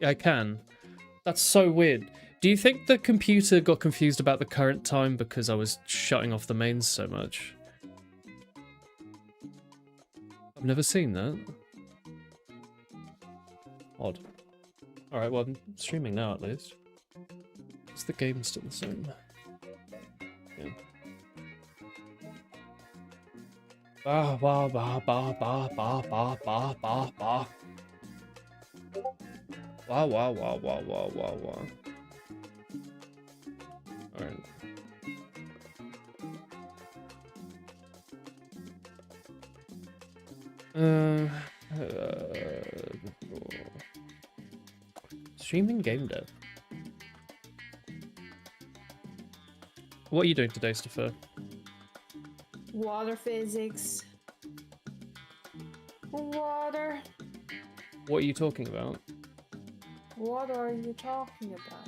I can. That's so weird. Do you think the computer got confused about the current time because I was shutting off the mains so much? I've never seen that. Odd. Alright, well, I'm streaming now at least. Is the game still the same? Yeah. Ba ba ba ba ba ba ba ba ba ba. Wow, wow, wow, wow, wow, wow, wow. Alright. Streaming game dev. What are you doing today, Stefan? Water physics. Water. What are you talking about? What are you talking about?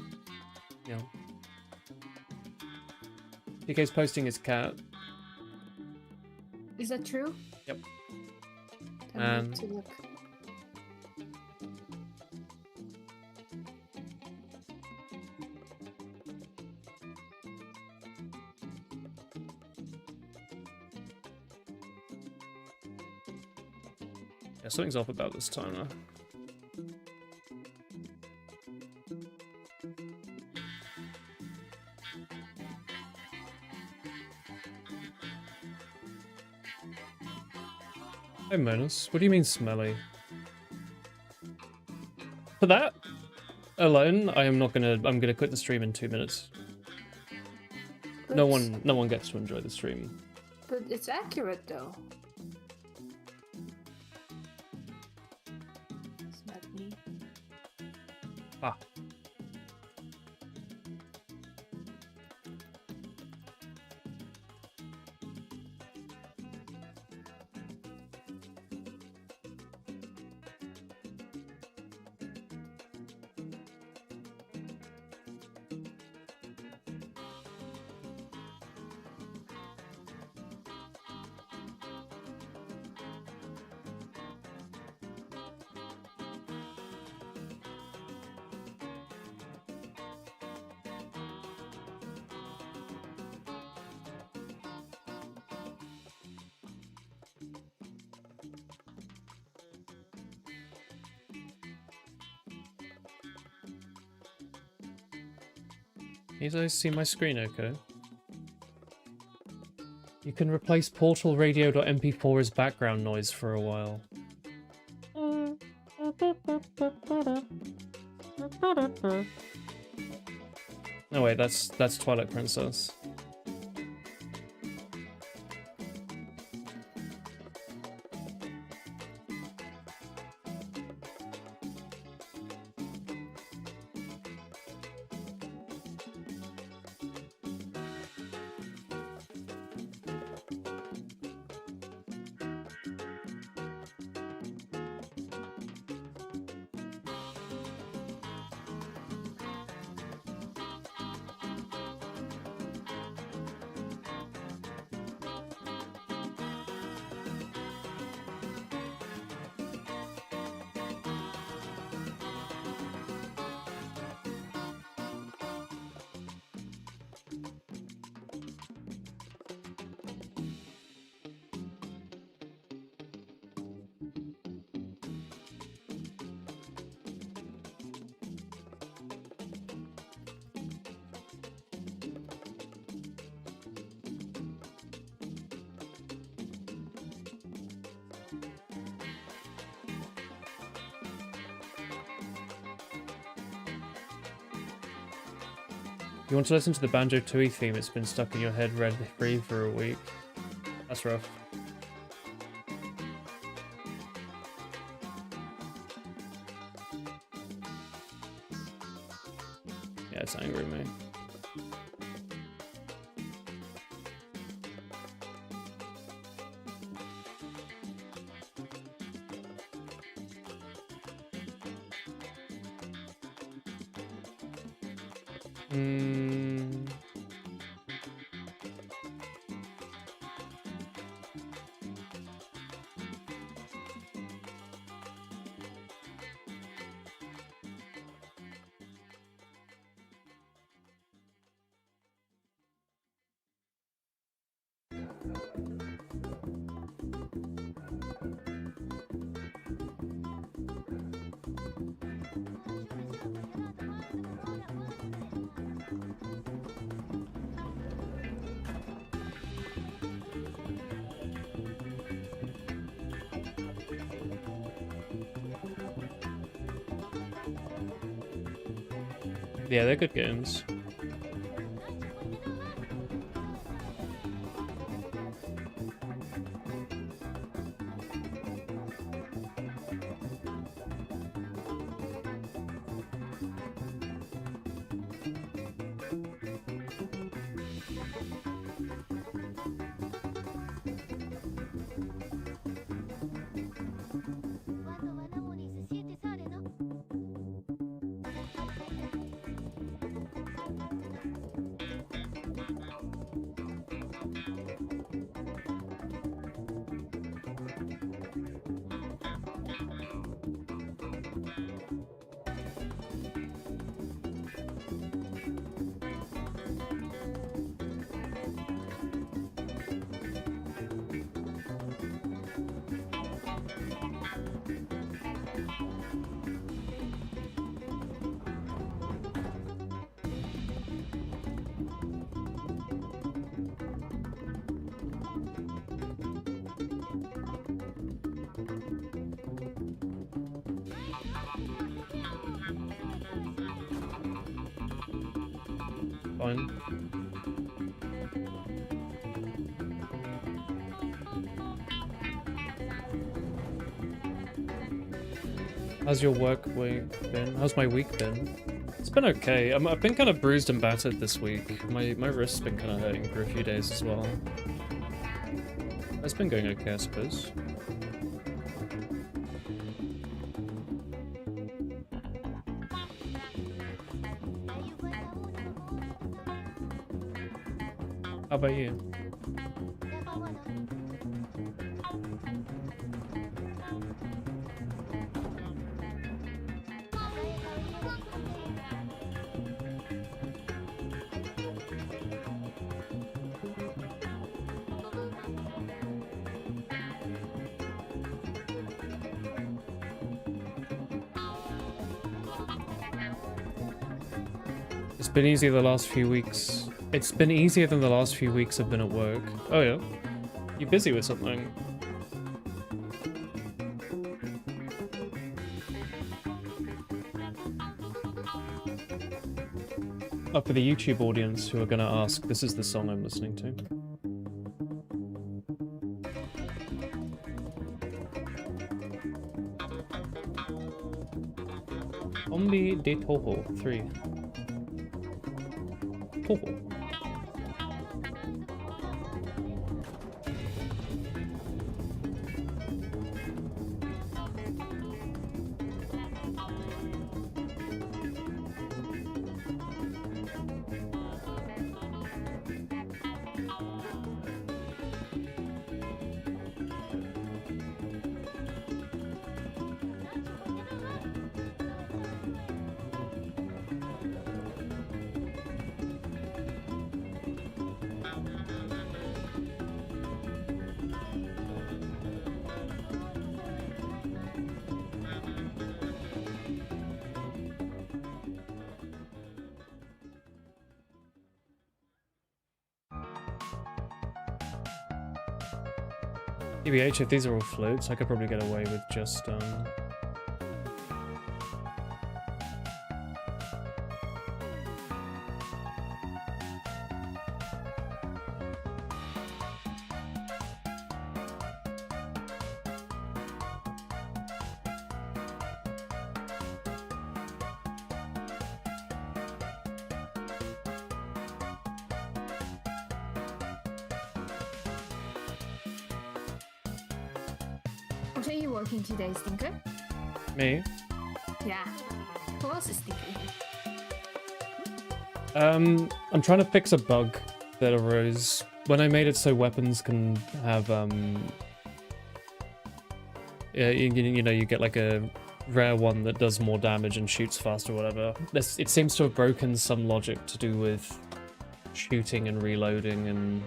Yeah. PK's posting his cat. Is that true? Yep. I need to look. Yeah, something's off about this timer. Hey Manus, what do you mean smelly? For that alone, I'm gonna quit the stream in 2 minutes. But, No one gets to enjoy the stream. But it's accurate though. It's not me. Ah. You guys see my screen okay? You can replace Portal Radio.mp4 as background noise for a while. No wait, that's Twilight Princess. You want to listen to the Banjo-Tooie theme? It's been stuck in your head rent-free for a week. That's rough. Yeah, it's angering me. Yeah, they're good games. Fine. How's your work week been? How's my week been? It's been okay. I've been kind of bruised and battered this week. My wrist's been kind of hurting for a few days as well. It's been going okay, I suppose. How about you? It's been easier the last few weeks. It's been easier than the last few weeks I've been at work. Oh yeah? You busy with something? Oh, for the YouTube audience who are gonna ask, this is the song I'm listening to. Ombi de Toho 3. Toho. TBH, if these are all floats, I could probably get away with just, What are you working today, Stinker? me. Yeah. Who else is Stinker? I'm trying to fix a bug that arose when I made it so weapons can have, yeah, you know, you get like a rare one that does more damage and shoots faster or whatever. It seems to have broken some logic to do with shooting and reloading, and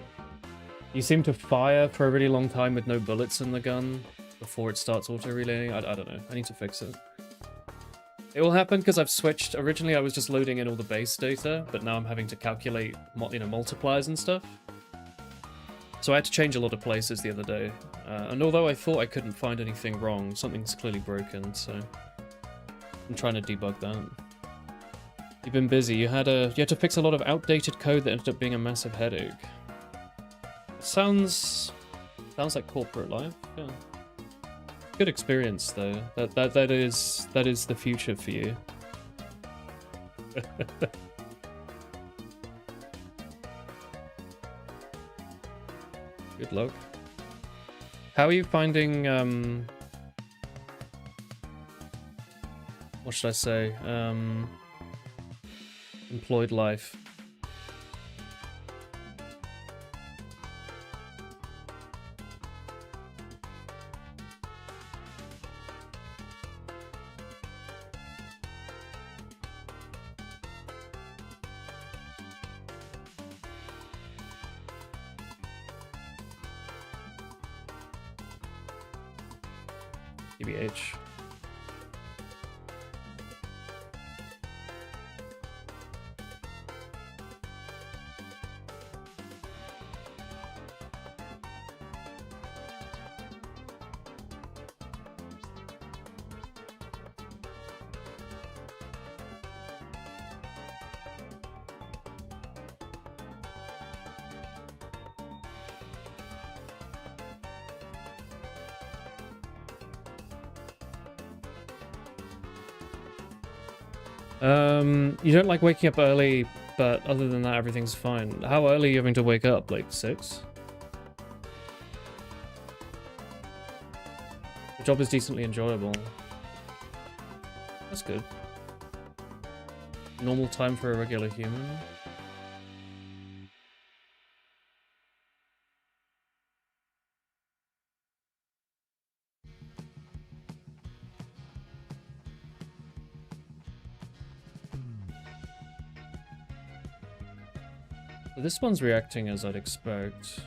you seem to fire for a really long time with no bullets in the gun before it starts auto-reloading. I don't know. I need to fix it. It will happen because I've switched. Originally, I was just loading in all the base data, but now I'm having to calculate, you know, multipliers and stuff. So I had to change a lot of places the other day. And although I thought I couldn't find anything wrong, something's clearly broken, so I'm trying to debug that. You've been busy. You had to fix a lot of outdated code that ended up being a massive headache. Sounds like corporate life. Yeah. Good experience though. That is the future for you. Good luck. How are you finding what should I say? Employed life. TBH. You don't like waking up early, but other than that, everything's fine. How early are you having to wake up? Like 6? The job is decently enjoyable. That's good. Normal time for a regular human. This one's reacting as I'd expect.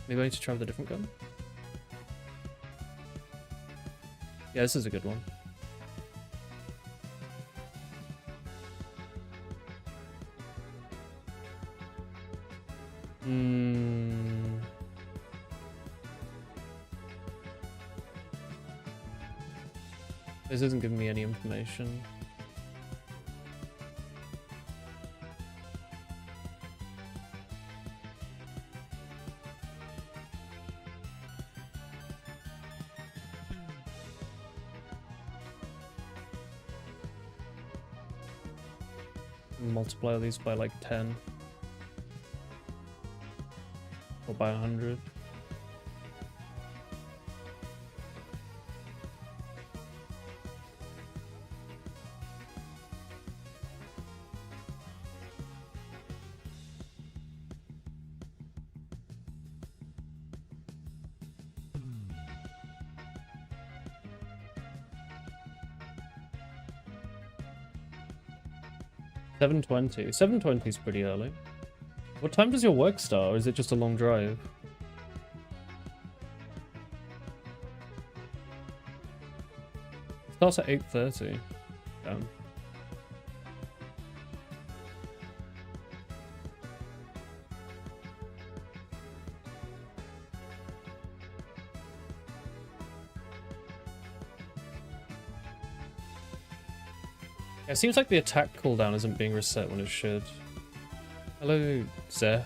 Maybe I need to try with a different gun? Yeah, this is a good one. This isn't giving me any information. Multiply these by like 10. Or by 100. $7:20. $7:20 is pretty early. What time does your work start, or is it just a long drive? It starts at 8:30. Damn. It seems like the attack cooldown isn't being reset when it should. Hello, Zeh.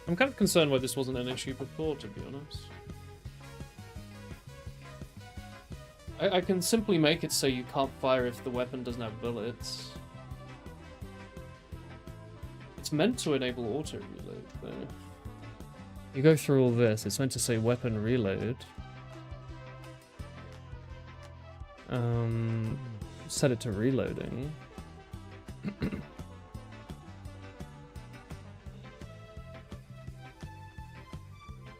I'm kind of concerned why this wasn't an issue before, to be honest. I can simply make it so you can't fire if the weapon doesn't have bullets. It's meant to enable auto reload, though. You go through all this, it's meant to say weapon reload. Set it to reloading.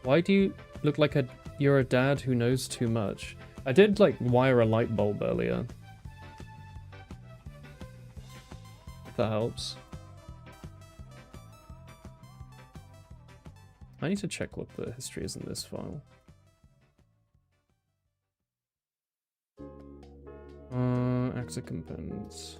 Why do you look like a You're a dad who knows too much. I did, like, wire a light bulb earlier. If that helps. I need to check what the history is in this file. Exit components.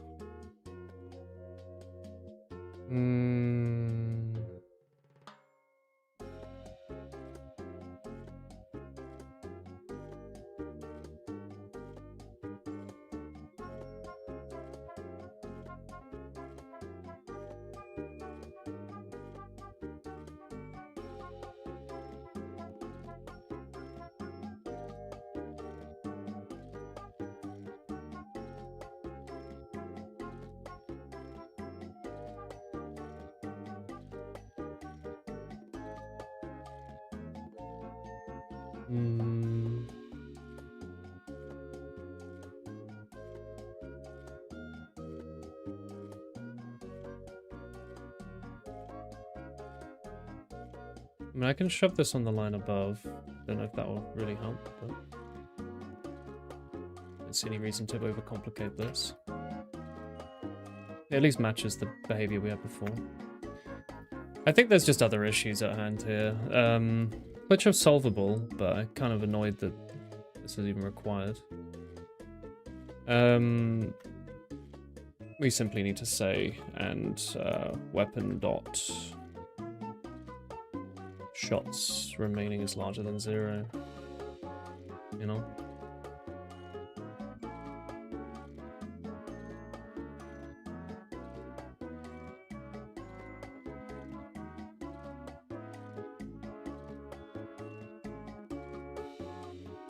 I mean, I can shove this on the line above. Don't know if that will really help, but I don't see any reason to overcomplicate this. It at least matches the behavior we had before. I think there's just other issues at hand here, which are solvable, but I'm kind of annoyed that this is even required. We simply need to say and weapon dot shots remaining is larger than 0. You know?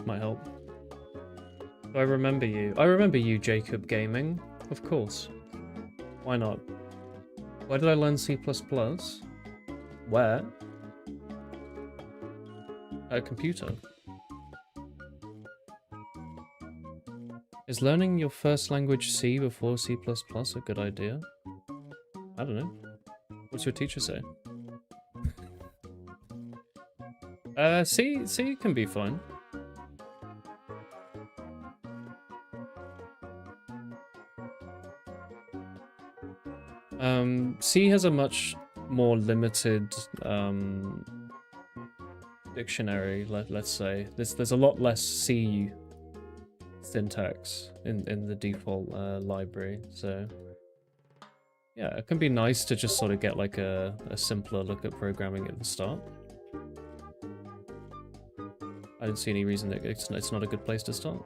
Might help. I remember you. I remember you, Jacob Gaming. Of course. Why not? Where did I learn C++? Where? A computer. Is learning your first language C before C++ a good idea? I don't know. What's your teacher say? C can be fine. C has a much more limited dictionary, let's say. There's a lot less C syntax in the default library, so yeah, it can be nice to just sort of get like a simpler look at programming at the start. I don't see any reason that it's not a good place to start.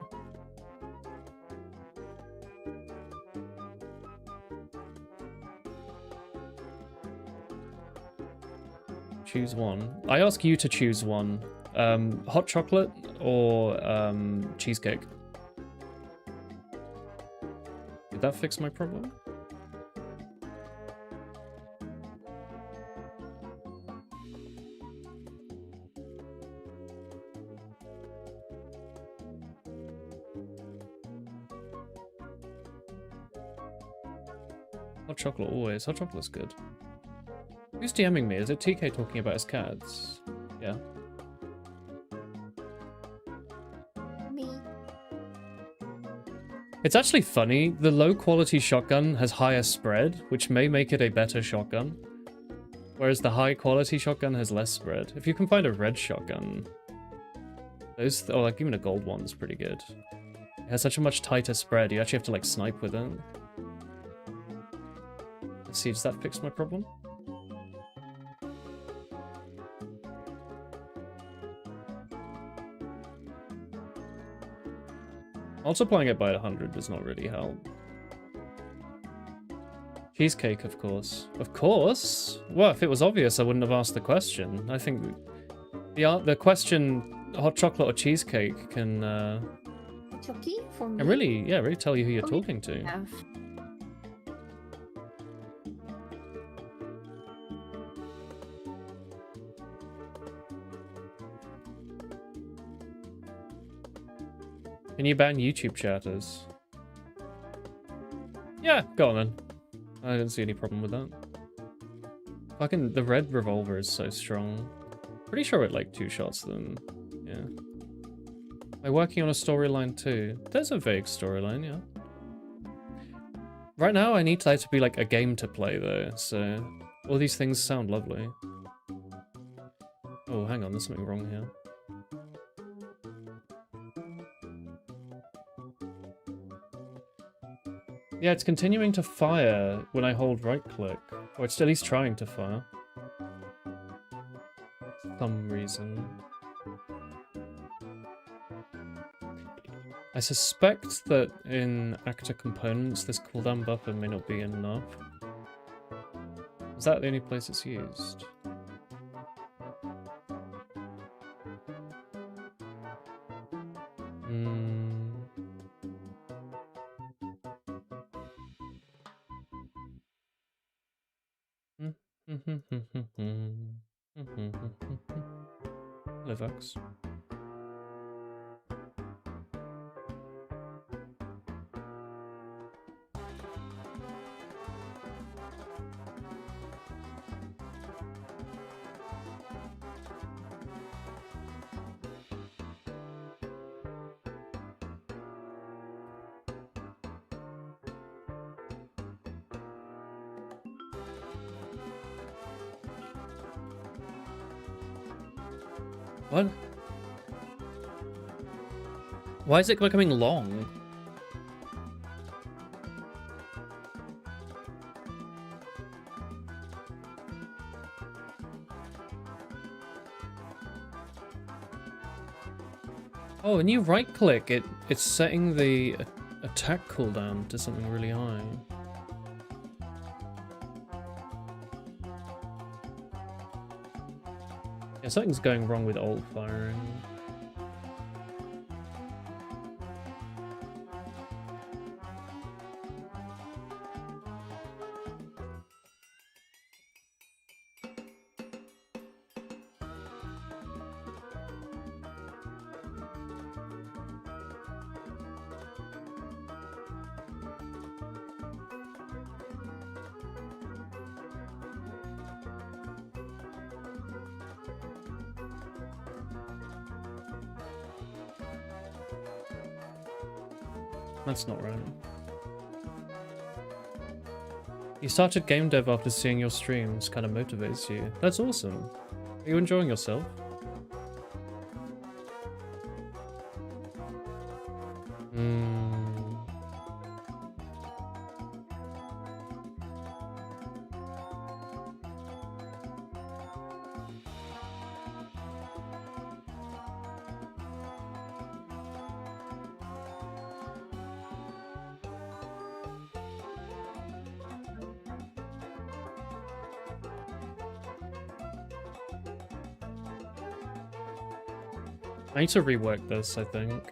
Choose one. I ask you to choose one. Hot chocolate or cheesecake? Did that fix my problem? Hot chocolate always. Hot chocolate's good. Who's DMing me? Is it TK talking about his cats? Yeah. Me. It's actually funny. The low quality shotgun has higher spread, which may make it a better shotgun. Whereas the high quality shotgun has less spread. If you can find a red shotgun, those, or like even a gold one is pretty good. It has such a much tighter spread. You actually have to like snipe with it. Let's see, does that fix my problem? Multiplying it by 100 does not really help. Cheesecake, of course. Of course? Well, if it was obvious, I wouldn't have asked the question. I think the question, hot chocolate or cheesecake, can Chucky for me. and really tell you who you're talking to. Yeah. Can you ban YouTube chatters? Yeah, go on then. I don't see any problem with that. Fucking the red revolver is so strong. Pretty sure it like 2 shots them. Yeah. Am I working on a storyline too? There's a vague storyline, yeah. Right now I need that to be like a game to play though, so all these things sound lovely. Oh, hang on, there's something wrong here. Yeah, it's continuing to fire when I hold right click. Or it's at least trying to fire. For some reason. I suspect that in actor components this cooldown buffer may not be enough. Is that the only place it's used? Livex. What? Why is it becoming long? Oh, when you right click, it's setting the attack cooldown to something really high. Yeah, something's going wrong with alt firing. That's not right. You started game dev after seeing your streams, kind of motivates you. That's awesome. Are you enjoying yourself? I need to rework this, I think.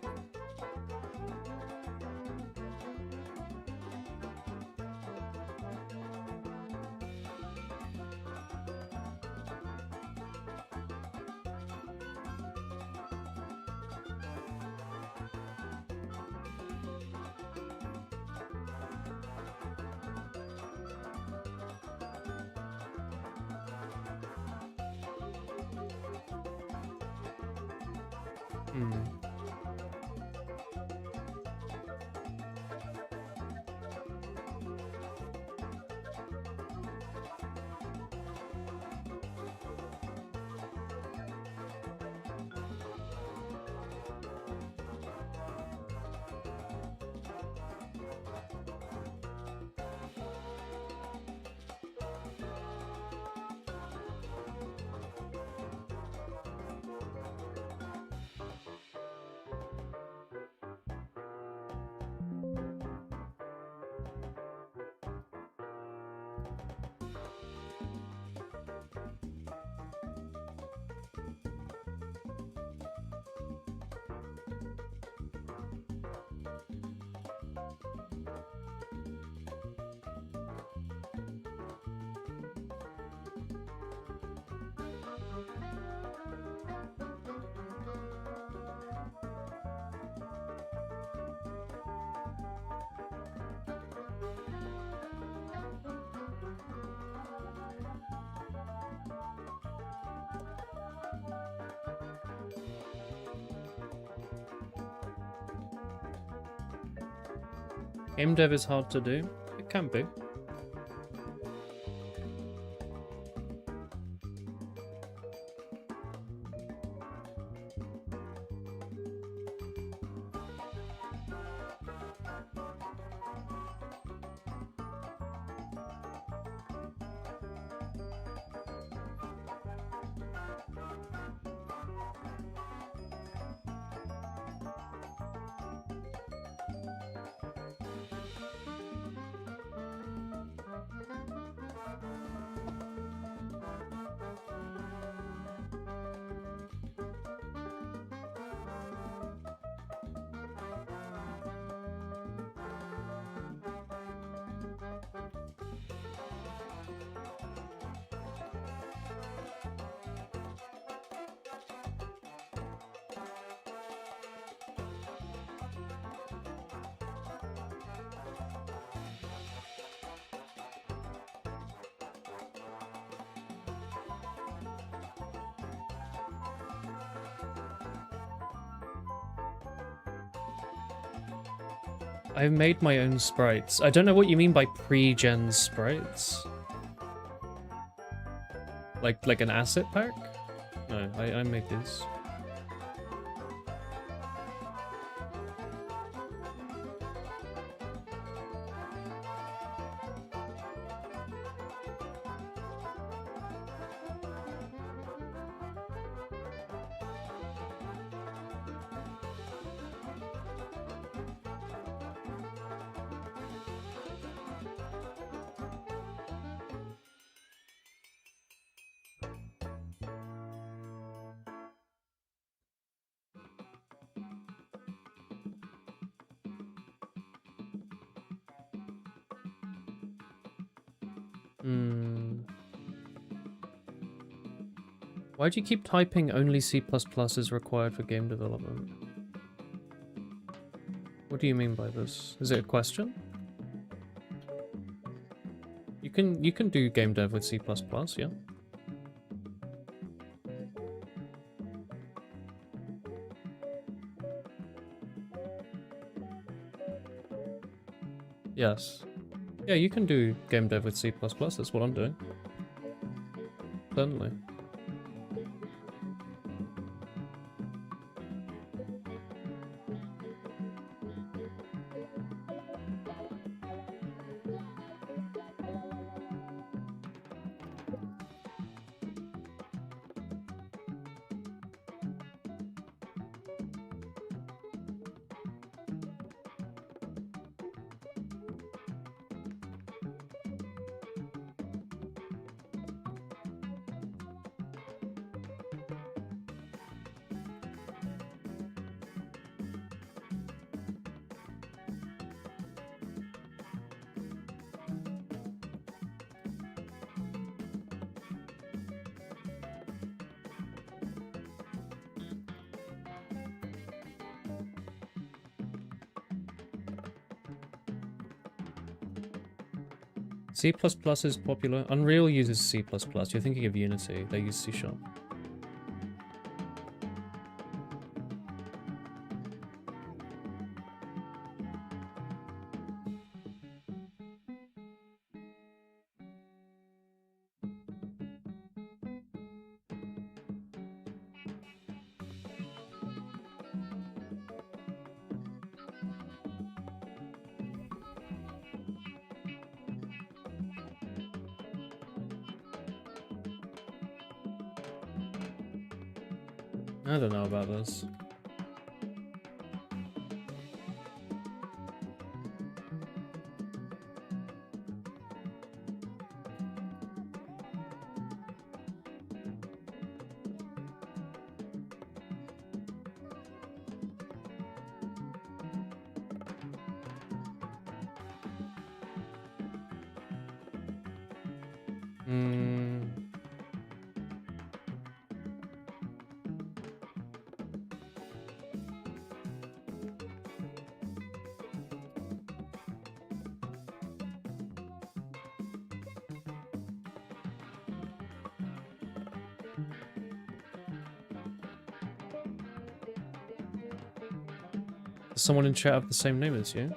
Game dev is hard to do. It can be. I've made my own sprites. I don't know what you mean by pre-gen sprites. Like an asset pack? No, I made these. Why do you keep typing only C++ is required for game development? What do you mean by this? Is it a question? You can do game dev with C++, yeah. Yes. Yeah, you can do game dev with C++, that's what I'm doing. Certainly. C++ is popular. Unreal uses C++. You're thinking of Unity. They use C#. I don't know about this. Does someone in chat have the same name as you?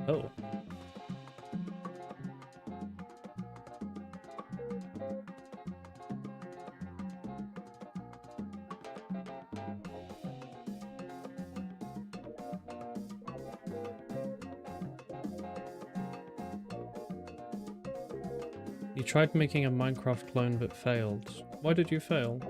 Oh. You tried making a Minecraft clone but failed. Why did you fail?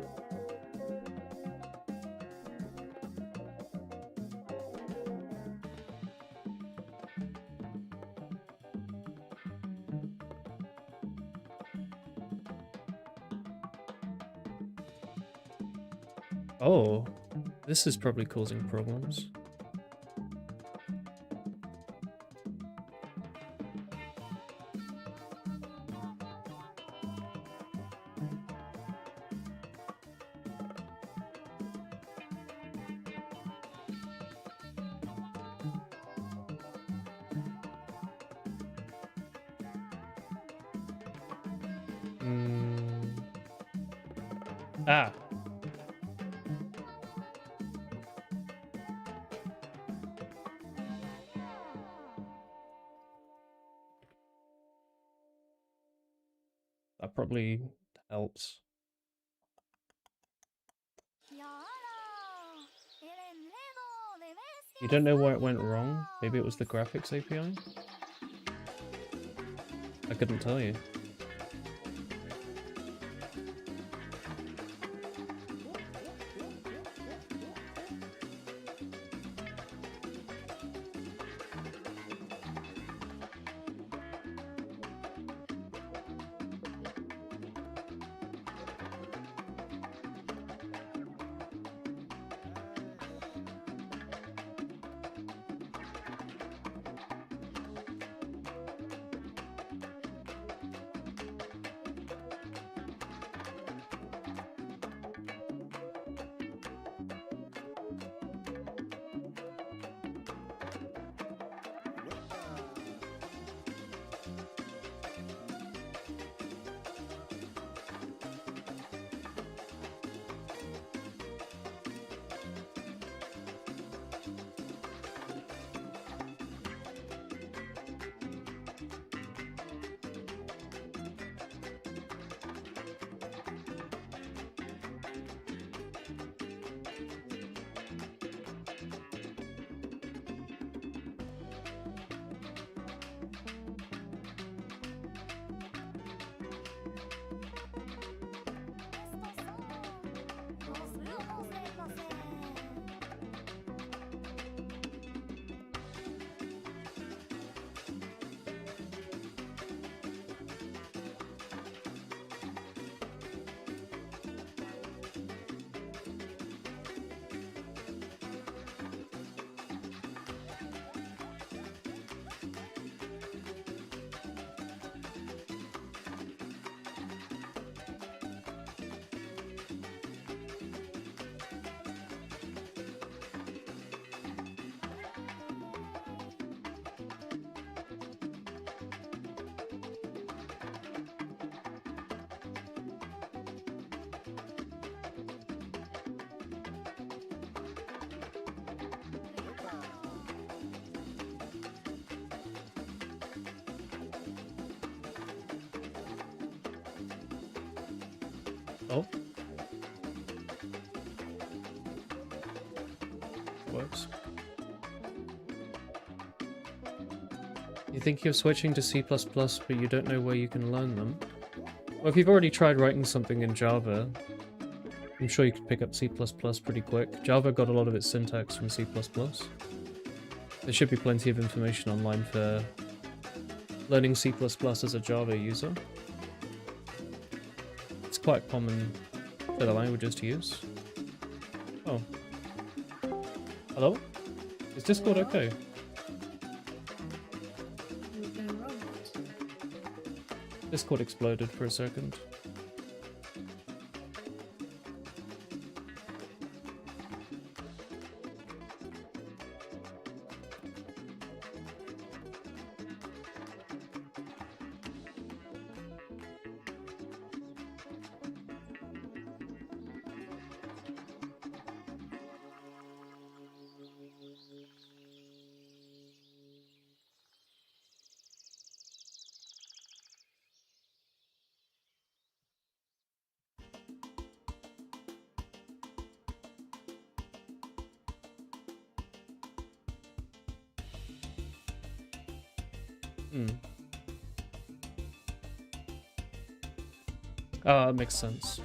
Oh, this is probably causing problems. Ah. That probably helps. You don't know where it went wrong? Maybe it was the graphics API? I couldn't tell you. Oh. Works. You think you're switching to C++, but you don't know where you can learn them? Well, if you've already tried writing something in Java, I'm sure you could pick up C++ pretty quick. Java got a lot of its syntax from C++. There should be plenty of information online for learning C++ as a Java user. It's quite common for the languages to use. Oh. Hello? Is Discord okay? Discord exploded for a second. Hmm. Ah, that makes sense.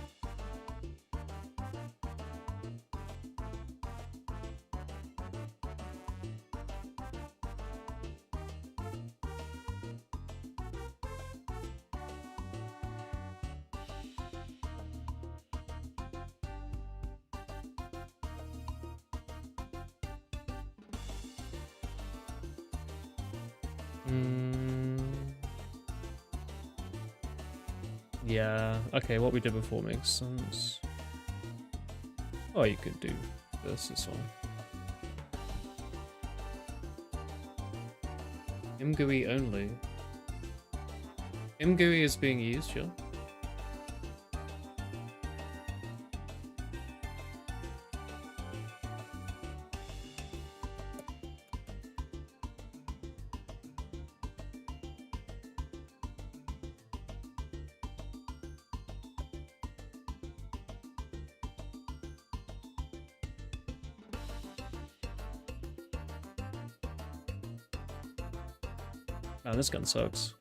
Yeah, okay, what we did before makes sense. Oh, you could do this as well. MGUI only. MGUI is being used, yeah? Man, this gun sucks.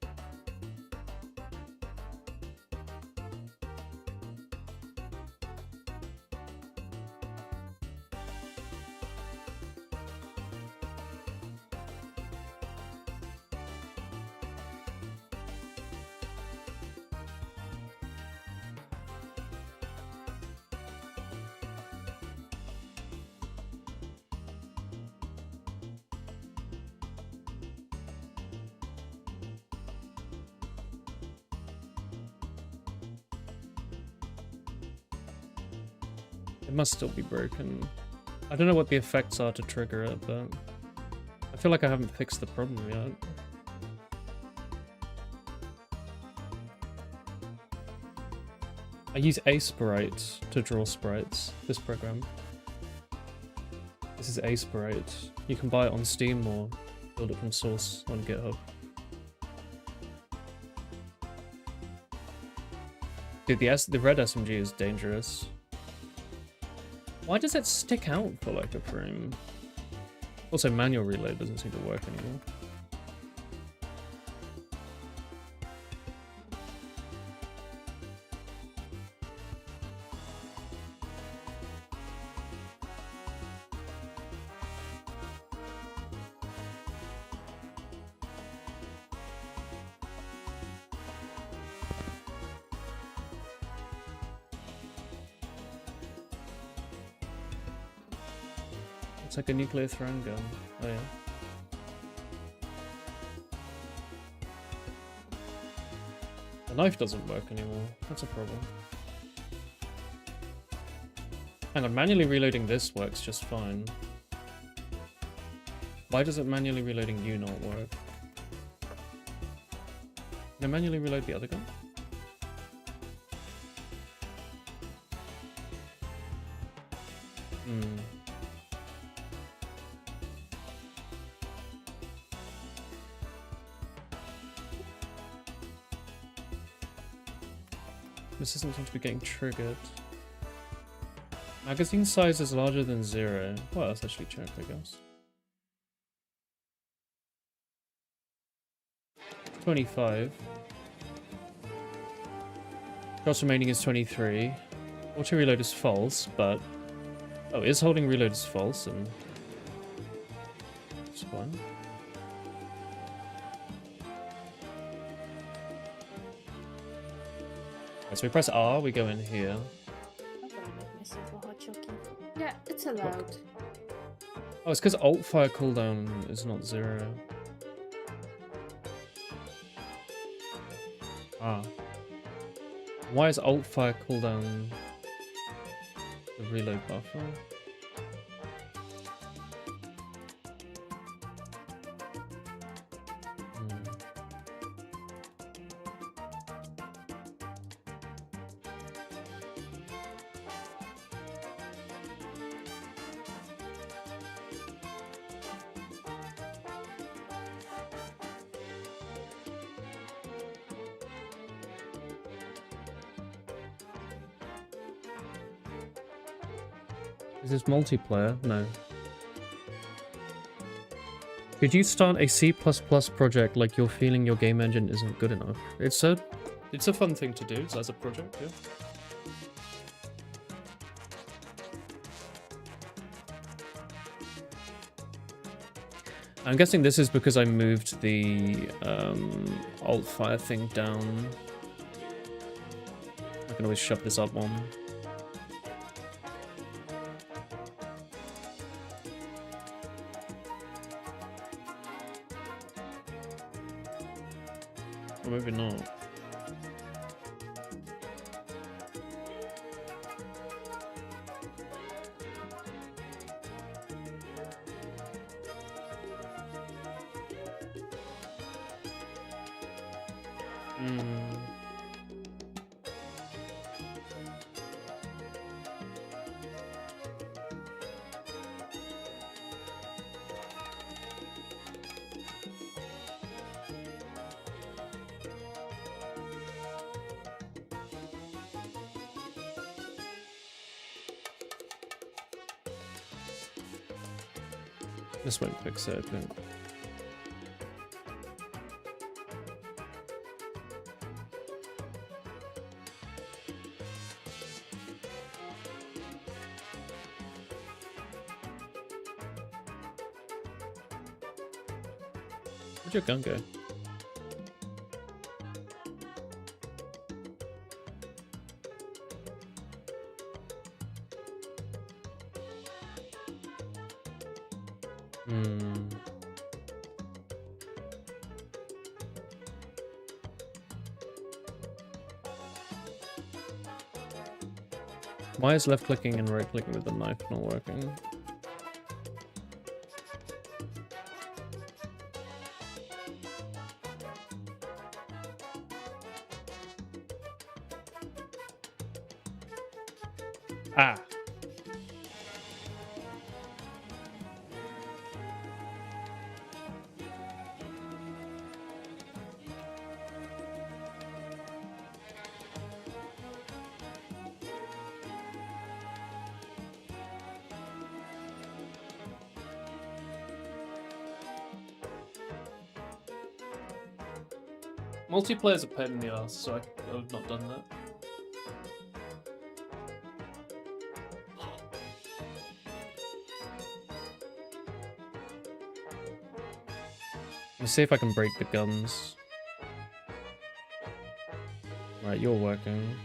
It must still be broken. I don't know what the effects are to trigger it, but I feel like I haven't fixed the problem yet. I use Sprite to draw sprites, this program. This is Sprite. You can buy it on Steam or build it from source on GitHub. Dude, the red SMG is dangerous. Why does it stick out for like a frame? Also, manual reload doesn't seem to work anymore. It's like a nuclear thrown gun. Oh yeah. The knife doesn't work anymore. That's a problem. Hang on, manually reloading this works just fine. Why does it manually reloading you not work? Can I manually reload the other gun? Hmm. This doesn't seem to be getting triggered. Magazine size is larger than 0. Well, let's actually check, I guess. 25. Shots remaining is 23. Auto reload is false, but... Oh, is holding reload is false, and... It's fine. So we press R, we go in here. I'm gonna make myself a hot chocolate. Yeah, it's allowed. Oh, it's because alt fire cooldown is not 0. Ah. Why is alt fire cooldown the reload buffer? Is this multiplayer? No. Could you start a C++ project like you're feeling your game engine isn't good enough? It's a fun thing to do as a project, yeah. I'm guessing this is because I moved the alt fire thing down. I can always shove this up one. Or maybe not. This won't fix it, I think. Where'd your gun go? Why is left clicking and right clicking with the knife not working? Ah. Multiplayer's a pain in the ass, so I've not done that. Let's see if I can break the guns. Right, you're working.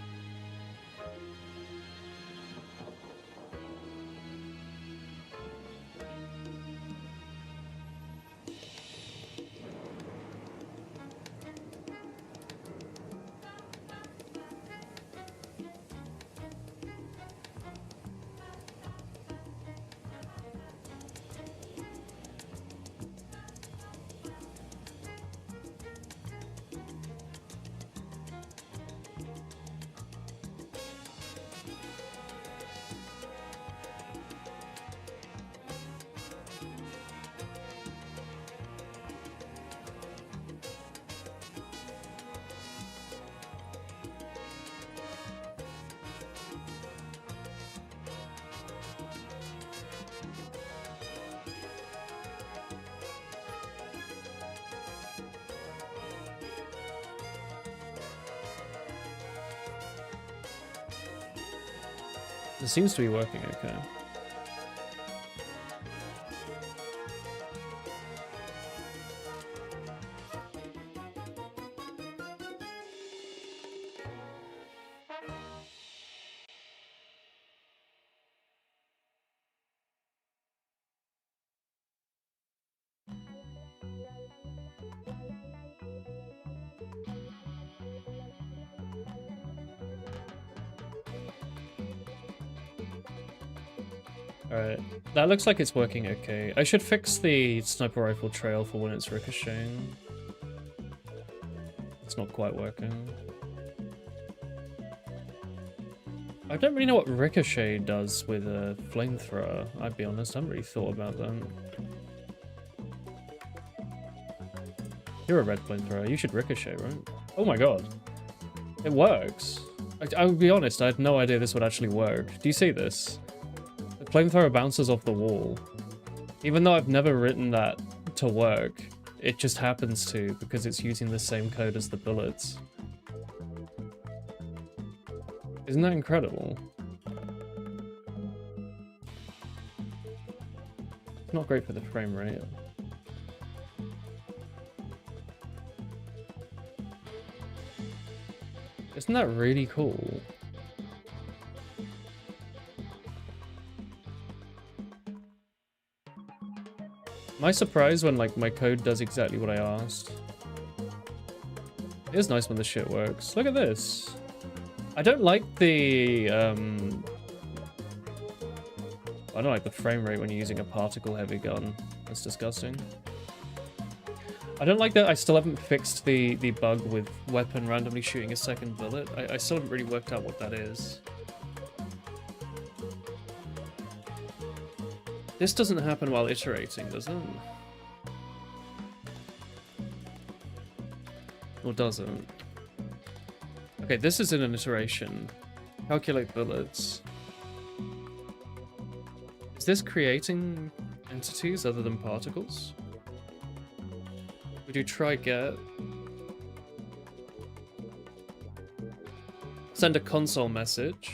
It seems to be working okay. Alright, that looks like it's working okay. I should fix the sniper rifle trail for when it's ricocheting. It's not quite working. I don't really know what ricochet does with a flamethrower, I'd be honest. I haven't really thought about that. You're a red flamethrower, you should ricochet, right? Oh my god. It works. I would be honest, I had no idea this would actually work. Do you see this? The flamethrower bounces off the wall. Even though I've never written that to work. It just happens to, because it's using the same code as the bullets. Isn't that incredible? Not great for the frame rate. Isn't that really cool? Am I surprised when like my code does exactly what I asked? It is nice when this shit works. Look at this. I don't like the I don't like the frame rate when you're using a particle heavy gun. That's disgusting. I don't like that I still haven't fixed the bug with weapon randomly shooting a second bullet. I still haven't really worked out what that is. This doesn't happen while iterating, does it? Or does it? Okay, this is in an iteration. Calculate bullets. Is this creating entities other than particles? We do try get. Send a console message.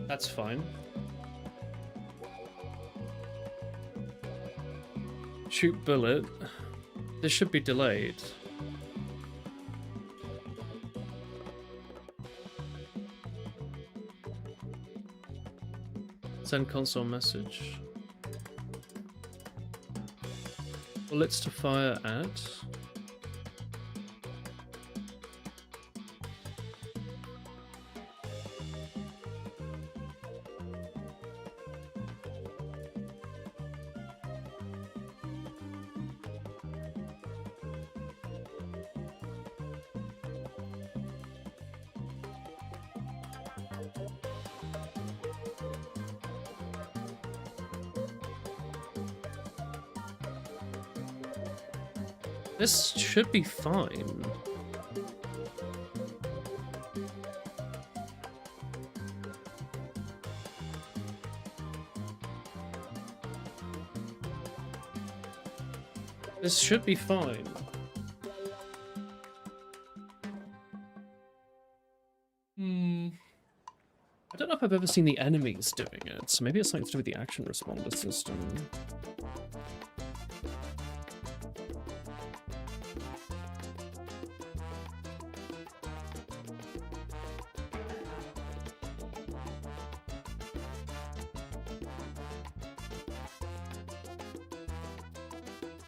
That's fine. Shoot bullet. This should be delayed. Send console message. Bullets to fire at. This should be fine. This should be fine. I don't know if I've ever seen the enemies doing it, so maybe it's something to do with the action responder system.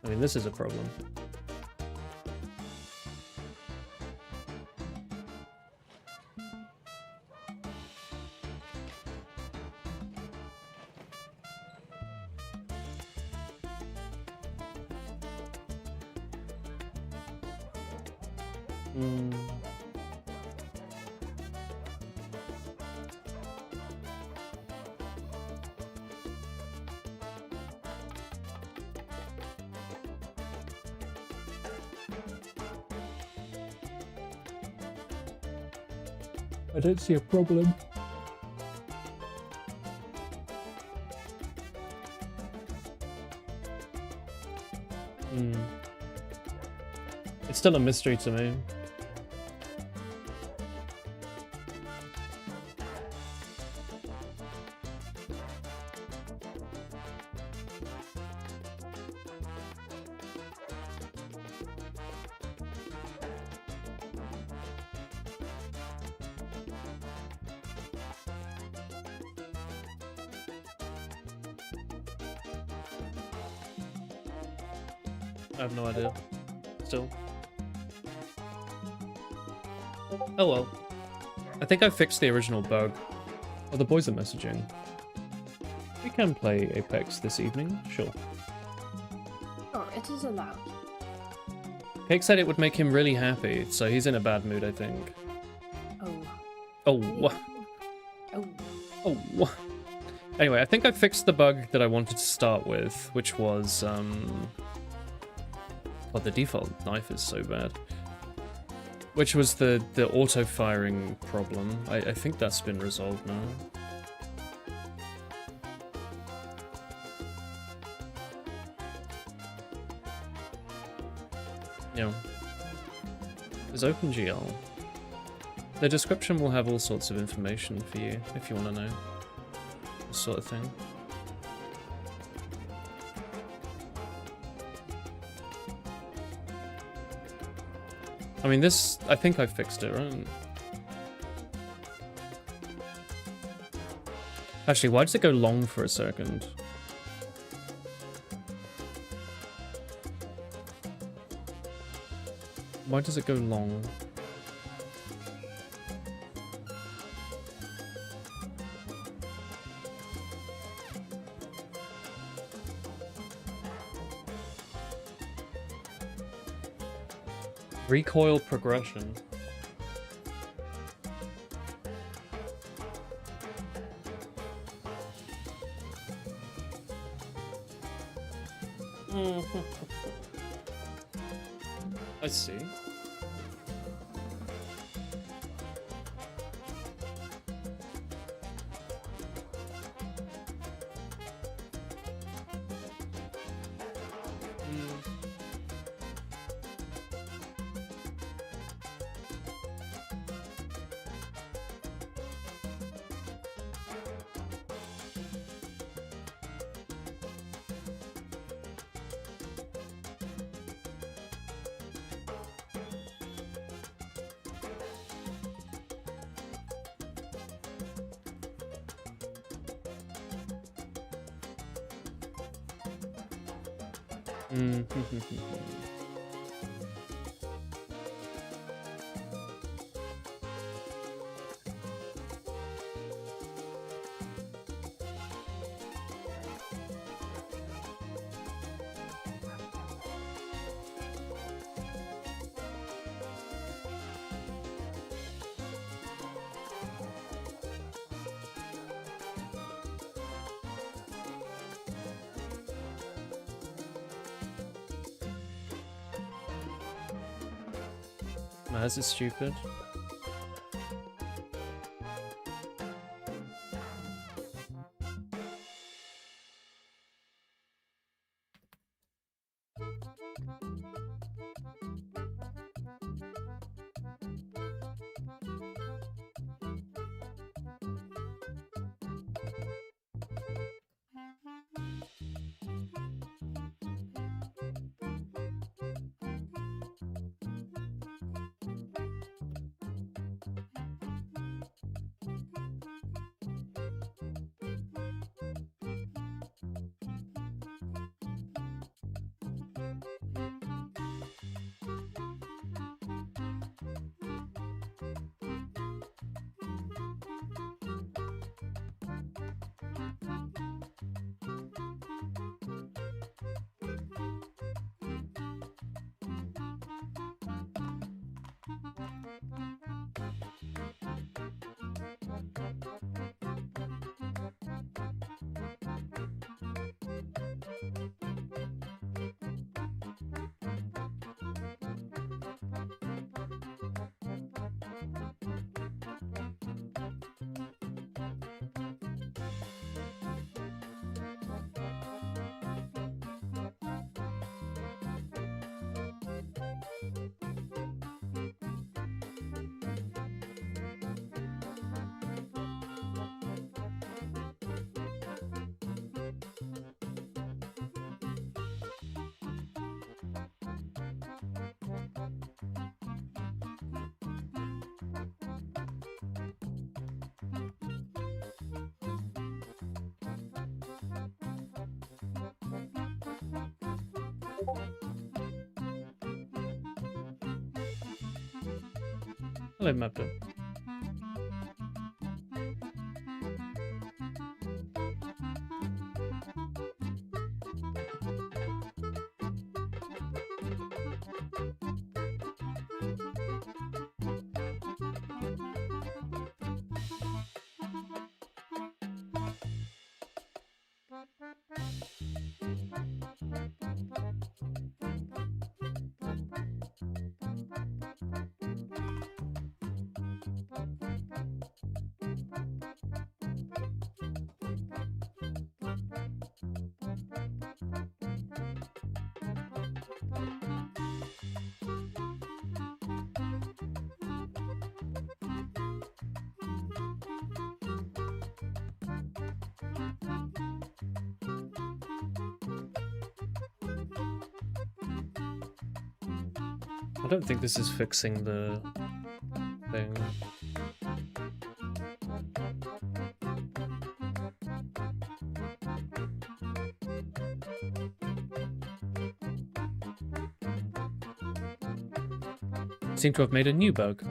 I mean, this is a problem. I don't see a problem. It's still a mystery to me. I have no idea. Still. Oh well. I think I fixed the original bug. Oh, the boys are messaging. We can play Apex this evening, sure. Oh, it is allowed. Cake said it would make him really happy, so he's in a bad mood, I think. Oh. Oh. Oh. Oh. Anyway, I think I fixed the bug that I wanted to start with, which was, God, the default knife is so bad. Which was the auto-firing problem. I think that's been resolved now. you know, there's OpenGL. The description will have all sorts of information for you if you want to know. This sort of thing. I mean, this, I think I fixed it, right? Actually, why does it go long for a second? Why does it go long? Recoil progression. I see. Nah, this is stupid. Hello, Mapper. I don't think this is fixing the thing. Seem to have made a new bug.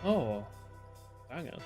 Oh, dang it.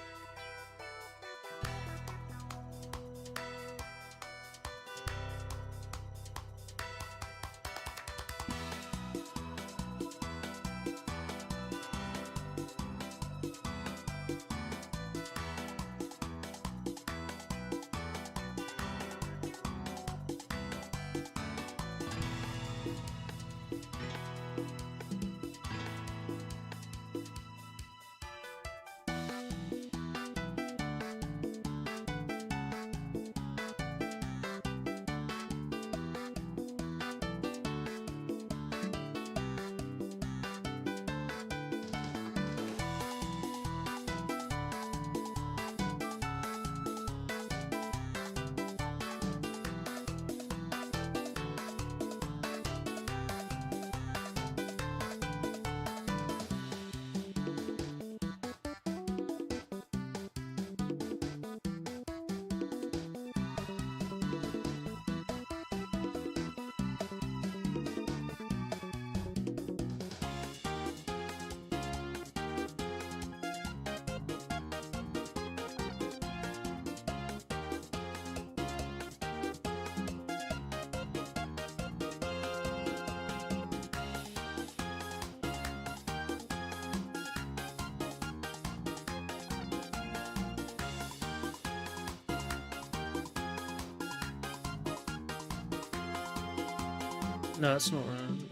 No, it's not right.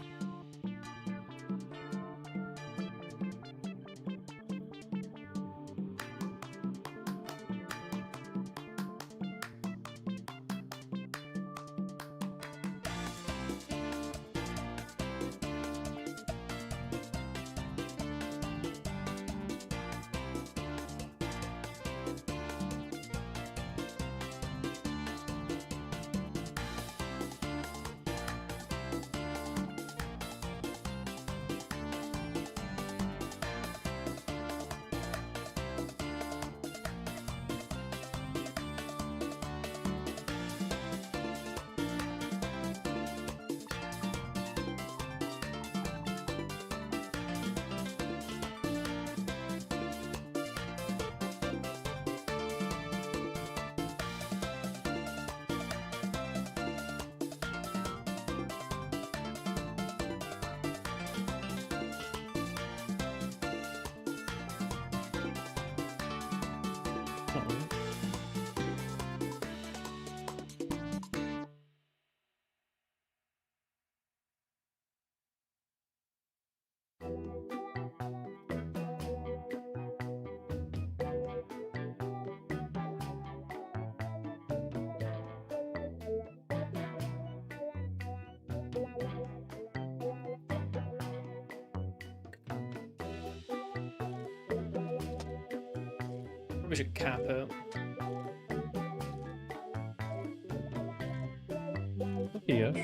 We should cap it. Yes.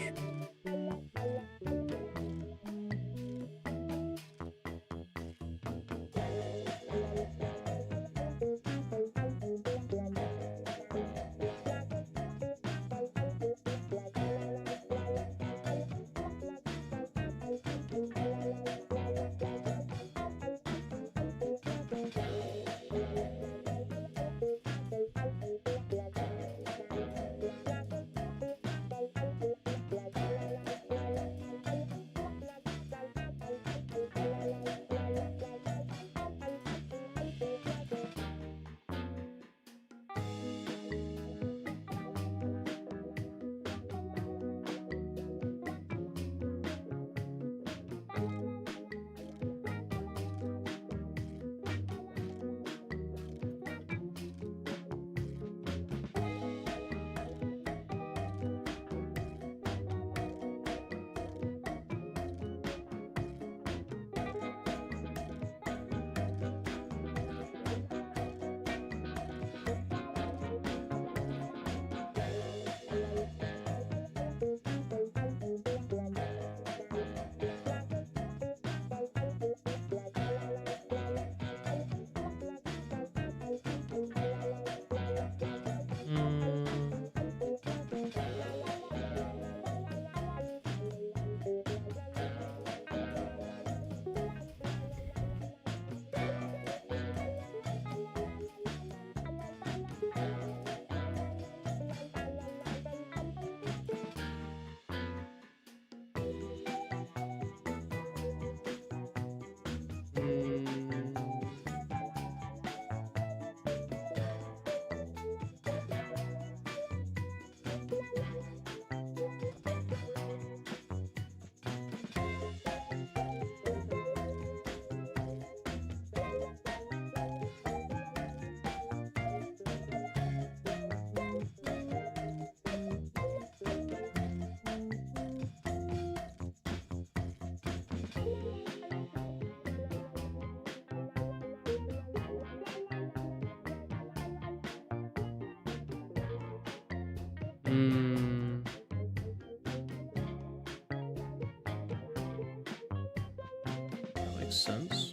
That makes sense.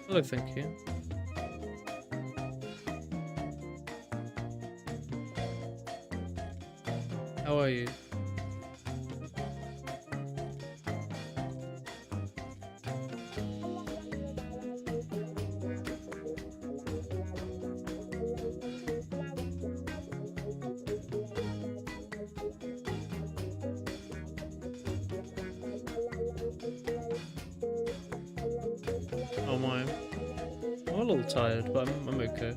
Hello, thank you. How are you? Oh my. I'm a little tired, but I'm okay.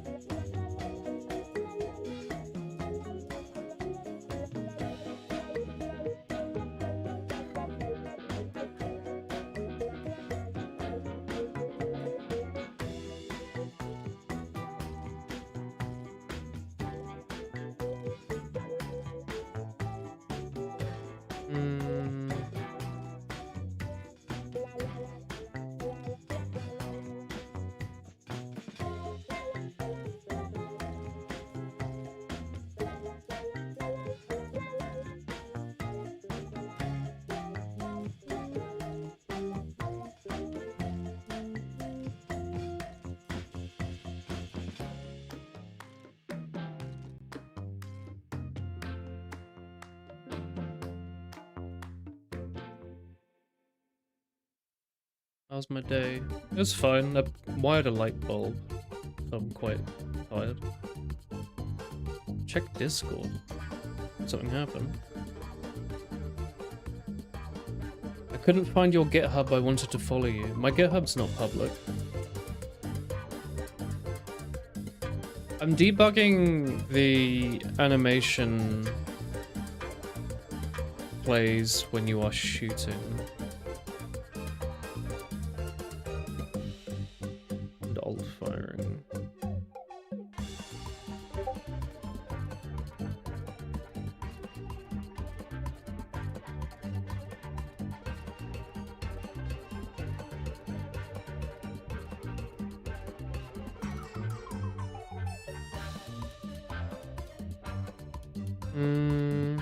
How's my day? It was fine. I wired a light bulb, so I'm quite tired. Check Discord. Something happened. I couldn't find your GitHub. I wanted to follow you. My GitHub's not public. I'm debugging the animation plays when you are shooting. And alt firing. Hmm.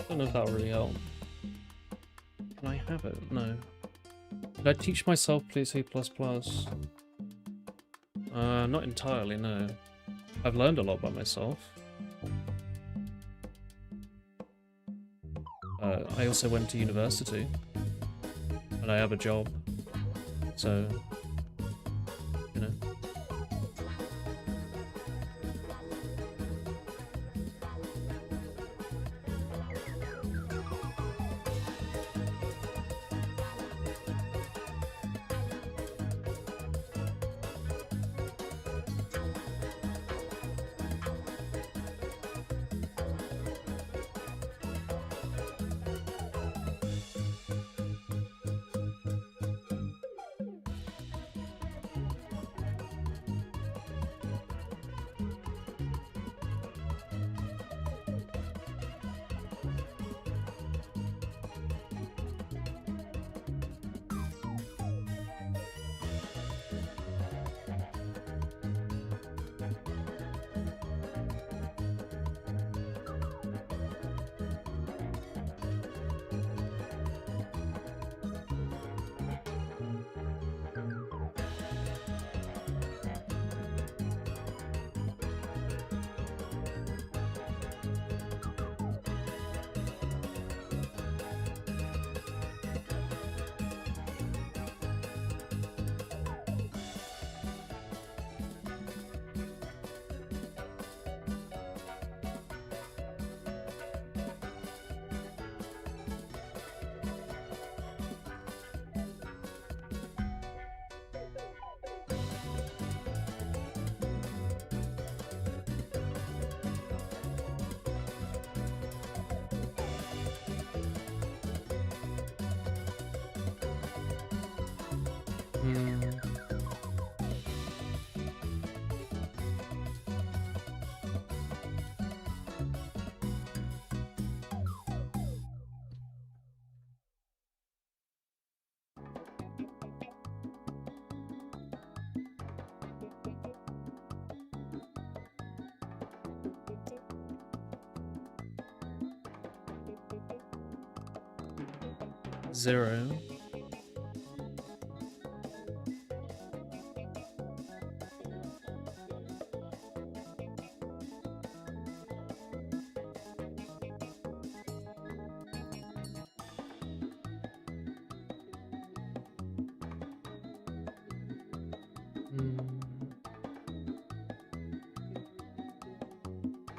I don't know if that'll really help. Can I have it? No. Did I teach myself C++? Not entirely, no. I've learned a lot by myself. I also went to university. And I have a job. So, you know. Zero.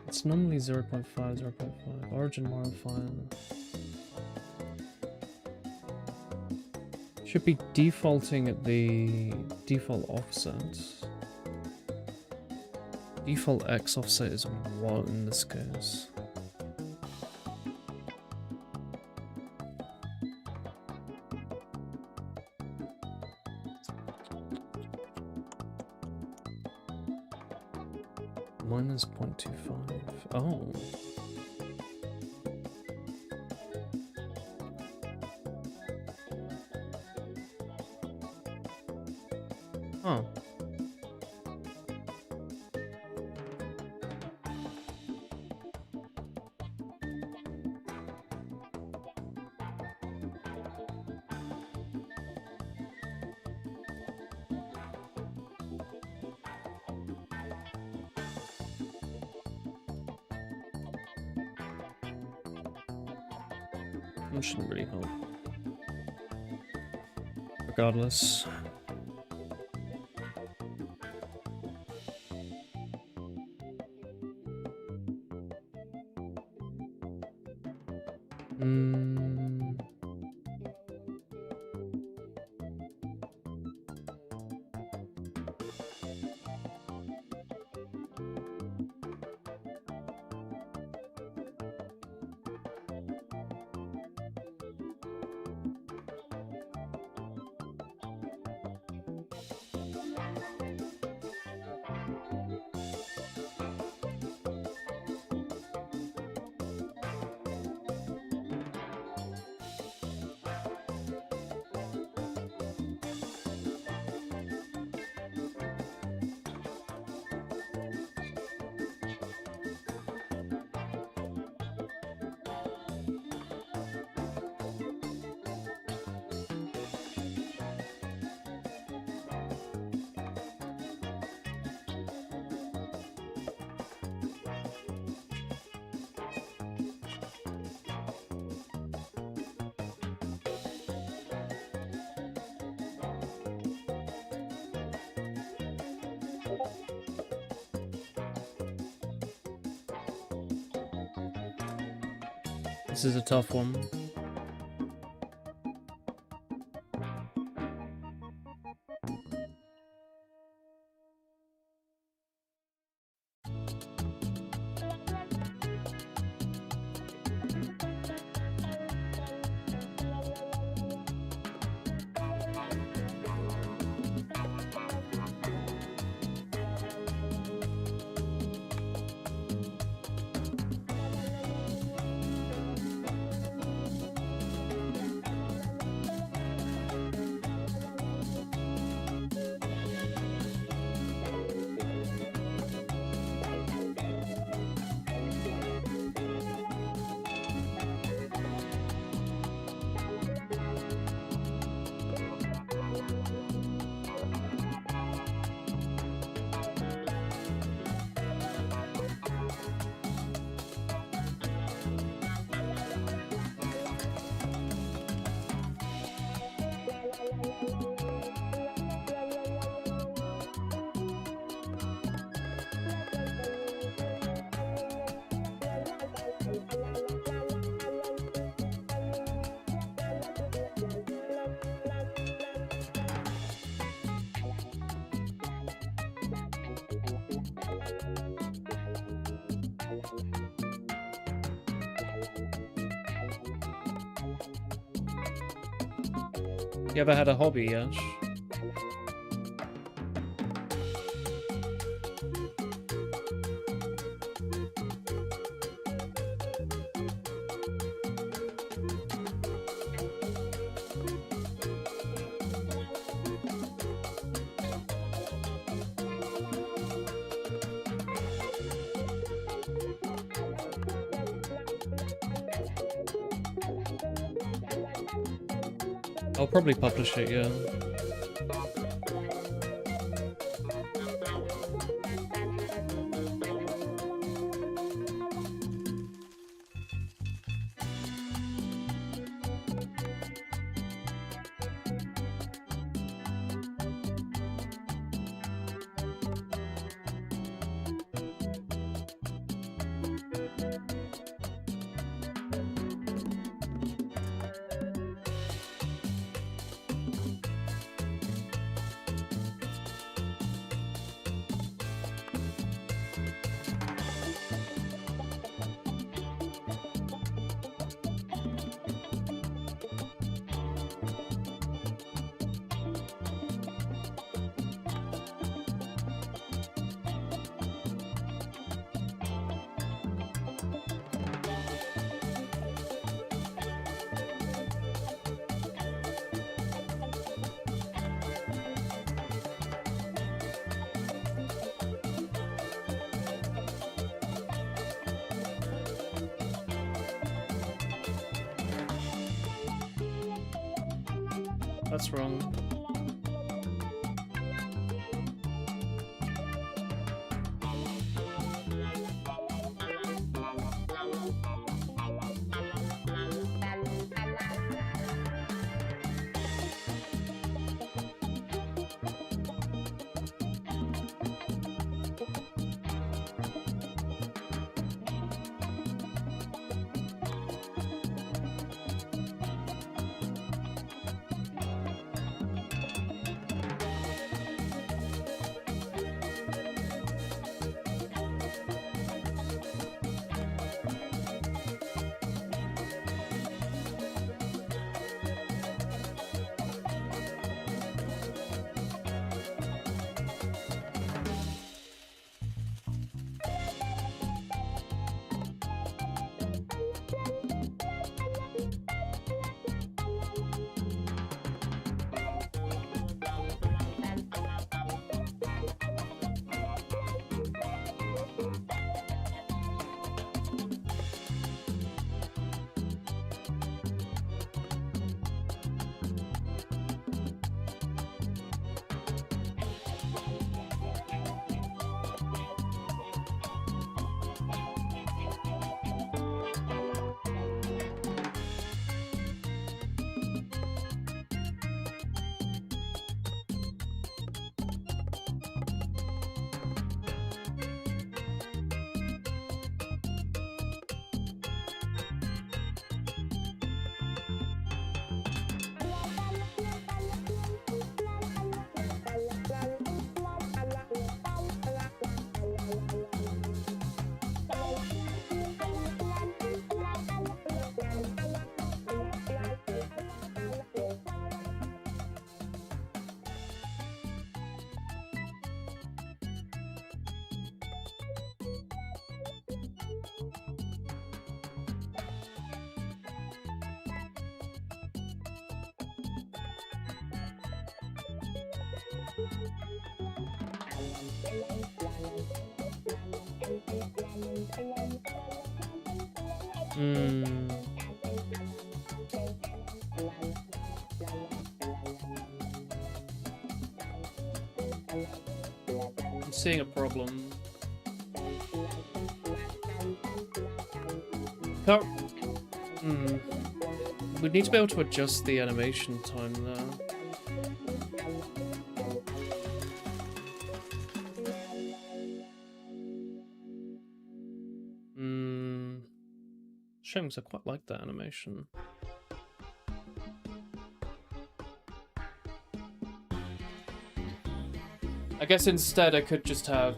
It's normally 0.5, 0.5. Origin modifier. Should be defaulting at the default offset. Default X offset is 1 in this case. Minus 0.25. Oh. It shouldn't really help. Regardless. This is a tough one. You ever had a hobby, Yash? I'll probably publish it, yeah. That's wrong. Hmm. I'm seeing a problem. Can't... We need to be able to adjust the animation time there. Shame, 'cause I quite like that animation. I guess instead I could just have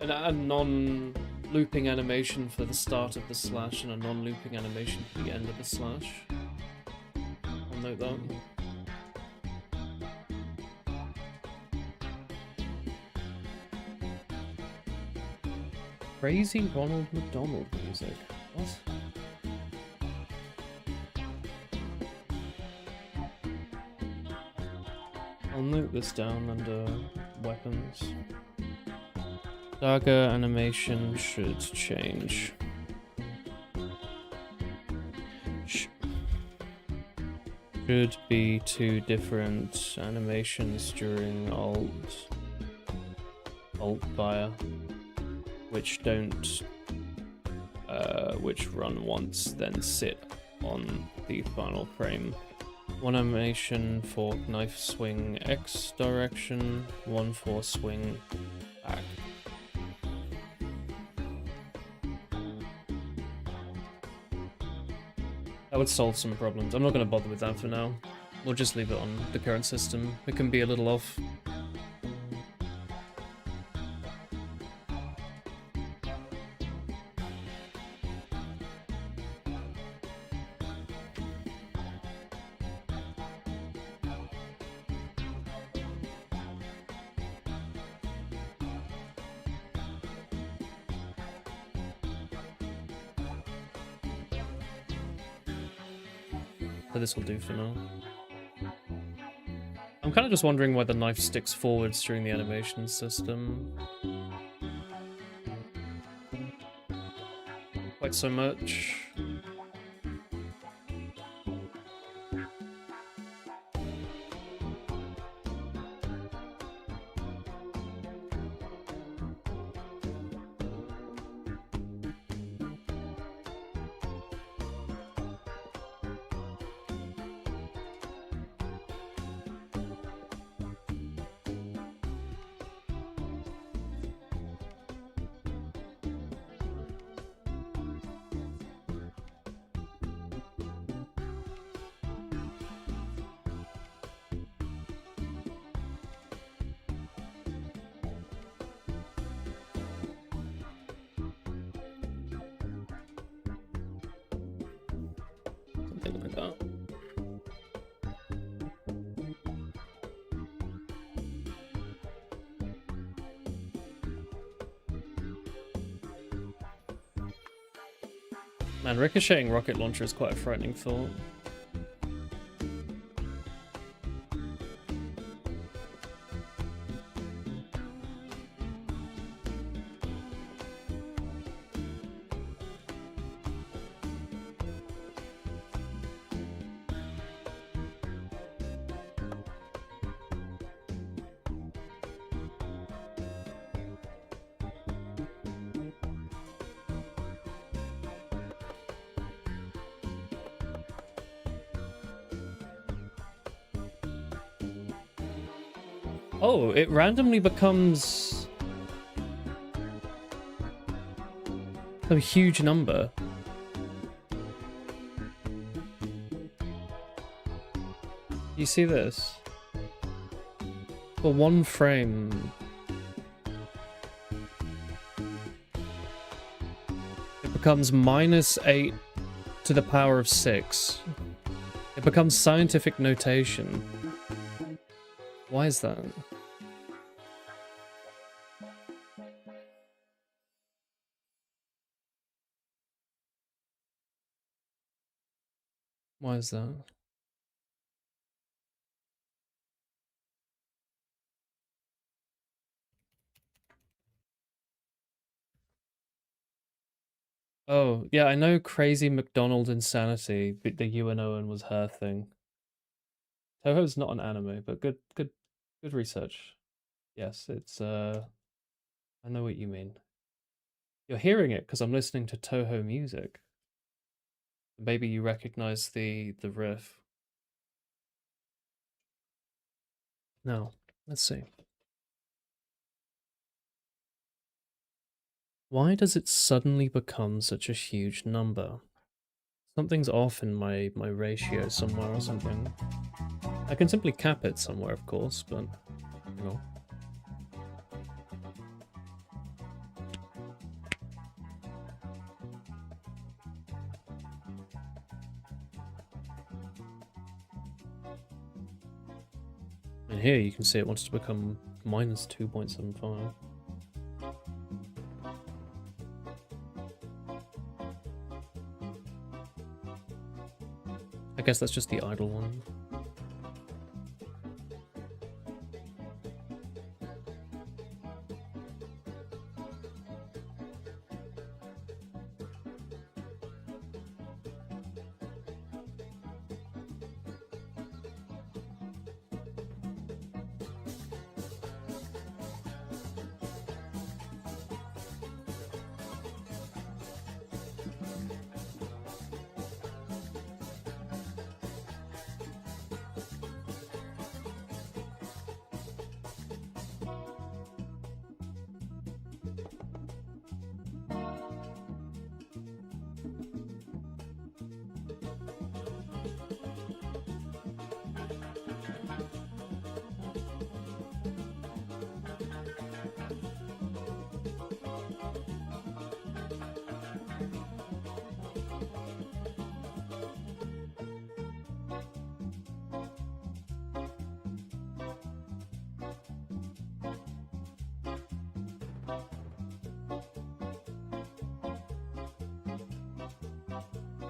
a non-looping animation for the start of the slash and a non-looping animation for the end of the slash. I'll note that. Crazy Ronald McDonald music. What? I'll note this down under weapons. Dagger animation should change. Should be 2 different animations during alt fire, which don't which run once, then sit on the final frame. 1 animation for knife swing X direction, 1 for swing back. That would solve some problems. I'm not going to bother with that for now. We'll just leave it on the current system. It can be a little off. But this will do for now. I'm kind of just wondering why the knife sticks forwards during the animation system. Quite so much. Something like that. Man, ricocheting rocket launcher is quite a frightening thought. Oh, it randomly becomes a huge number. You see this? For 1 frame. It becomes -8 to the power of 6. It becomes scientific notation. Why is that? Why is that? Oh, yeah, I know Crazy McDonald Insanity, but the UNO was her thing. Toho's not an anime, but good research. Yes, it's I know what you mean. You're hearing it because I'm listening to Toho music. Maybe you recognize the riff. No, let's see. Why does it suddenly become such a huge number? Something's off in my ratio somewhere or something. I can simply cap it somewhere, of course, but you know. And here you can see it wants to become minus 2.75. I guess that's just the idle one.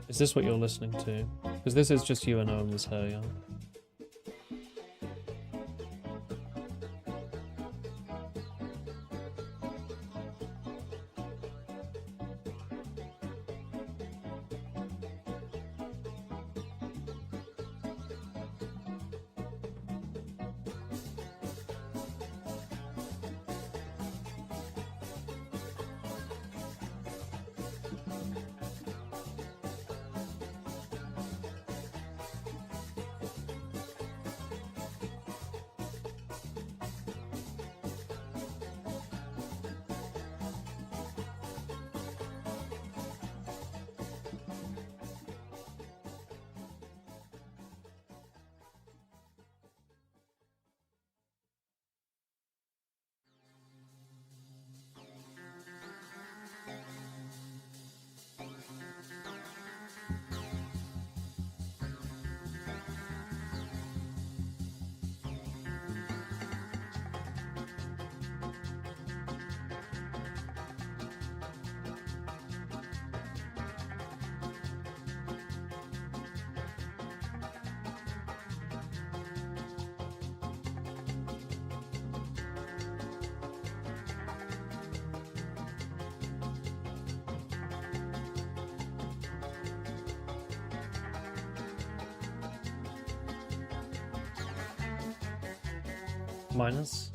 Is this what you're listening to? Because this is just UNO and was her, yeah. Minus.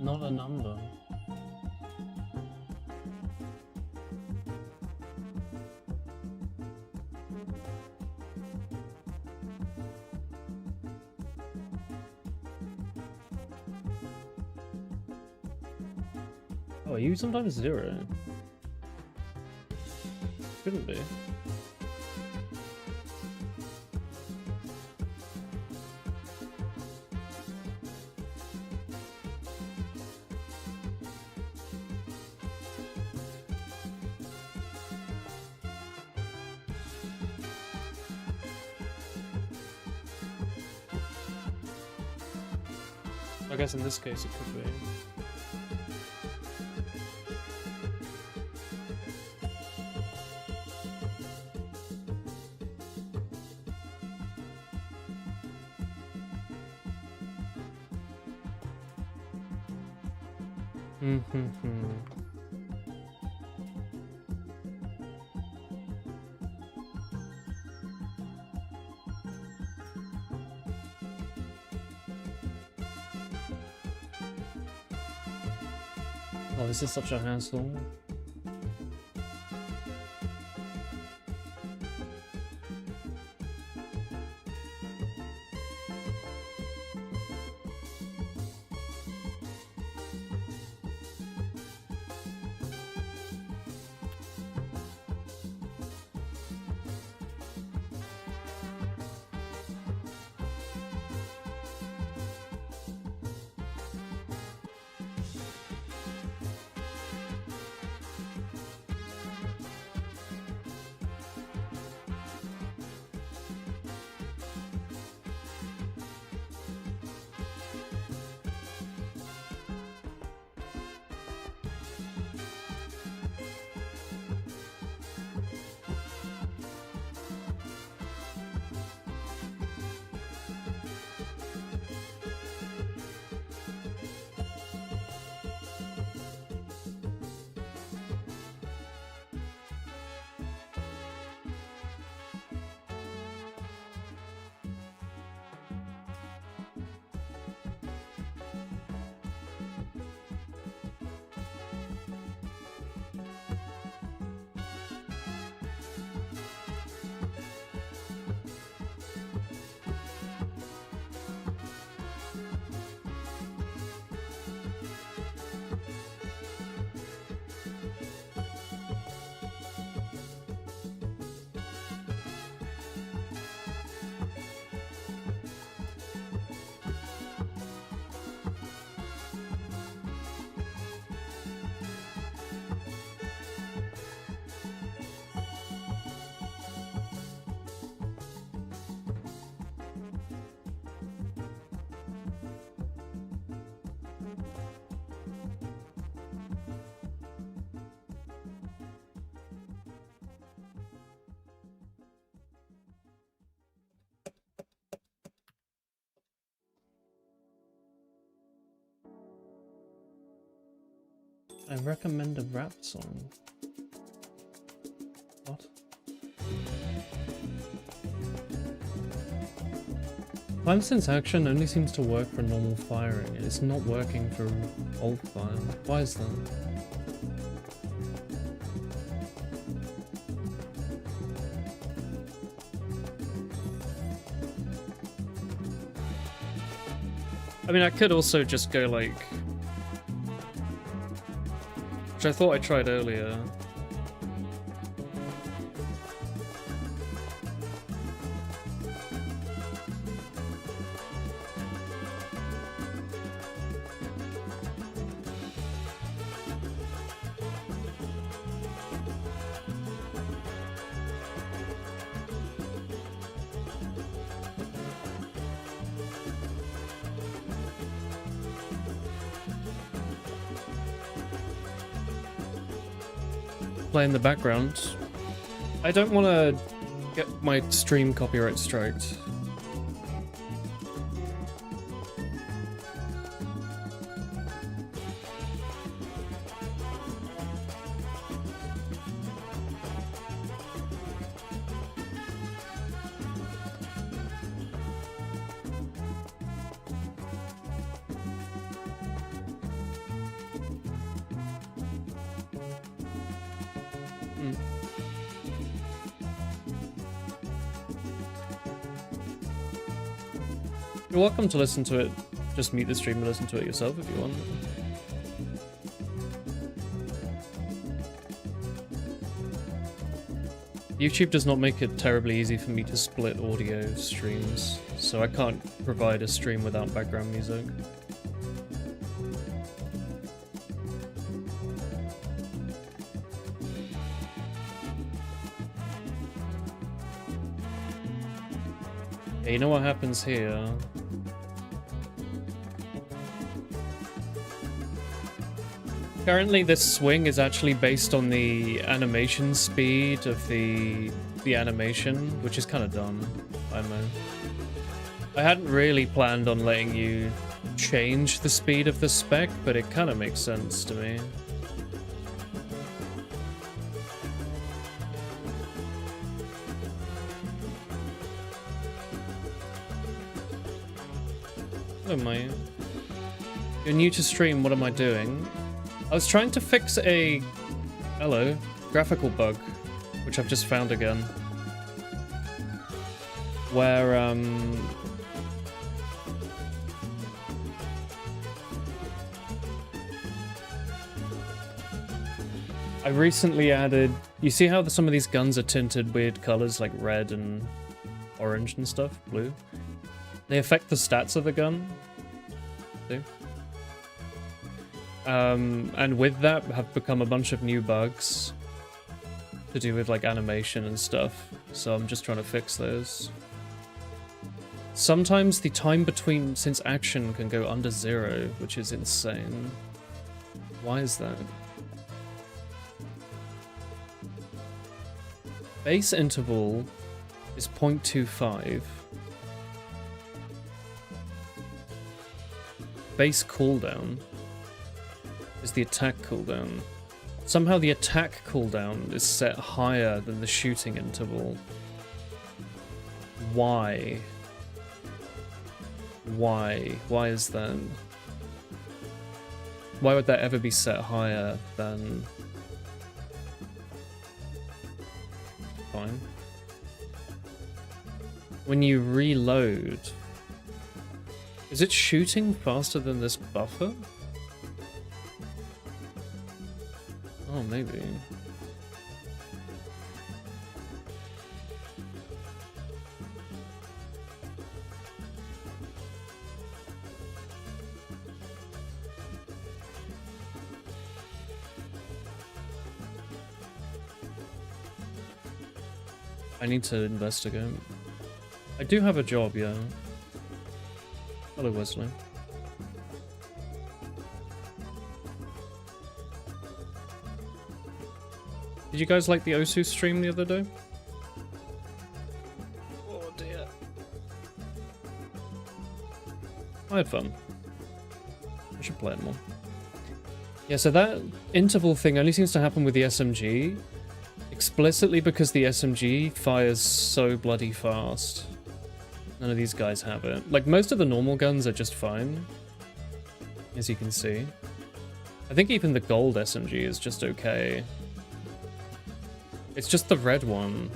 Not a number. Oh, are you sometimes 0? Shouldn't be. I guess in this case it could be. Oh, this is such a hassle. I recommend a rap song. What? Time sense action only seems to work for normal firing. It's not working for alt fire. Why is that? I mean, I could also just go like... which I thought I tried earlier. play in the background. I don't want to get my stream copyright striked. You're welcome to listen to it. Just mute the stream and listen to it yourself if you want. YouTube does not make it terribly easy for me to split audio streams, so I can't provide a stream without background music. Yeah, you know what happens here? Currently, this swing is actually based on the animation speed of the animation, which is kind of dumb. I don't know. I hadn't really planned on letting you change the speed of the spec, but it kind of makes sense to me. Hello, Maya. You're new to stream, what am I doing? I was trying to fix a... hello, graphical bug, which I've just found again. Where, I recently added... You see how some of these guns are tinted weird colors, like red and orange and stuff? Blue? They affect the stats of the gun. See? And with that have become a bunch of new bugs to do with like animation and stuff. So I'm just trying to fix those. Sometimes the time between since action can go under 0, which is insane. Why is that? Base interval is 0.25. Base cooldown is the attack cooldown. Somehow the attack cooldown is set higher than the shooting interval. Why? Why? Why is that? Why would that ever be set higher than... Fine. When you reload... Is it shooting faster than this buffer? Oh, maybe. I need to investigate. I do have a job, yeah. Hello, Wesley. Did you guys like the Osu stream the other day? Oh dear. I had fun. I should play it more. Yeah, so that interval thing only seems to happen with the SMG. Explicitly because the SMG fires so bloody fast. None of these guys have it. Like, most of the normal guns are just fine. As you can see. I think even the gold SMG is just okay. It's just the red one.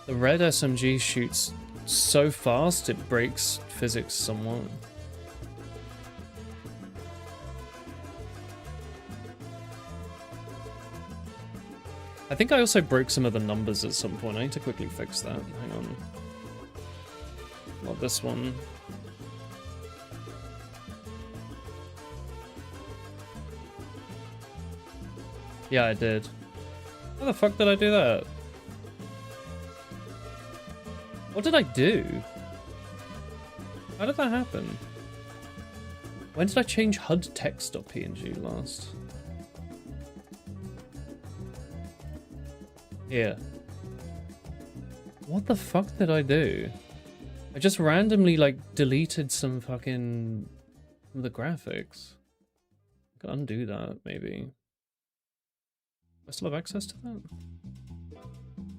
The red SMG shoots so fast it breaks physics somewhat. I think I also broke some of the numbers at some point. I need to quickly fix that. Hang on. Not this one. Yeah, I did. How the fuck did I do that? What did I do? How did that happen? When did I change HUD text.png last? Here. What the fuck did I do? I just randomly, like, deleted some fucking... the graphics. I could undo that, maybe. I still have access to that?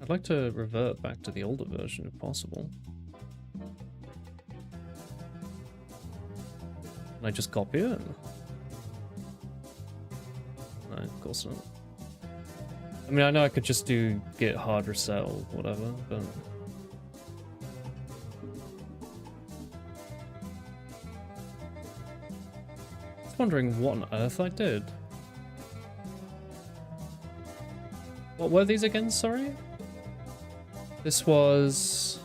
I'd like to revert back to the older version if possible. Can I just copy it? No, of course not. I mean, I know I could just do git hard reset or whatever, but... Just wondering what on earth I did. What were these again, sorry? This was...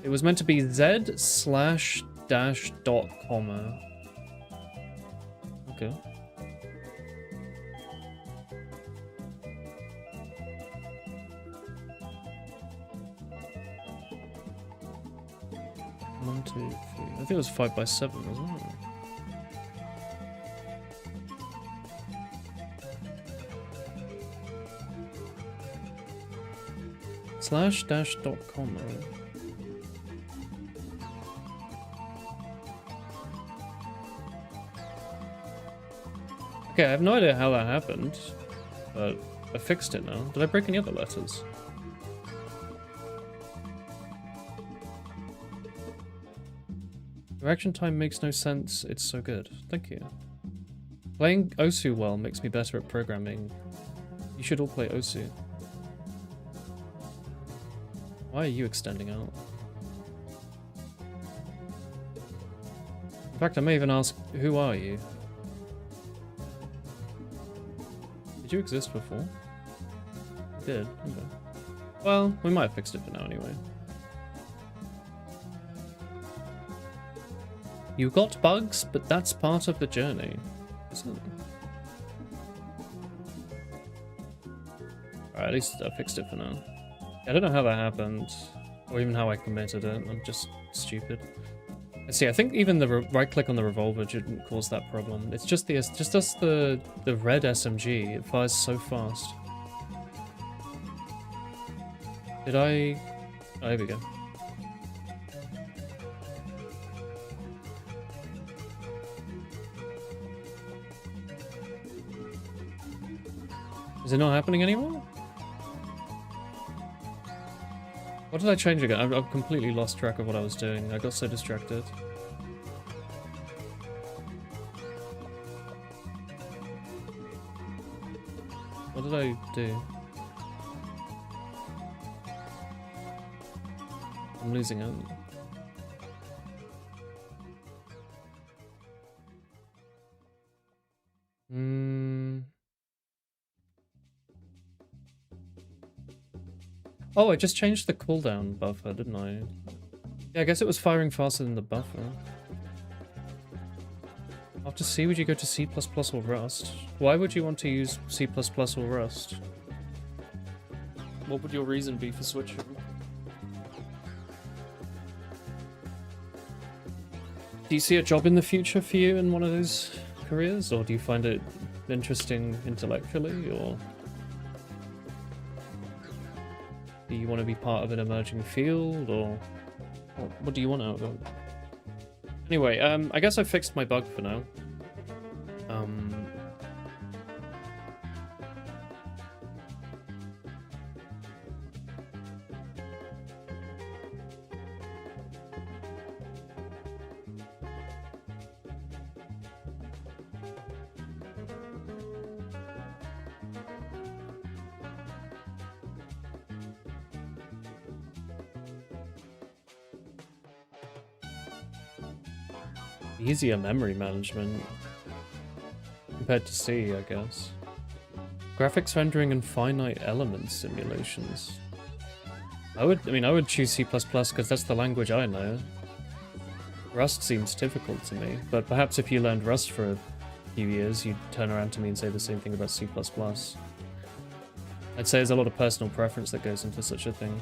It was meant to be z/dash dot comma. Okay. One, two, three. I think it was 5 by 7, wasn't it? /dash dot comma. Okay, I have no idea how that happened, but I fixed it now. Did I break any other letters? Reaction time makes no sense. It's so good. Thank you. Playing Osu well makes me better at programming. You should all play Osu. Why are you extending out? In fact, I may even ask, who are you? Did you exist before? You did? Okay. Well, we might have fixed it for now anyway. You got bugs, but that's part of the journey, isn't it? Alright, at least I fixed it for now. I don't know how that happened, or even how I committed it. I'm just stupid. Let's see, I think even the right click on the revolver didn't cause that problem. It's just the red SMG. It fires so fast. Did I? Oh, here we go. Is it not happening anymore? What did I change again? I've completely lost track of what I was doing. I got so distracted. What did I do? I'm losing it. Oh, I just changed the cooldown buffer, didn't I? Yeah, I guess it was firing faster than the buffer. After C, would you go to C++ or Rust? Why would you want to use C++ or Rust? What would your reason be for switching? Do you see a job in the future for you in one of those careers? Or do you find it interesting intellectually, or... Do you want to be part of an emerging field, or what do you want out of it? Anyway, I guess I fixed my bug for now. Easier memory management compared to C, I guess. Graphics rendering and finite element simulations. I would choose C++ because that's the language I know. Rust seems difficult to me, but perhaps if you learned Rust for a few years, you'd turn around to me and say the same thing about C++. I'd say there's a lot of personal preference that goes into such a thing.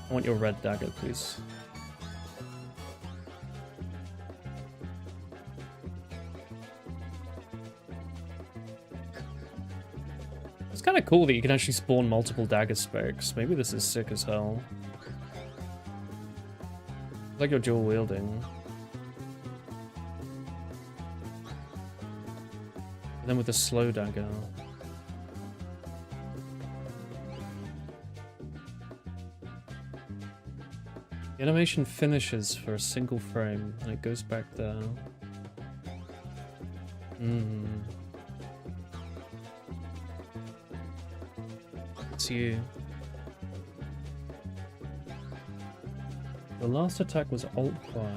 I want your red dagger, please. It's kind of cool that you can actually spawn multiple dagger specs. Maybe this is sick as hell. Like you're dual wielding. And then with a slow dagger. The animation finishes for a single frame and it goes back there. It's you. The last attack was alt fire.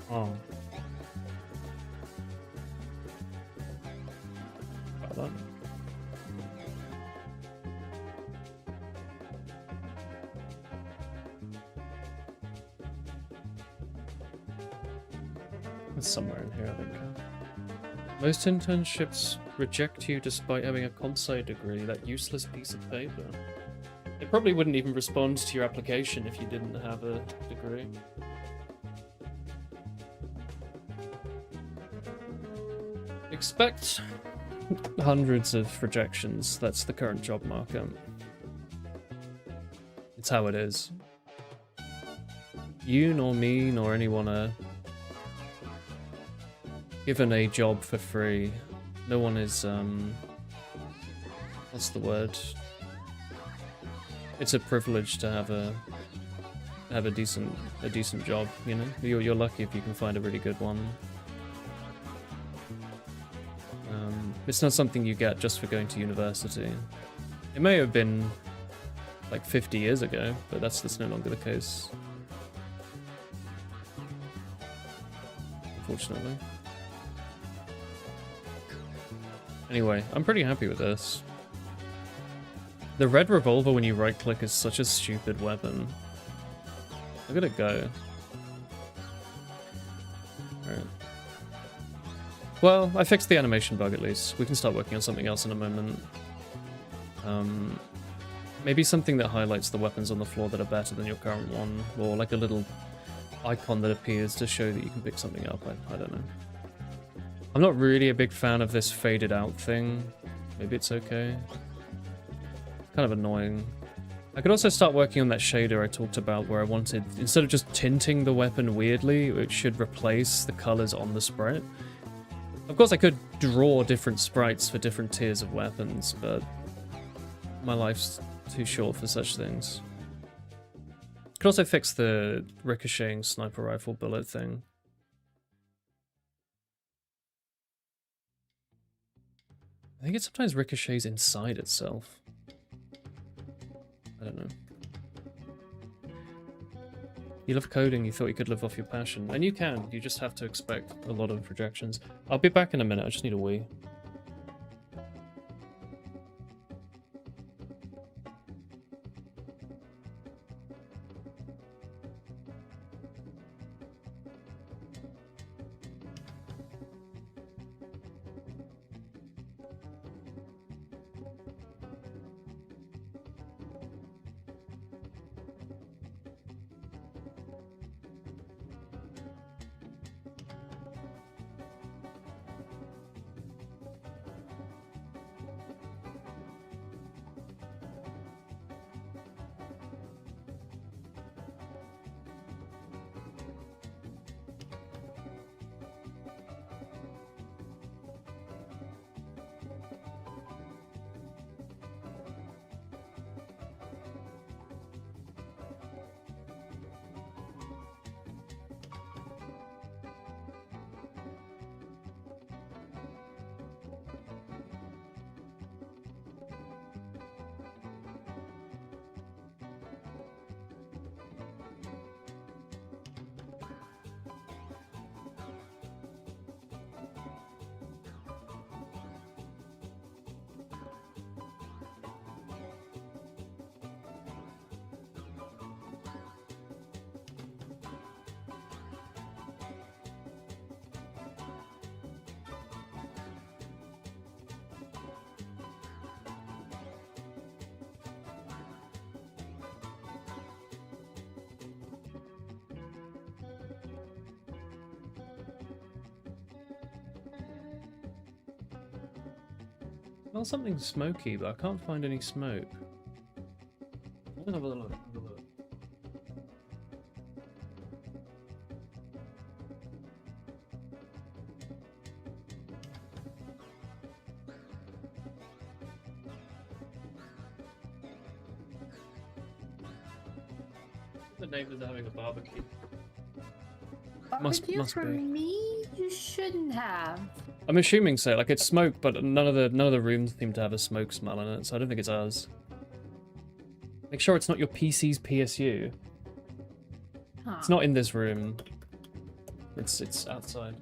Oh. Got that. It's somewhere in here, I think. Most internships reject you despite having a comp sci degree, that useless piece of paper. It probably wouldn't even respond to your application if you didn't have a degree. Expect hundreds of rejections. That's the current job market. It's how it is. You nor me nor anyone are given a job for free. No one is what's the word? It's a privilege to have a decent job, you know? You're lucky if you can find a really good one. It's not something you get just for going to university. It may have been like 50 years ago, but that's no longer the case. Unfortunately. Anyway, I'm pretty happy with this. The red revolver when you right click is such a stupid weapon. Look at it go. Alright. Well, I fixed the animation bug at least. We can start working on something else in a moment. Maybe something that highlights the weapons on the floor that are better than your current one. Or like a little icon that appears to show that you can pick something up. I don't know. I'm not really a big fan of this faded out thing. Maybe it's okay. Kind of annoying. I could also start working on that shader I talked about where I wanted, instead of just tinting the weapon weirdly, it should replace the colors on the sprite. Of course I could draw different sprites for different tiers of weapons, but my life's too short for such things. Could also fix the ricocheting sniper rifle bullet thing. I think it sometimes ricochets inside itself. I don't know. You love coding, you thought you could live off your passion. And you can, you just have to expect a lot of rejections. I'll be back in a minute, I just need a wee. Smell something smoky, but I can't find any smoke. Let me have a look. The neighbors are having a barbecue. Barbecue must for be. me? You shouldn't have. I'm assuming so. Like it's smoke, but none of the rooms seem to have a smoke smell in it, so I don't think it's ours. Make sure it's not your PC's PSU. Huh. It's not in this room. It's outside.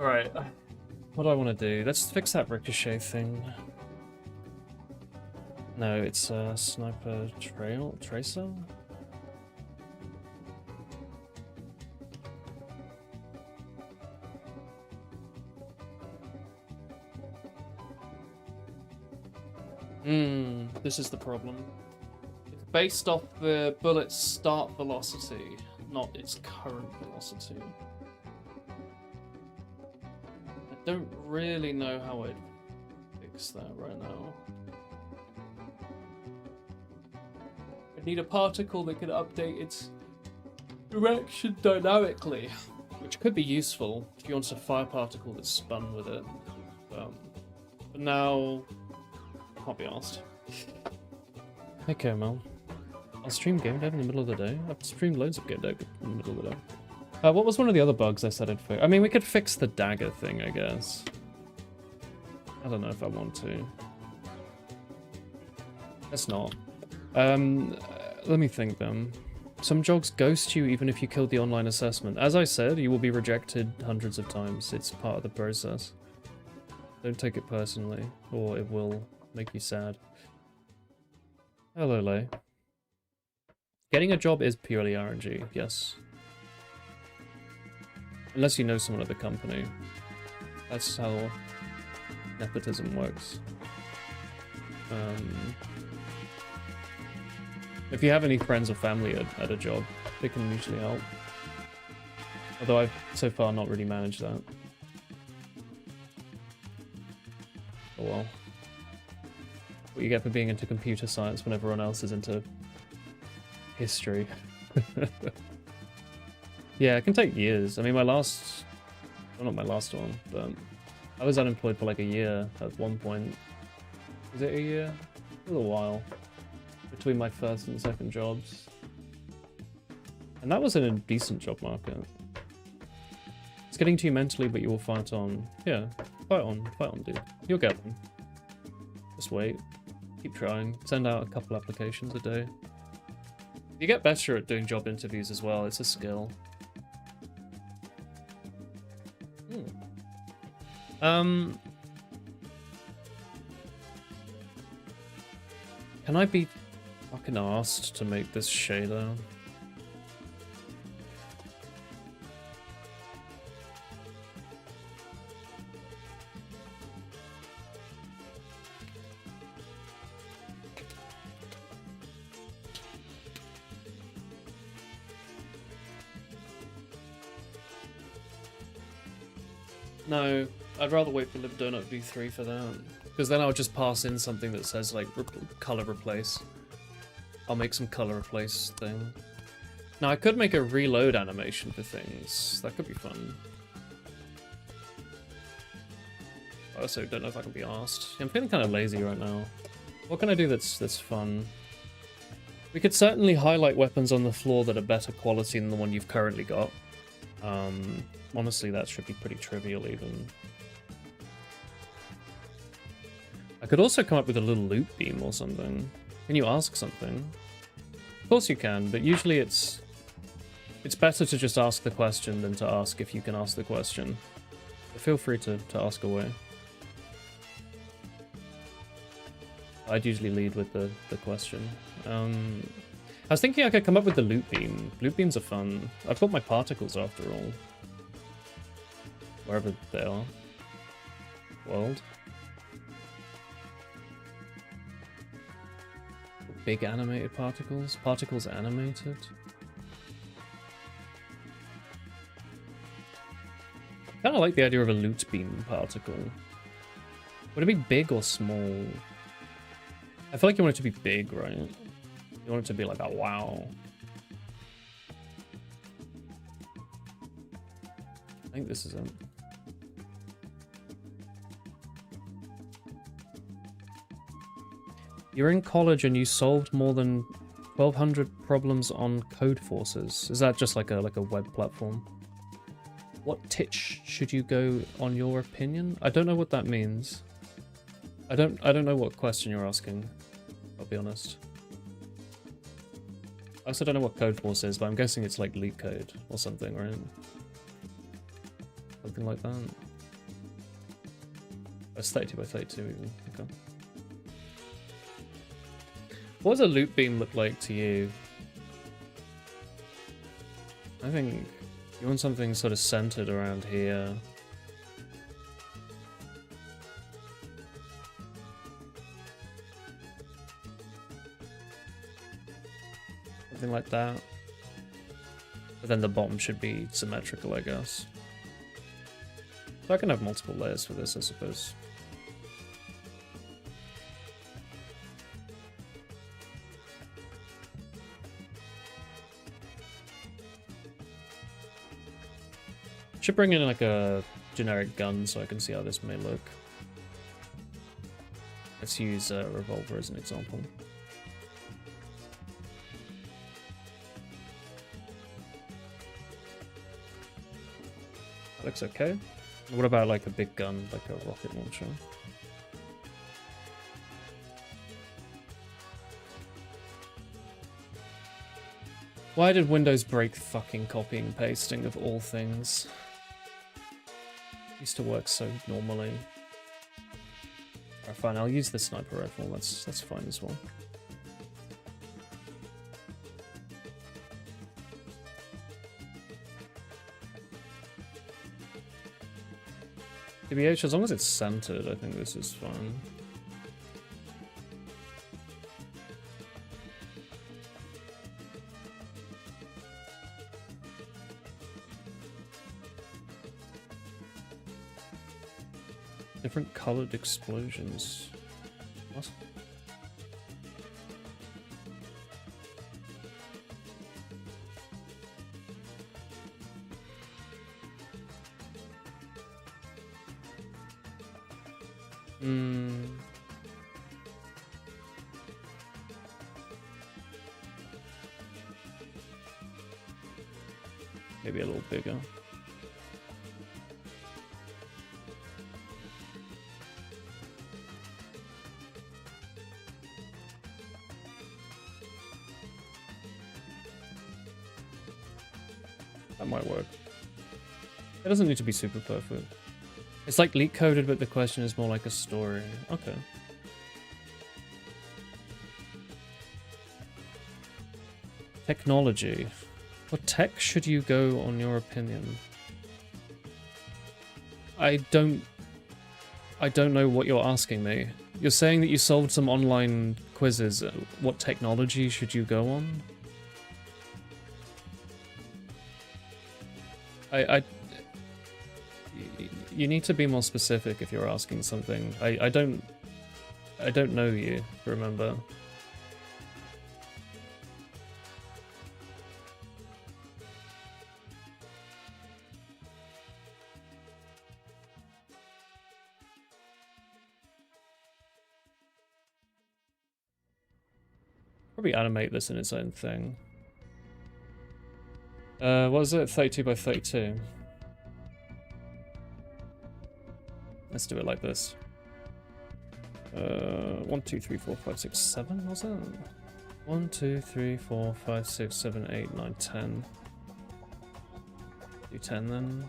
Alright. What do I want to do? Let's fix that ricochet thing. No, it's sniper tracer? This is the problem. It's based off the bullet's start velocity, not its current velocity. I don't really know how I'd fix that right now. I need a particle that can update its direction dynamically, which could be useful if you want a fire particle that's spun with it. But now, can't be asked. Okay, Mel. I'll stream game dev in the middle of the day. I've streamed loads of game dev in the middle of the day. What was one of the other bugs I said I'd fix? I mean, we could fix the dagger thing, I guess. I don't know if I want to. Let's not. Let me think then. Some jobs ghost you even if you killed the online assessment. As I said, you will be rejected hundreds of times. It's part of the process. Don't take it personally, or it will make you sad. Hello, Lay. Getting a job is purely RNG, yes. Unless you know someone at the company. That's how nepotism works. If you have any friends or family at a job, they can usually help. Although I've so far not really managed that. Oh well. What you get for being into computer science when everyone else is into history. Yeah, it can take years. I mean, my last... Well, not my last one, but I was unemployed for like a year at one point. Was it a year? A little while. Between my first and second jobs. And that was in a decent job market. It's getting to you mentally, but you will fight on. Yeah, fight on, dude. You'll get them. Just wait. Keep trying. Send out a couple applications a day. You get better at doing job interviews as well. It's a skill. Can I be fucking asked to make this shader? No, I'd rather wait for LibDonut v3 for that. Because then I'll just pass in something that says, like, color replace. I'll make some color replace thing. Now, I could make a reload animation for things. That could be fun. I also don't know if I can be asked. I'm feeling kind of lazy right now. What can I do that's fun? We could certainly highlight weapons on the floor that are better quality than the one you've currently got. Honestly, that should be pretty trivial even. I could also come up with a little loop beam or something. Can you ask something? Of course you can, but usually it's better to just ask the question than to ask if you can ask the question. But feel free to ask away. I'd usually lead with the question. I was thinking I could come up with the loop beam. Loop beams are fun. I've got my particles after all. Wherever they are. World. Big animated particles. Particles animated. Kind of like the idea of a loot beam particle. Would it be big or small? I feel like you want it to be big, right? You want it to be like, oh, wow. I think this is it. You're in college and you solved more than 1,200 problems on Code Forces. Is that just like a web platform? What titch should you go on your opinion? I don't know what that means. I don't know what question you're asking. I'll be honest. I also don't know what Code Force is, but I'm guessing it's like leak code or something, right? Something like that. Oh, it's 32 by 32 even. Okay. What does a loop beam look like to you? I think you want something sort of centered around here. Something like that. But then the bottom should be symmetrical, I guess. So I can have multiple layers for this, I suppose. Should bring in like a generic gun so I can see how this may look. Let's use a revolver as an example. That looks okay. What about like a big gun, like a rocket launcher? Why did Windows break fucking copying and pasting of all things? Used to work so normally. Alright, fine, I'll use the sniper rifle, that's fine as well. TBH, as long as it's centered, I think this is fine. Different colored explosions. What? Maybe a little bigger. That might work. It doesn't need to be super perfect. It's like leak coded, but the question is more like a story. Okay. Technology. What tech should you go on your opinion? I don't know what you're asking me. You're saying that you solved some online quizzes. What technology should you go on? You need to be more specific if you're asking something. I don't know you, remember. Probably animate this in its own thing. What was it? 32 by 32. Let's do it like this. 1, 2, 3, 4, 5, 6, 7, was it? 1, 2, 3, 4, 5, 6, 7, 8, 9, 10. Do 10 then.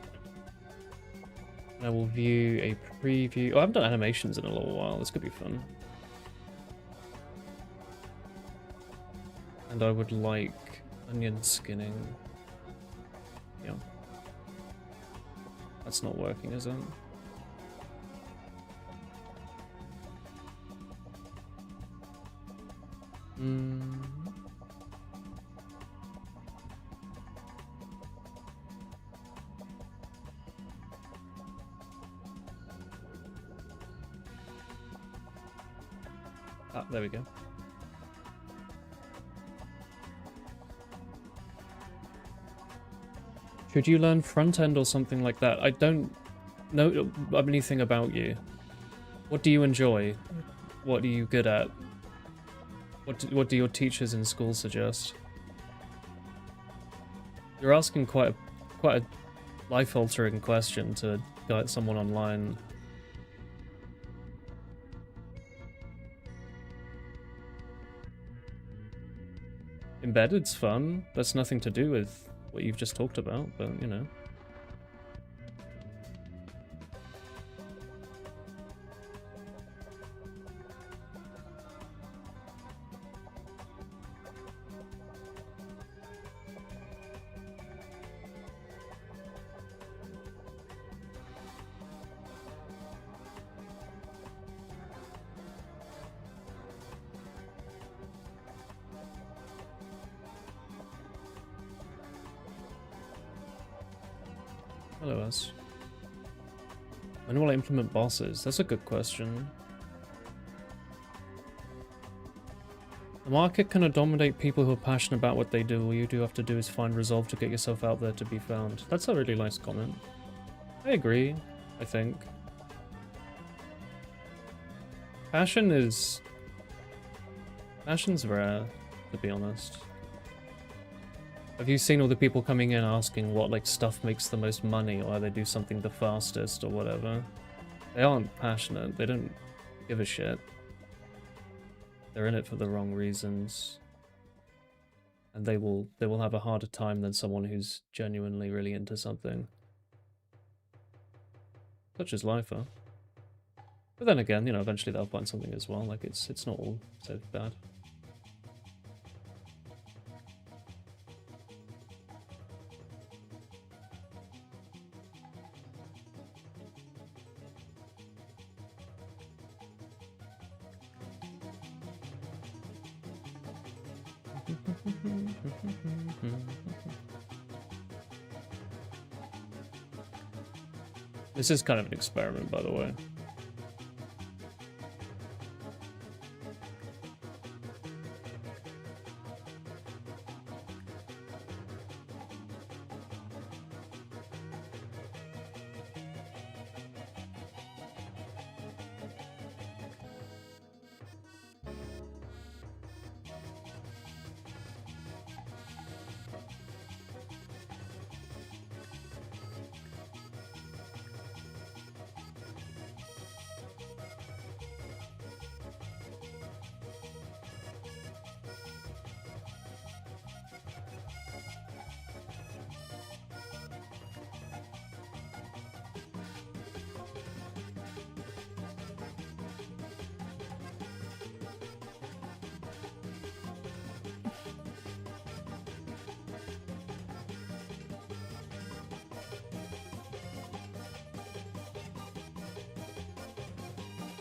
I will view a preview. Oh, I haven't done animations in a little while. This could be fun. And I would like onion skinning. Yeah. That's not working, is it? there we go. Should you learn front end or something like that? I don't know anything about you. What do you enjoy? What are you good at? What do your teachers in school suggest? You're asking quite a life-altering question to guide someone online. Embedded's fun. That's nothing to do with what you've just talked about, but you know. Hello, us. When will I implement bosses? That's a good question. The market can dominate people who are passionate about what they do. All you do have to do is find resolve to get yourself out there to be found. That's a really nice comment. I agree, I think. Passion's rare, to be honest. Have you seen all the people coming in asking what like stuff makes the most money or how they do something the fastest or whatever? They aren't passionate. They don't give a shit. They're in it for the wrong reasons. And they will have a harder time than someone who's genuinely really into something. Such is life, huh? But then again, you know, eventually they'll find something as well. Like it's not all so bad. This is kind of an experiment, by the way.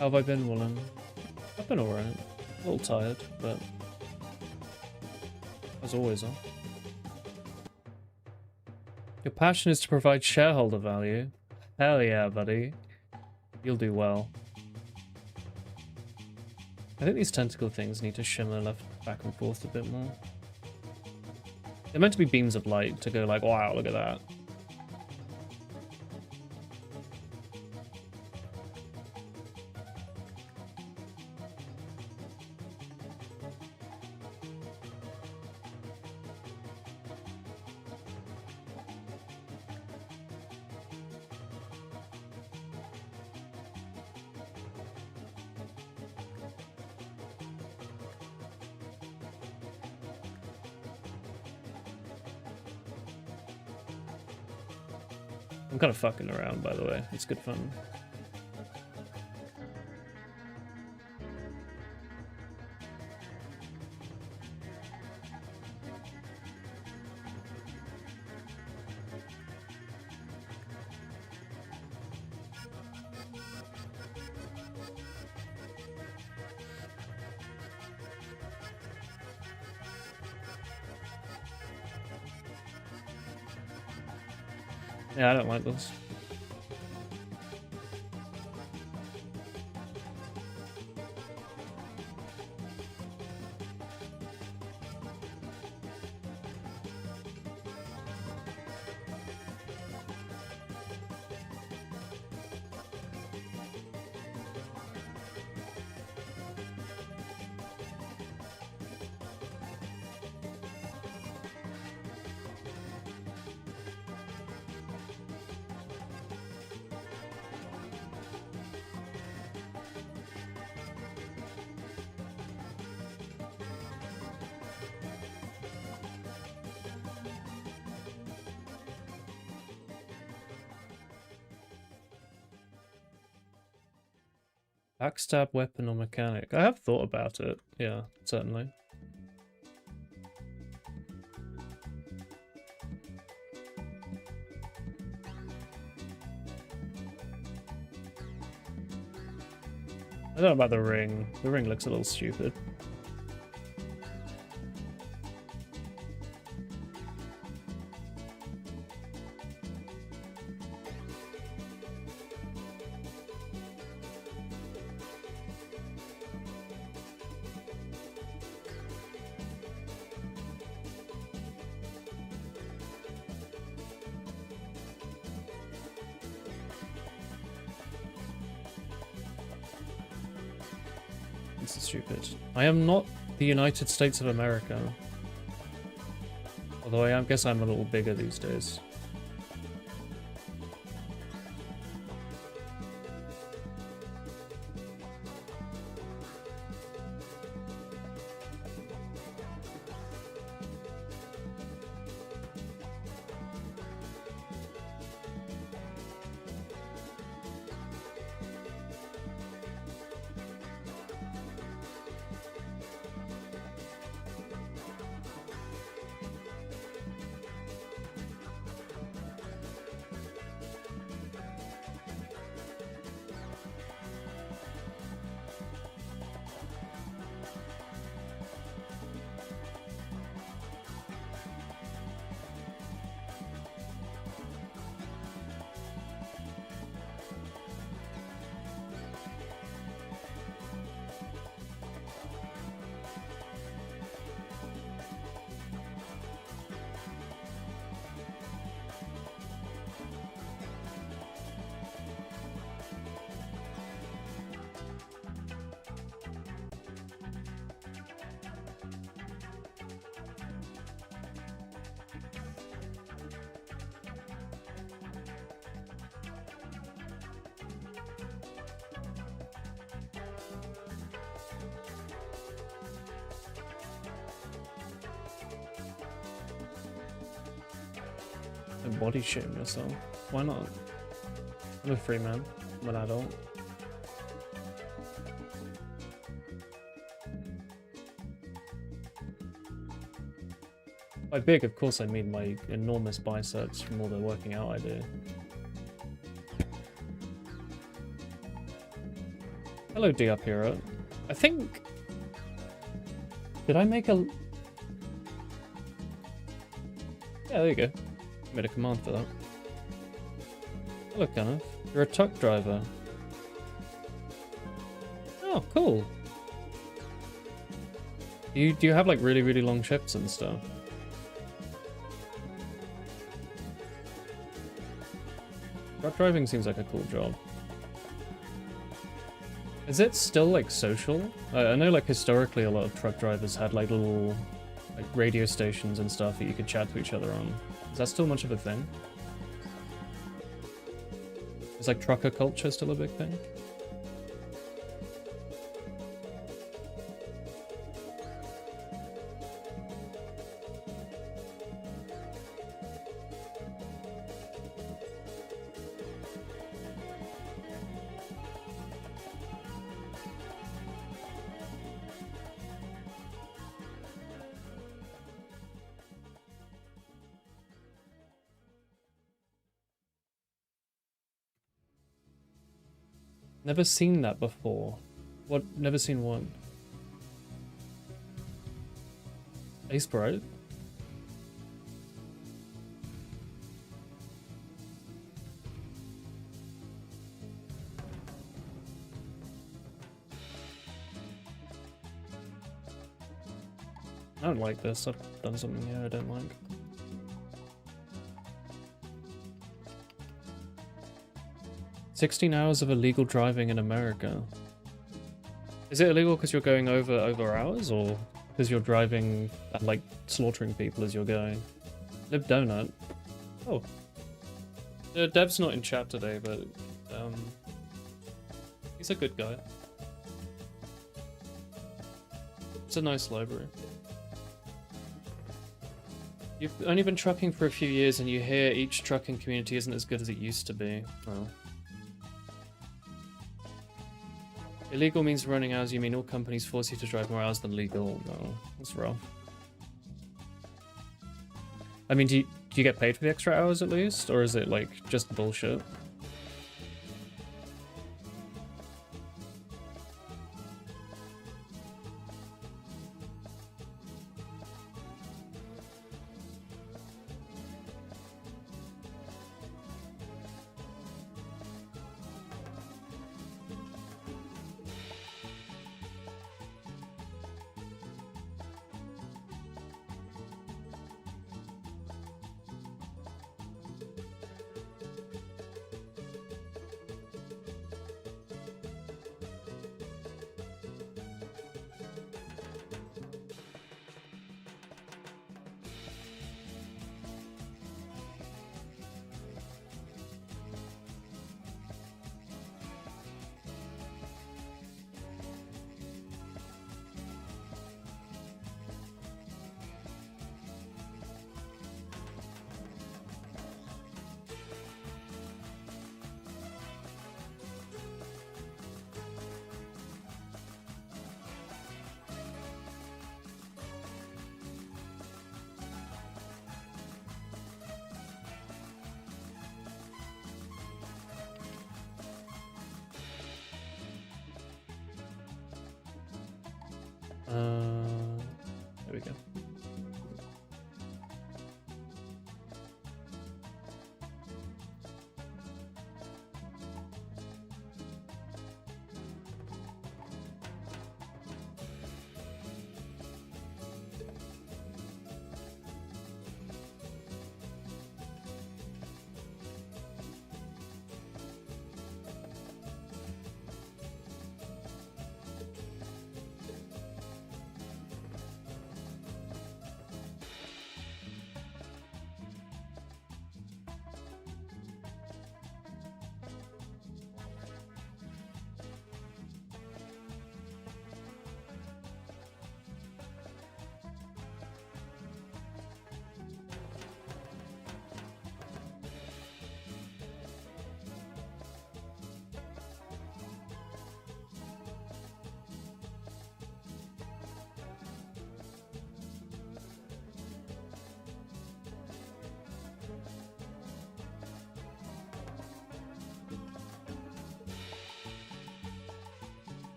How have I been, Woolen? I've been alright. A little tired, but as always, huh? Your passion is to provide shareholder value. Hell yeah, buddy. You'll do well. I think these tentacle things need to shimmer left, back and forth a bit more. They're meant to be beams of light to go like, wow, look at that. I'm kind of fucking around, by the way. It's good fun. Yeah, I don't like those. Backstab weapon or mechanic. I have thought about it. Yeah, certainly. I don't know about the ring. The ring looks a little stupid. This is stupid. I am not the United States of America. Although I guess I'm a little bigger these days. And body shame yourself. Why not? I'm a free man. I'm an adult. By big, of course, I mean my enormous biceps from all the working out I do. Hello, Diapira. I think... Did I make a... Yeah, there you go. Made a command for that. Hello, Kenneth. You're a truck driver. Oh, cool. Do you have like really, really long shifts and stuff? Truck driving seems like a cool job. Is it still like social? I know like historically a lot of truck drivers had like little like radio stations and stuff that you could chat to each other on. Is that still much of a thing? Is like trucker culture still a big thing? Never seen that before. What? Never seen one. Ace Bright? I don't like this. I've done something here I don't like. "16 hours of illegal driving in America." Is it illegal because you're going over hours, or because you're driving and like slaughtering people as you're going? LibDonut. Oh. Dev's not in chat today, but he's a good guy. It's a nice library. You've only been trucking for a few years and you hear each trucking community isn't as good as it used to be. Well. Illegal means running hours. You mean all companies force you to drive more hours than legal? No, that's wrong. I mean, do you get paid for the extra hours at least? Or is it like just bullshit? There we go.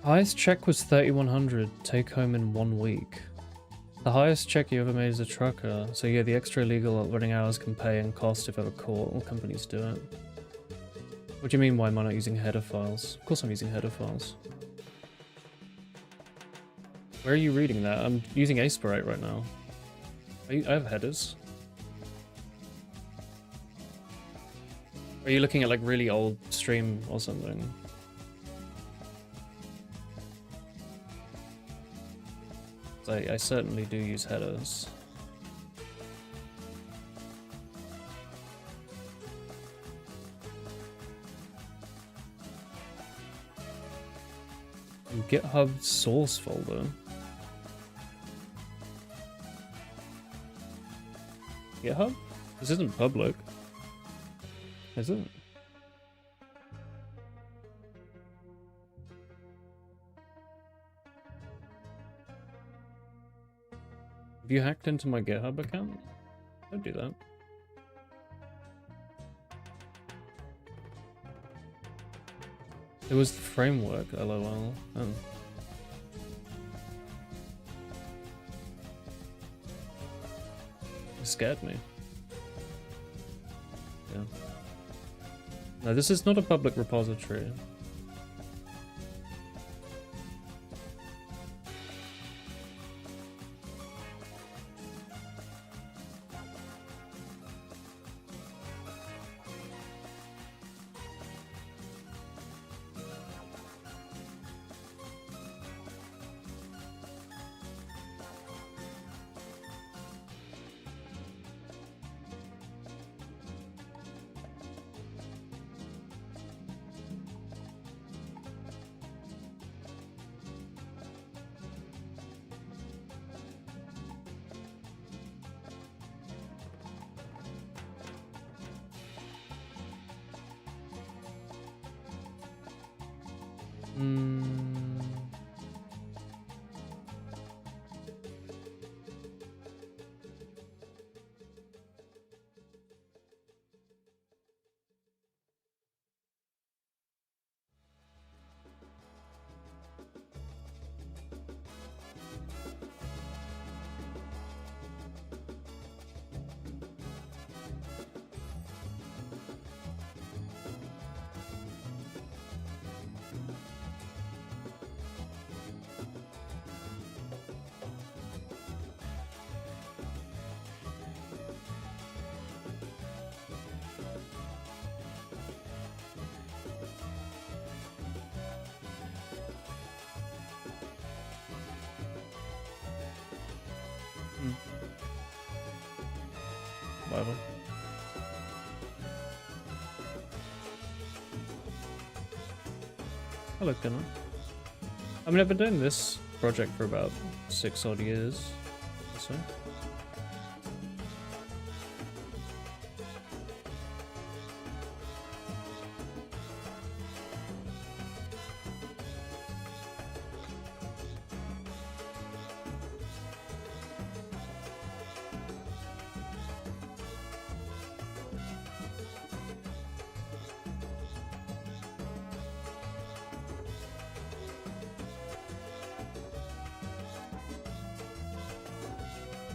Highest check was 3,100 take home in 1 week. The highest check you ever made as a trucker. So yeah, the extra illegal running hours can pay and cost if ever caught. All companies do it. What do you mean, why am I not using header files? Of course I'm using header files. Where are you reading that? I'm using Aspirate right now. I have headers. Are you looking at like really old stream or something? I certainly do use headers. GitHub source folder. GitHub? This isn't public. Is it? Have you hacked into my GitHub account? Don't do that. It was the framework, lol. Oh. It scared me. Yeah. No, this is not a public repository. Whatever. Hello, Gunnar. I mean, I've been doing this project for about 6 odd years or so.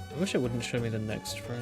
I wish it wouldn't show me the next frame.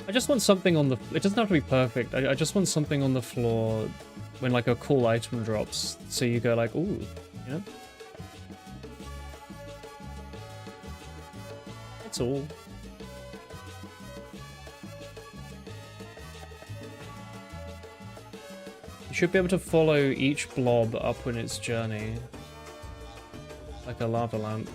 I just want something on the... It doesn't have to be perfect. I just want something on the floor when like a cool item drops. So you go like, ooh, you know? That's all. You should be able to follow each blob up in its journey. Like a lava lamp.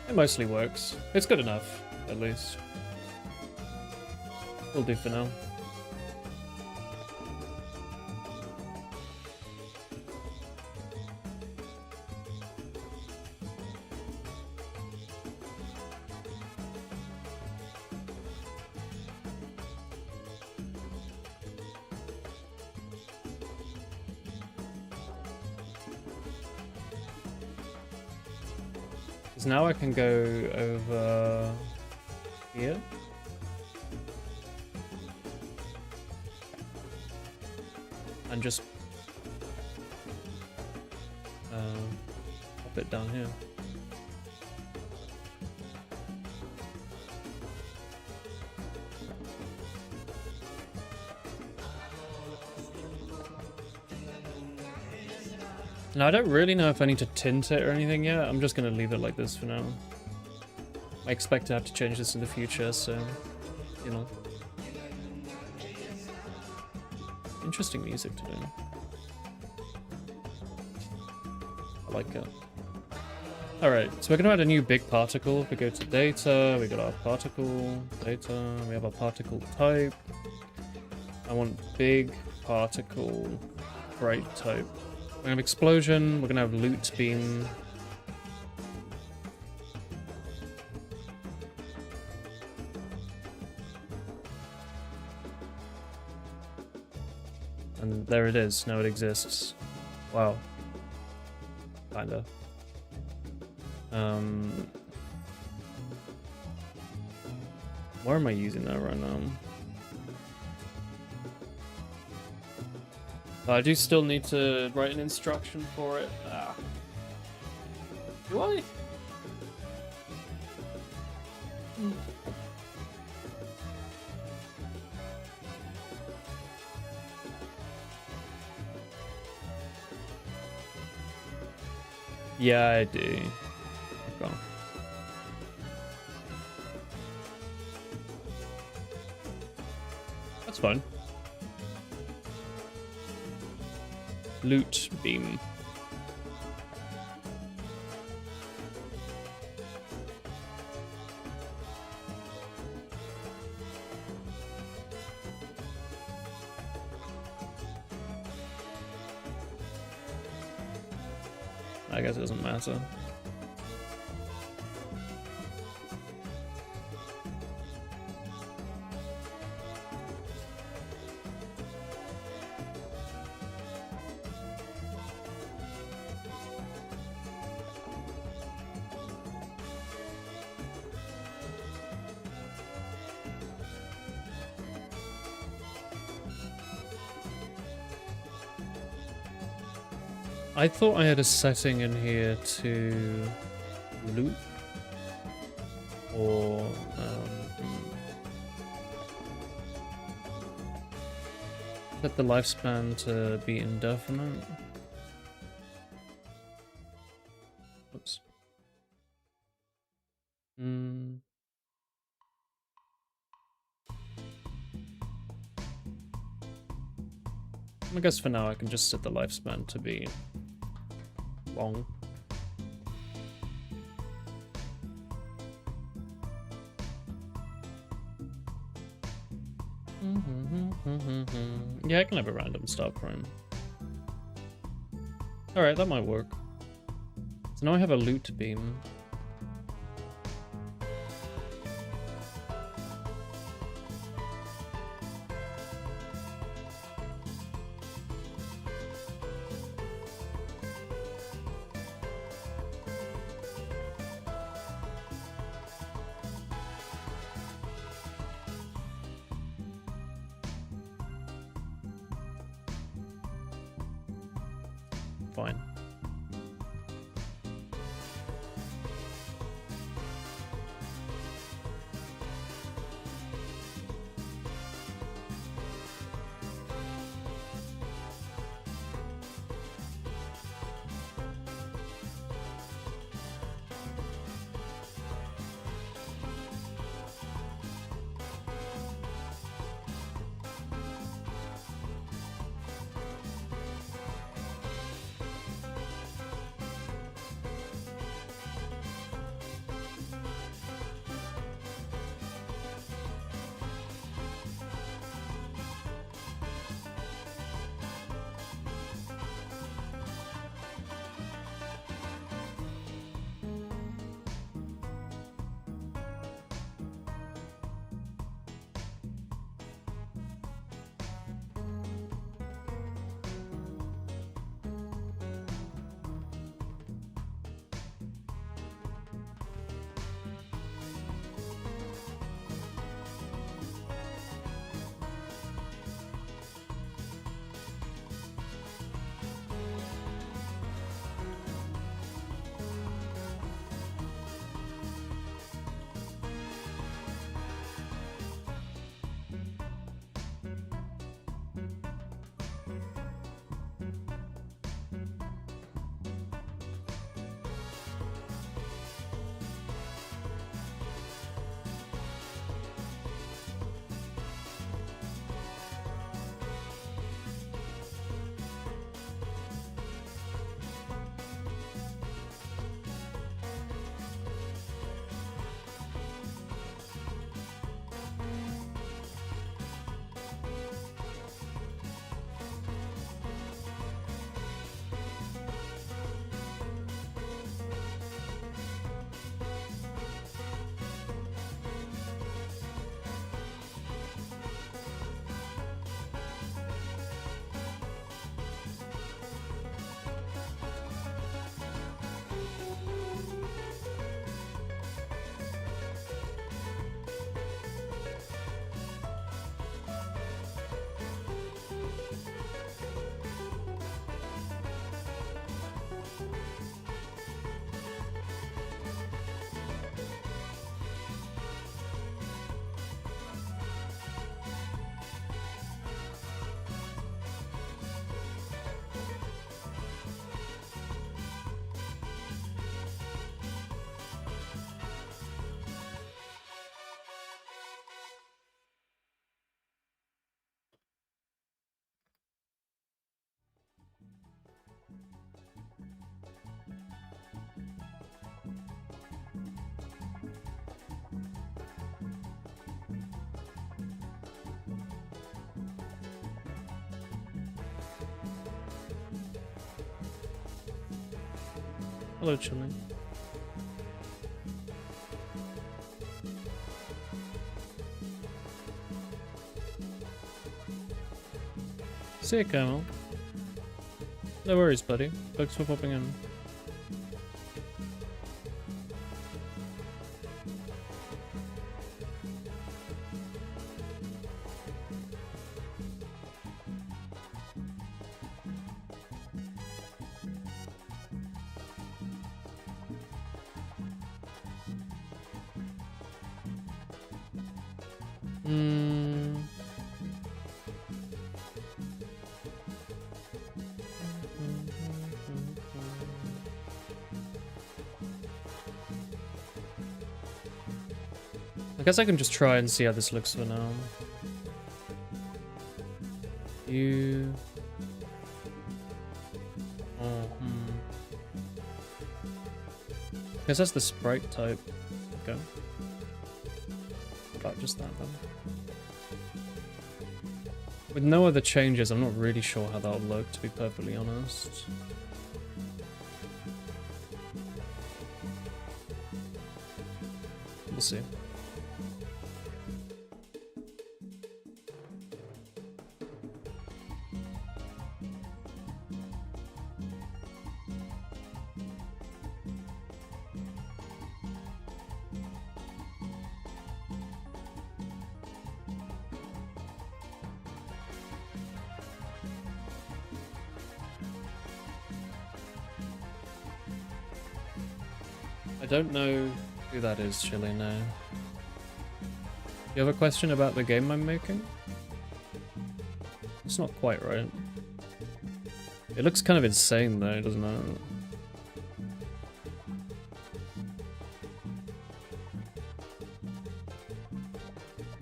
It mostly works. It's good enough, at least. Will do for now. Now I can go over here. And just pop it down here. Now, I don't really know if I need to tint it or anything yet. I'm just going to leave it like this for now. I expect to have to change this in the future, so, you know. Interesting music to do. I like it. Alright, so we're going to add a new big particle. If we go to data, we got our particle, data, we have our particle type. I want big particle bright type. We're gonna have explosion, we're gonna have loot beam. And there it is, now it exists. Wow. Kinda. Where am I using that right now? I do still need to write an instruction for it. Ah. Do I? Yeah, I do. Okay. That's fine. Loot beam. I guess it doesn't matter. I thought I had a setting in here to loop or set the lifespan to be indefinite. Oops. I guess for now I can just set the lifespan to be long. Yeah, I can have a random start frame. Alright, that might work. So now I have a loot beam. Fine. Hello, Chili. See you, Camel. No worries, buddy. Thanks for popping in. I guess I can just try and see how this looks for now. You... Oh, I guess that's the sprite type. Okay. About just that then. With no other changes, I'm not really sure how that would look, to be perfectly honest. We'll see. I don't know who that is, Chili, no. You have a question about the game I'm making? It's not quite right. It looks kind of insane though, doesn't it?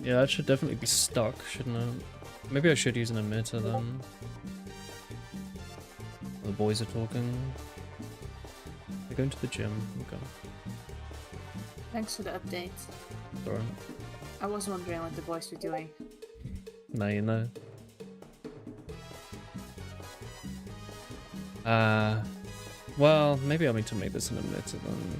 Yeah, that should definitely be stuck, shouldn't it? Maybe I should use an emitter then. The boys are talking. They're going to the gym. Okay. Thanks for the update. Alright. I was wondering what the boys were doing. Now you know. Well, maybe I'll need to make this an emitter then.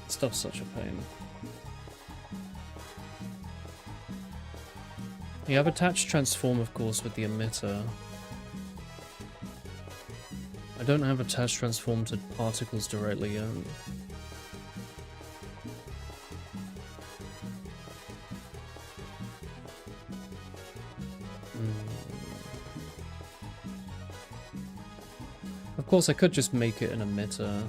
Stuff's such a pain. You have attached transform, of course, with the emitter. I don't have attached transform to particles directly yet. Of course, I could just make it an emitter.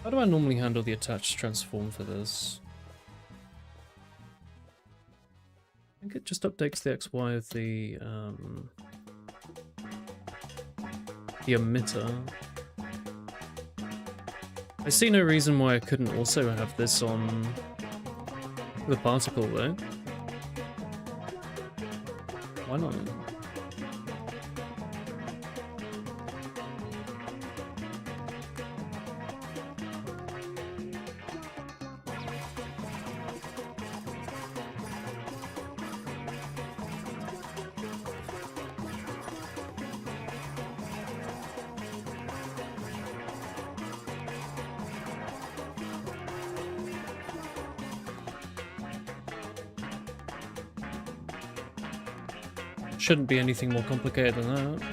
How do I normally handle the attached transform for this? I think it just updates the XY of the emitter. I see no reason why I couldn't also have this on the particle though. Why not? Shouldn't be anything more complicated than that.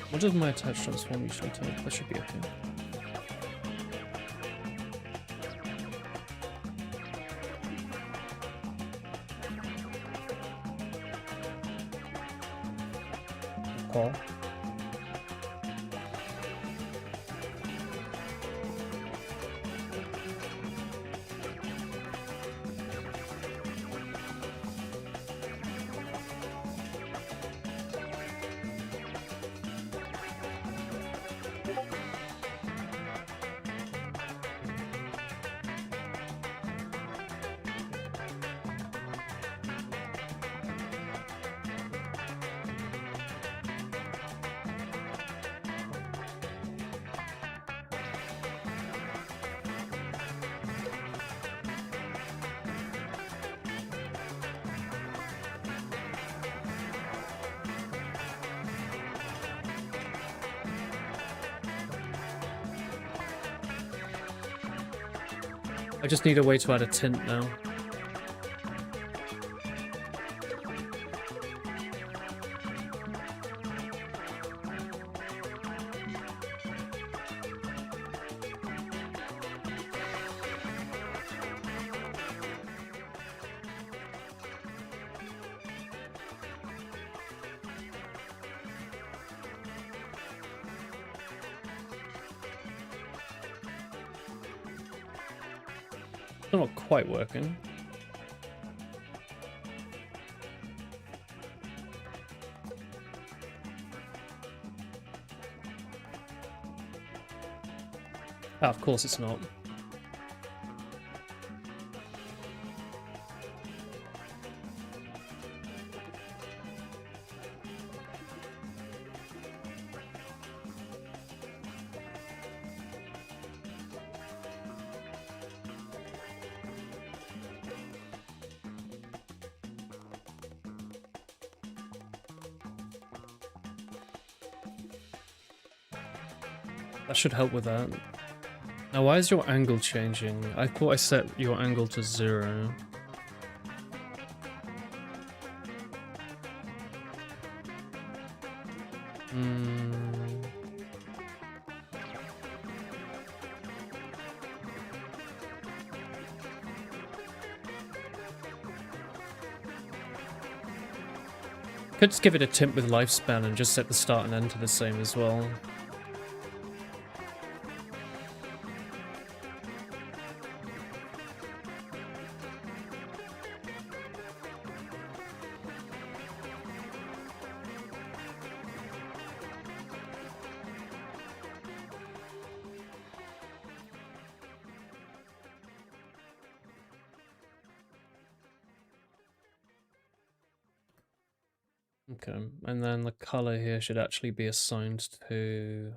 What does my attached transform usually take? That should be okay. Call. I just need a way to add a tint now. Still not quite working. Ah, of course it's not. That should help with that. Now, why is your angle changing? I thought I set your angle to 0. Could just give it a tint with lifespan and just set the start and end to the same as well. Okay, and then the color here should actually be assigned to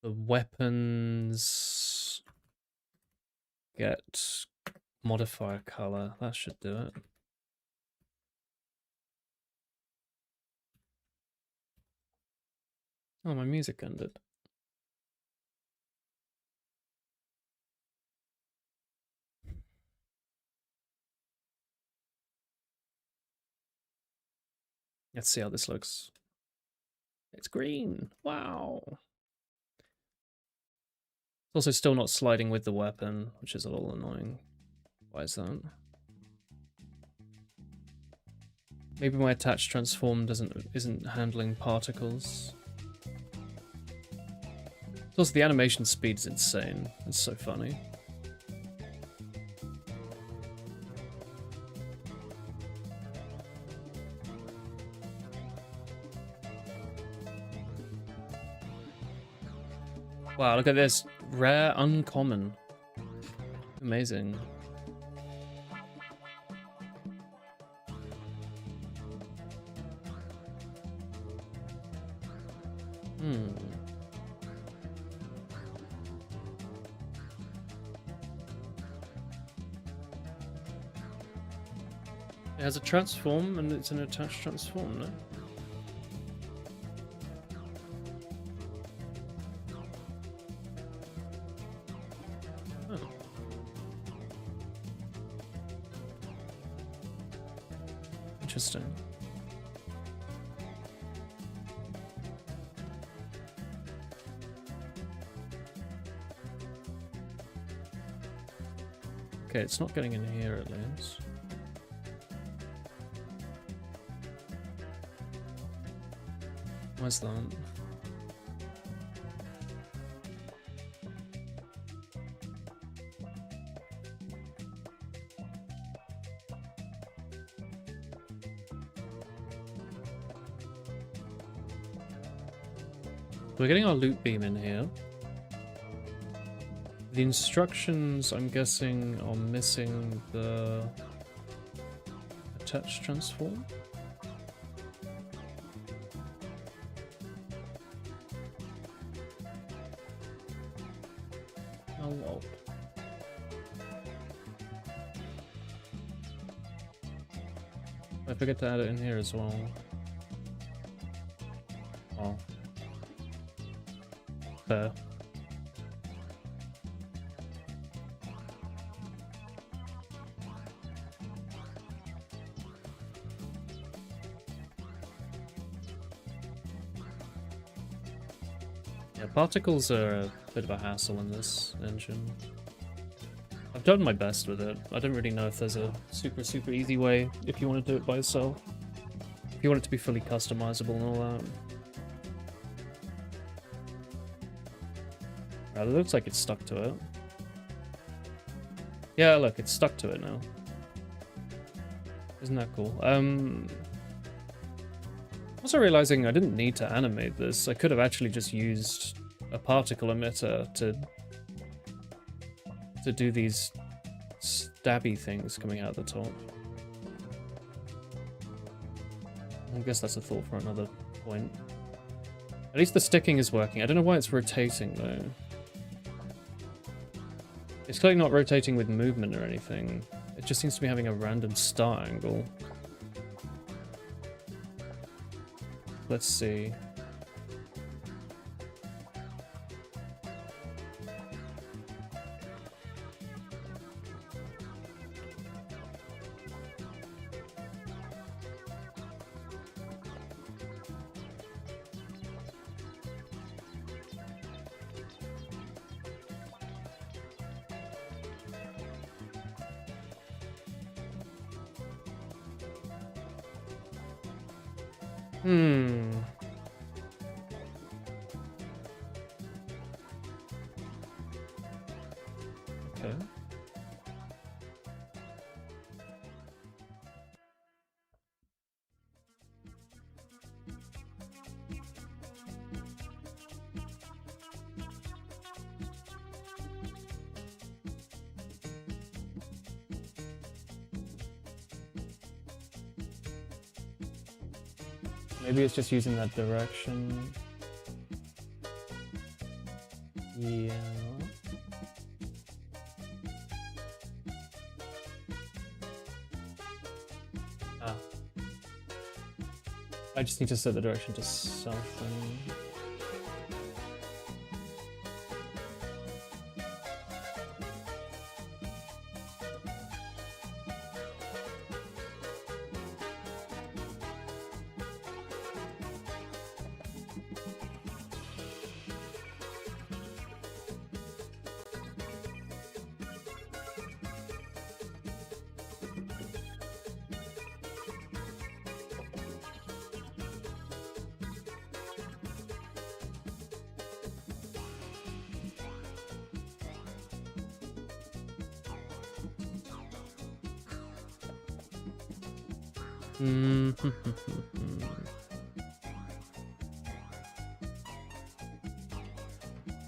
the weapons get modifier color. That should do it. Oh, my music ended. Let's see how this looks. It's green. Wow. It's also still not sliding with the weapon, which is a little annoying. Why is that? Maybe my attach transform isn't handling particles. Also, the animation speed is insane. It's so funny. Wow, look at this. Rare, uncommon. Amazing. It has a transform and it's an attached transform, no? Interesting. Okay, it's not getting in here at least. Where's that? We're getting our loop beam in here. The instructions, I'm guessing, are missing the attach transform. Oh, well. I forget to add it in here as well. Oh. Fair. Yeah, particles are a bit of a hassle in this engine. I've done my best with it. I don't really know if there's a super easy way if you want to do it by yourself. If you want it to be fully customizable and all that. It looks like it's stuck to it. Yeah, look, it's stuck to it now. Isn't that cool? Also realizing I didn't need to animate this. I could have actually just used a particle emitter to do these stabby things coming out the top. I guess that's a thought for another point. At least the sticking is working. I don't know why it's rotating though. It's clearly not rotating with movement or anything. It just seems to be having a random start angle. Let's see. Okay. Maybe it's just using that direction. Yeah. Ah. I just need to set the direction to something.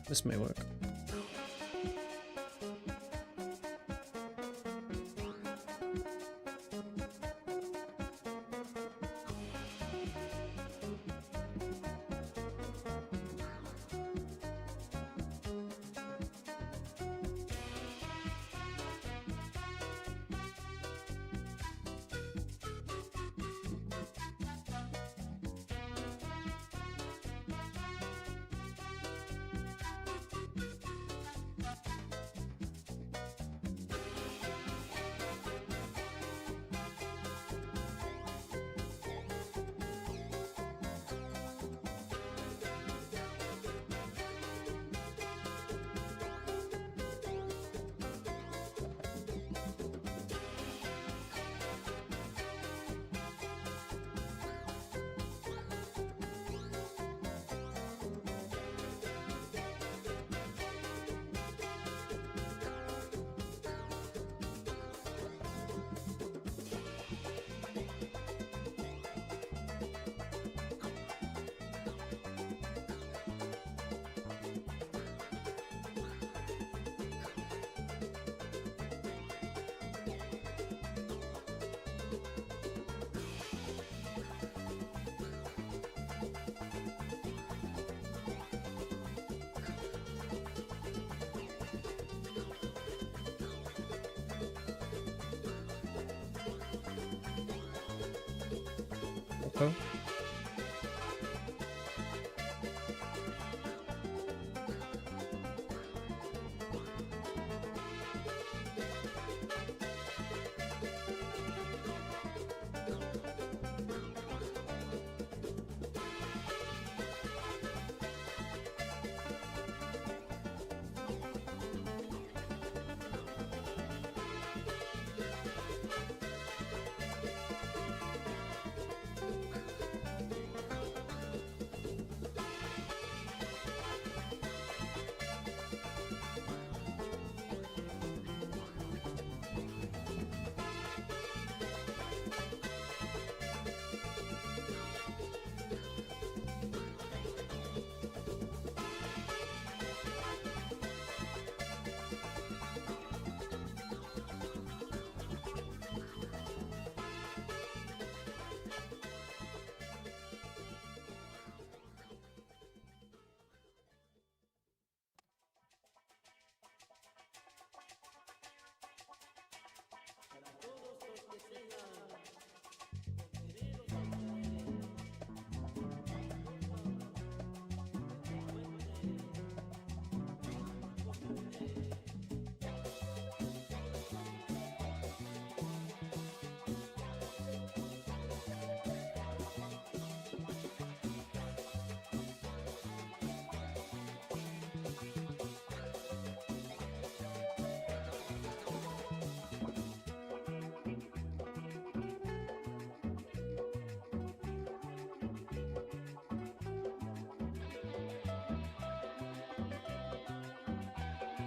This may work. Okay.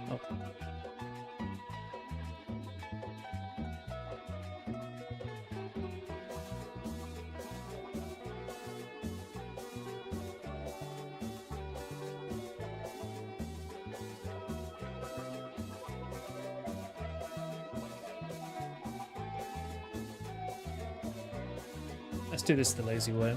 Oh. Let's do this the lazy way.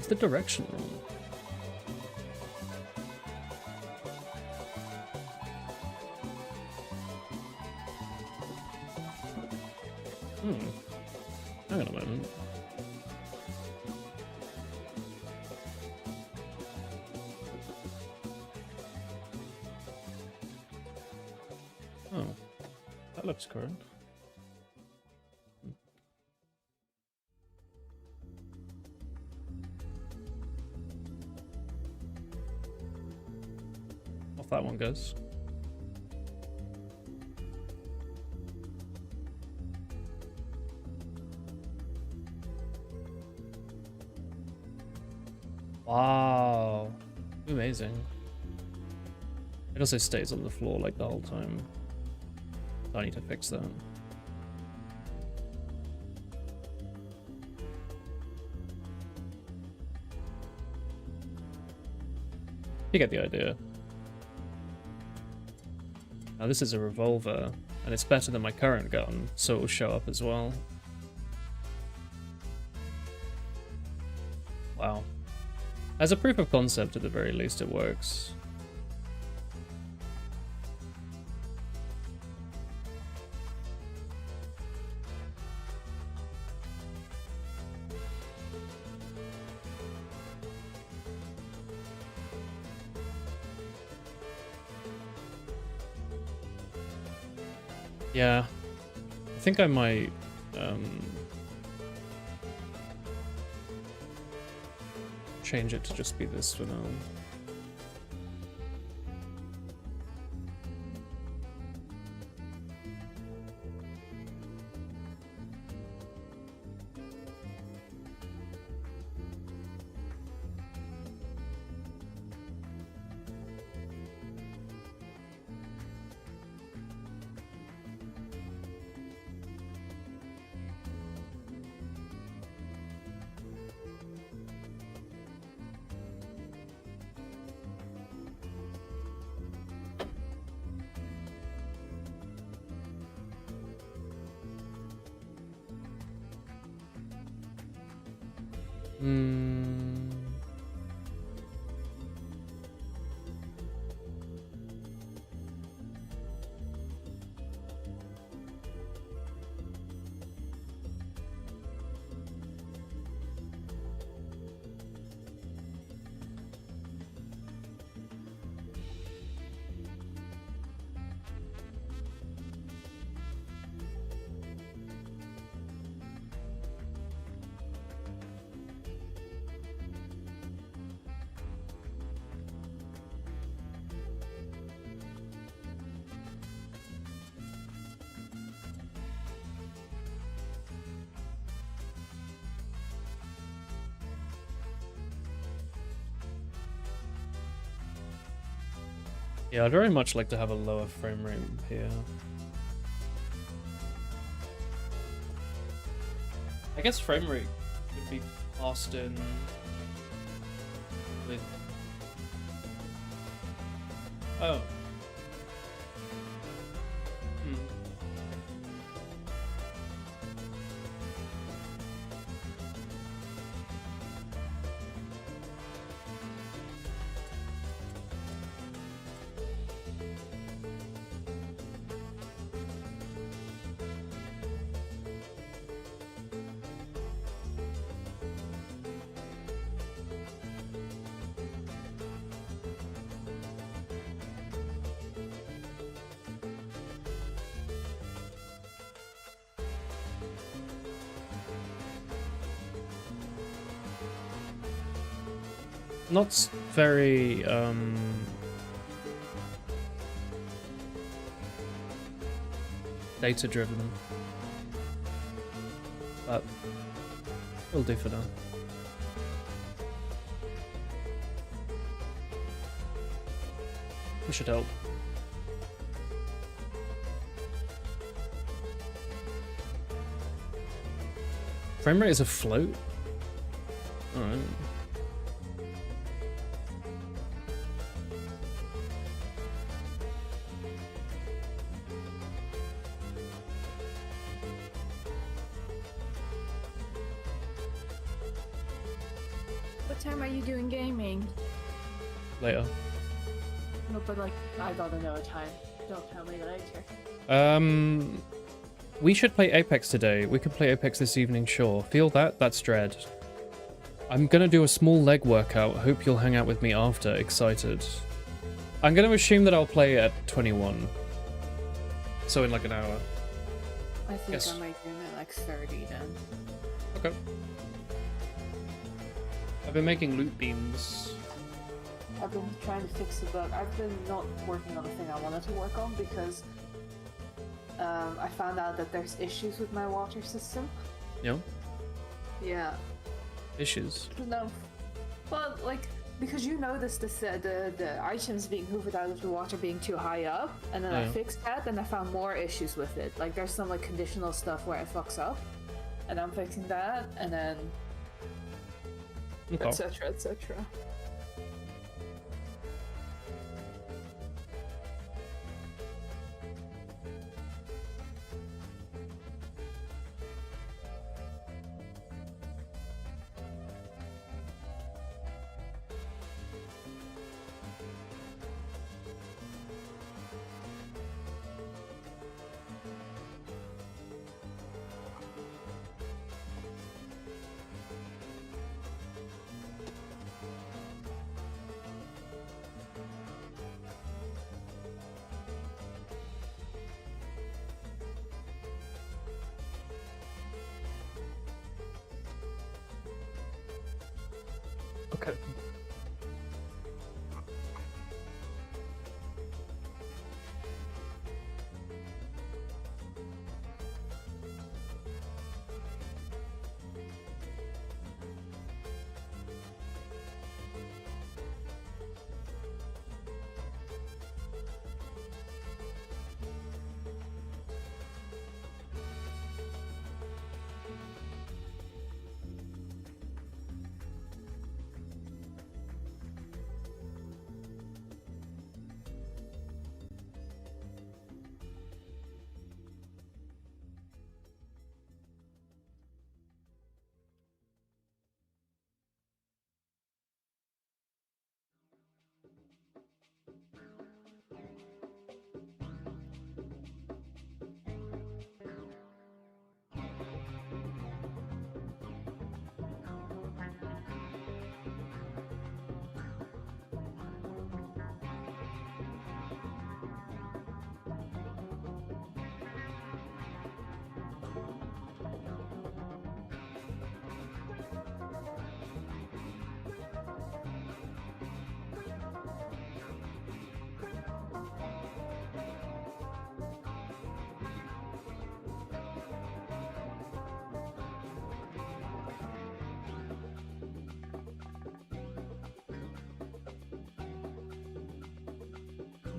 The direction wrong. Hang on a moment. Oh, that looks correct. Off that one goes. Wow, amazing. It also stays on the floor like the whole time. I need to fix that. You get the idea. Now this is a revolver, and it's better than my current gun, so it will show up as well. Wow. As a proof of concept, at the very least, it works. Yeah, I think I might change it to just be this for now. Yeah, I'd very much like to have a lower frame rate here. I guess frame rate could be passed in with... Oh. Hmm. Not very, data-driven, but will do for now. We should help. Frame rate is afloat? Alright. What time are you doing gaming? Later. No, but like, I gotta know a time. Don't tell me later. We should play Apex today. We could play Apex this evening, sure. Feel that? That's dread. I'm gonna do a small leg workout. Hope you'll hang out with me after. Excited. I'm gonna assume that I'll play at 21. So in like an hour. I think Yes. I might do it like 30 then. Okay. I've been making loot beams. I've been trying to fix the bug. I've been not working on the thing I wanted to work on because I found out that there's issues with my water system. Yeah? Yeah. Issues. No. Well, like, because you noticed this, the items being hoovered out of the water being too high up, and then I Yeah. fixed that, and I found more issues with it. Like, there's some like conditional stuff where it fucks up, and I'm fixing that, and then Okay. etc. etc. Okay.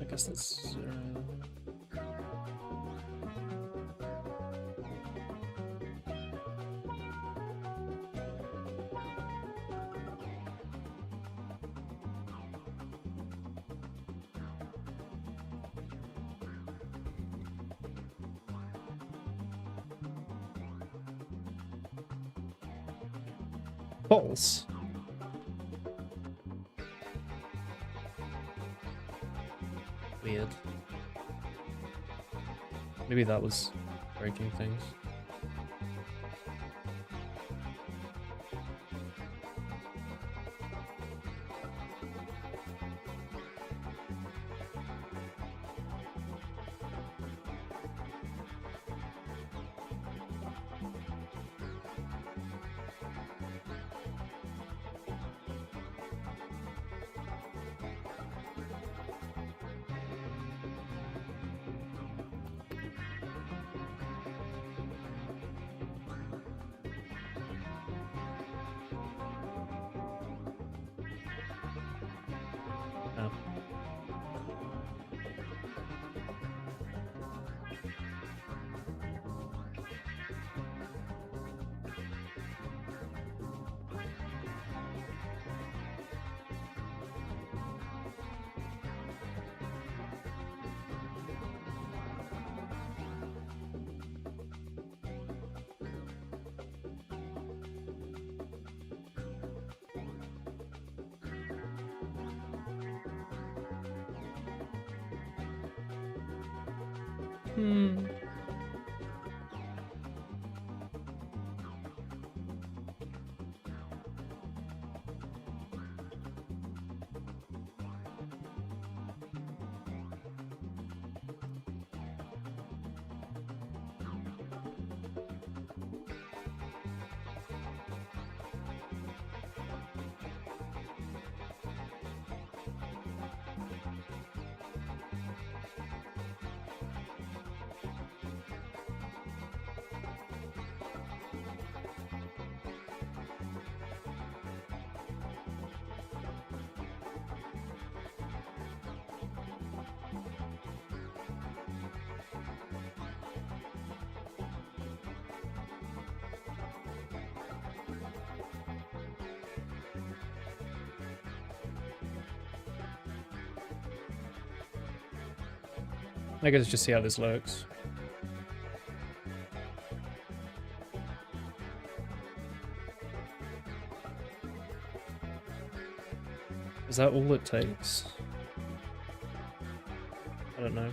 guess that's 0. False. Weird. Maybe that was breaking things. Oh. Hmm. I guess just see how this looks. Is that all it takes? I don't know.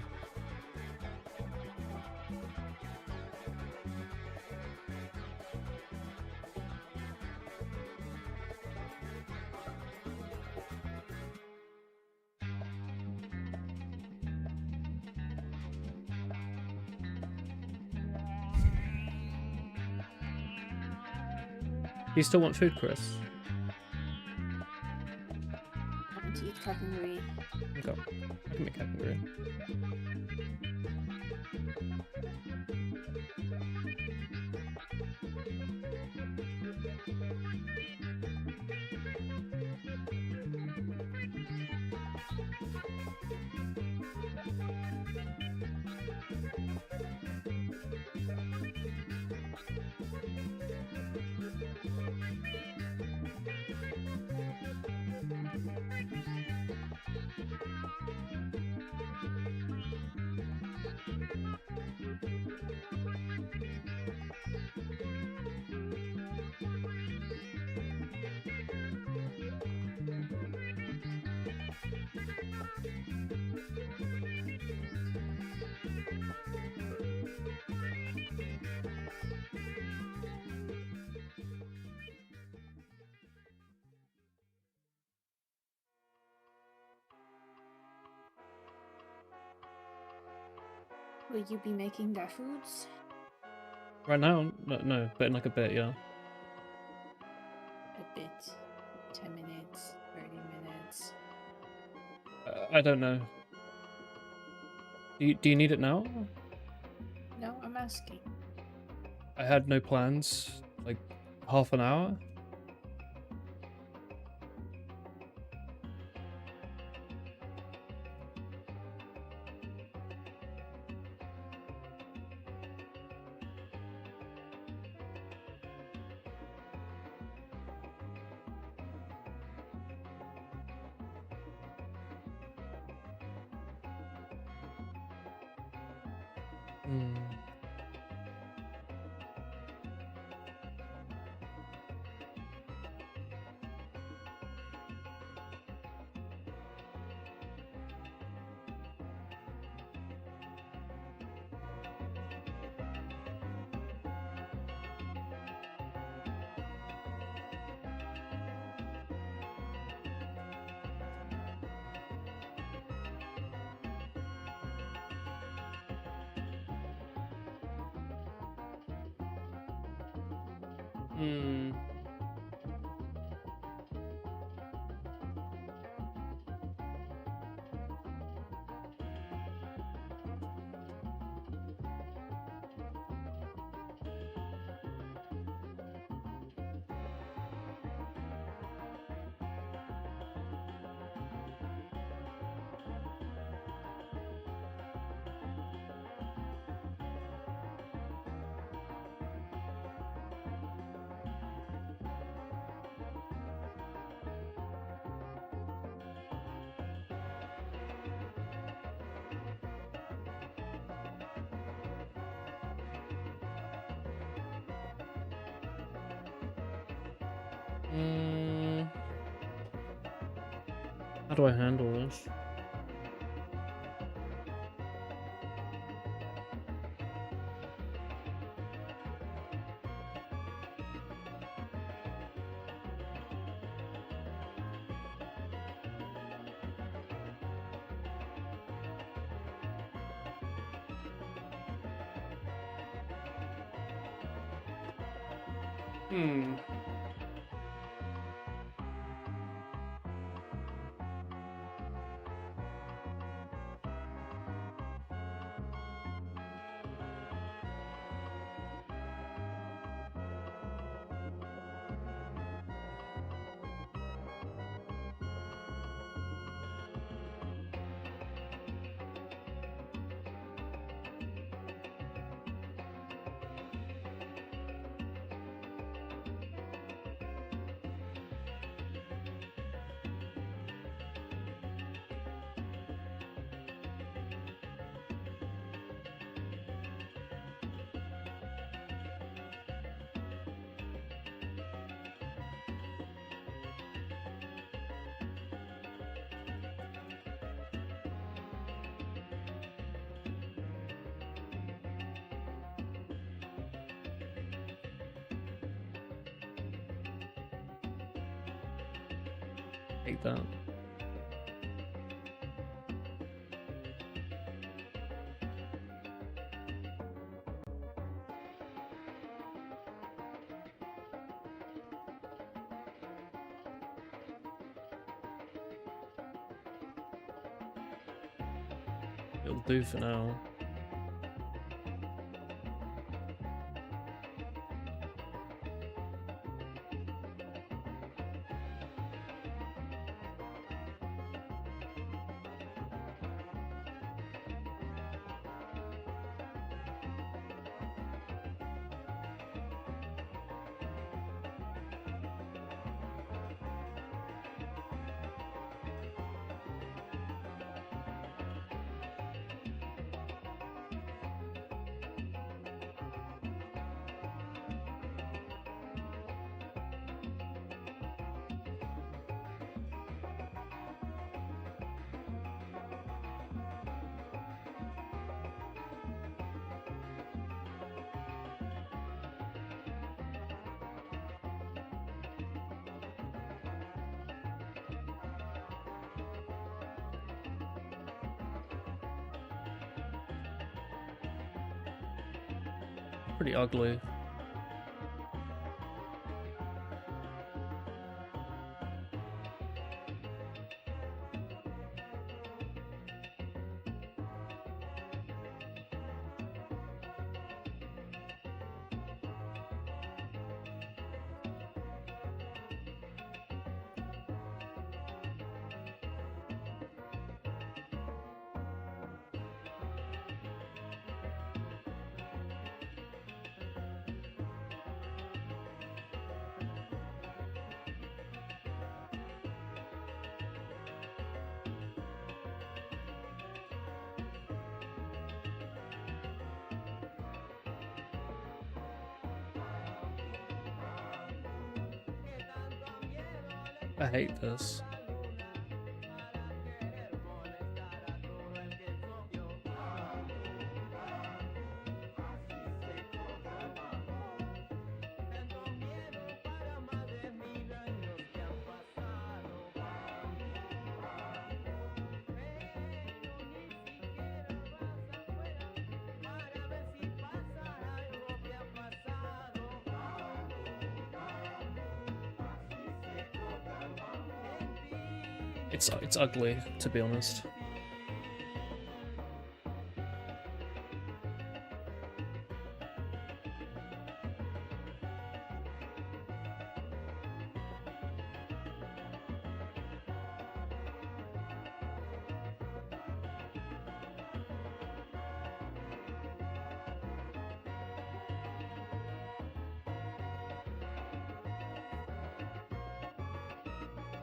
Do you still want food, Chris? I want to eat category. Okay. I can make category. Will you be making their foods? Right now? No, but in like a bit, yeah. A bit. 10 minutes, 30 minutes. I don't know. Do you need it now? No, I'm asking. I had no plans. Like half an hour? Hmm. Hmm. How do I handle this? Hmm. Take that. It'll do for now. Pretty ugly. I hate this. It's ugly, to be honest.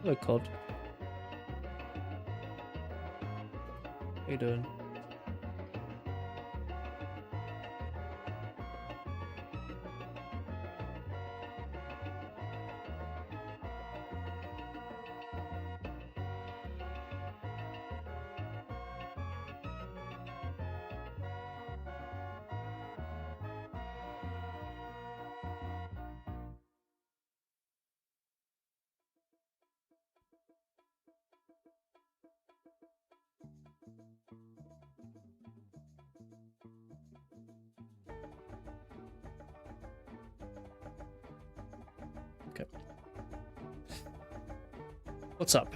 Hello, COD. How you doing? Okay. What's up?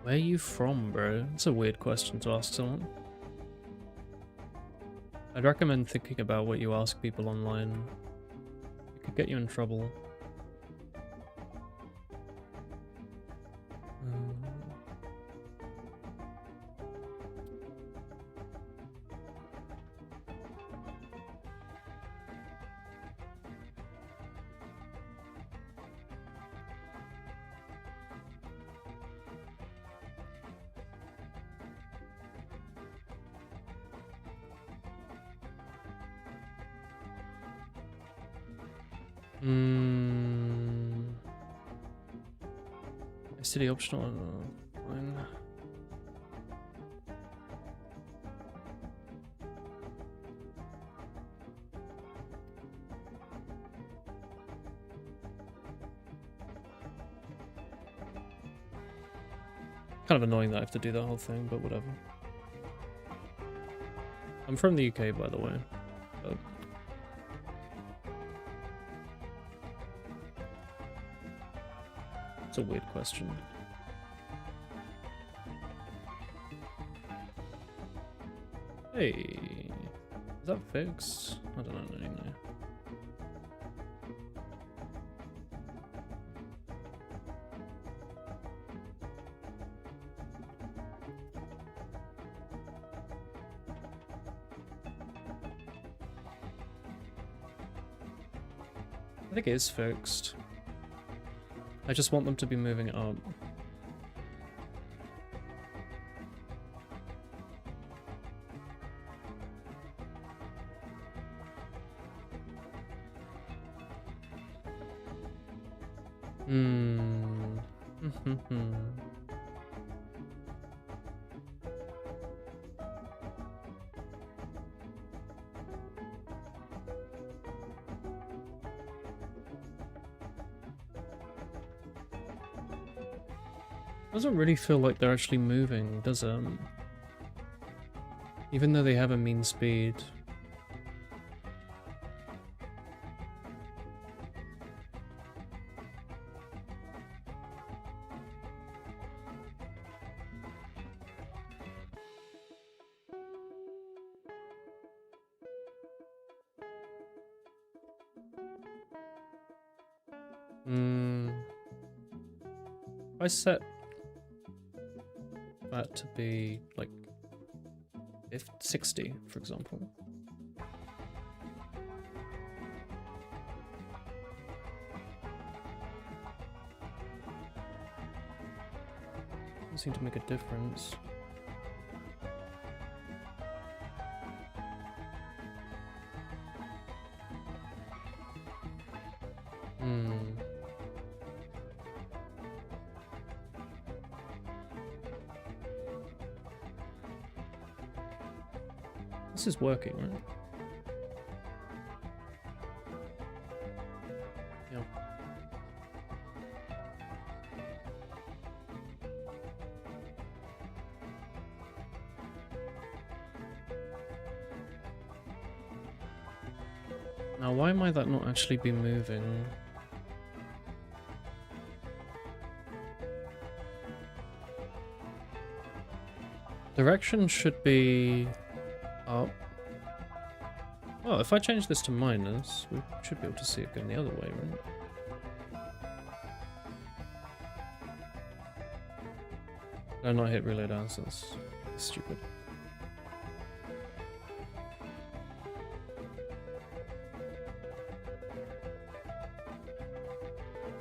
Where are you from, bro? That's a weird question to ask someone. I'd recommend thinking about what you ask people online. It could get you in trouble. City optional. Fine. Kind of annoying that I have to do that whole thing, but whatever. I'm from the UK, by the way. But it's a weird question. Hey, is that fixed? I don't know anymore. I think it is fixed. I just want them to be moving up. Doesn't really feel like they're actually moving, does it? Even though they have a mean speed. I set that to be like 60, for example. Doesn't seem to make a difference. This is working, right? Yep. Now, why might that not actually be moving? Direction should be up. Oh, if I change this to minus, we should be able to see it going the other way, right? No, not hit reload as, that's stupid.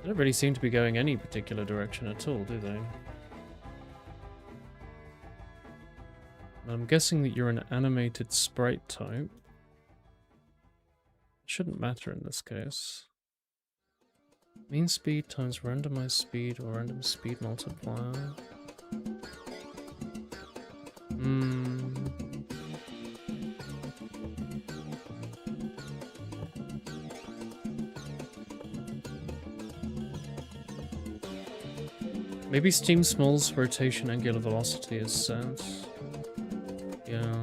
They don't really seem to be going any particular direction at all, do they? I'm guessing that you're an animated sprite type. It shouldn't matter in this case. Mean speed times randomized speed or random speed multiplier. Maybe Steam Small's rotation angular velocity is set. Yeah.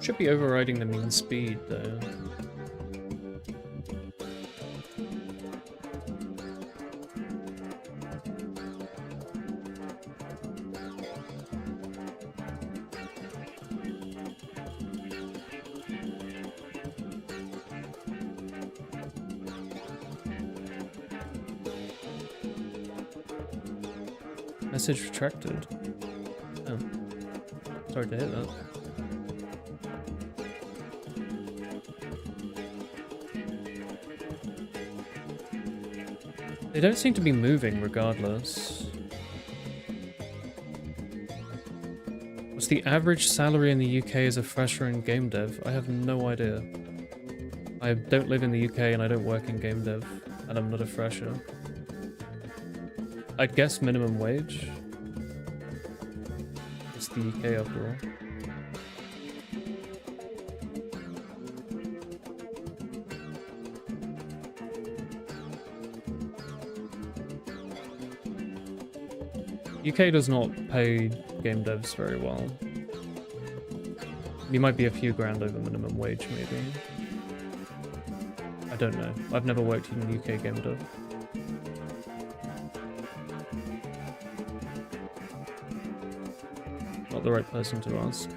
Should be overriding the mean speed though. Message retracted. Oh. Sorry to hit that. They don't seem to be moving regardless. What's the average salary in the UK as a fresher in game dev? I have no idea. I don't live in the UK and I don't work in game dev, and I'm not a fresher. I'd guess minimum wage. It's the UK after all. UK does not pay game devs very well. You might be a few grand over minimum wage, maybe. I don't know. I've never worked in UK game dev. Not the right person to ask.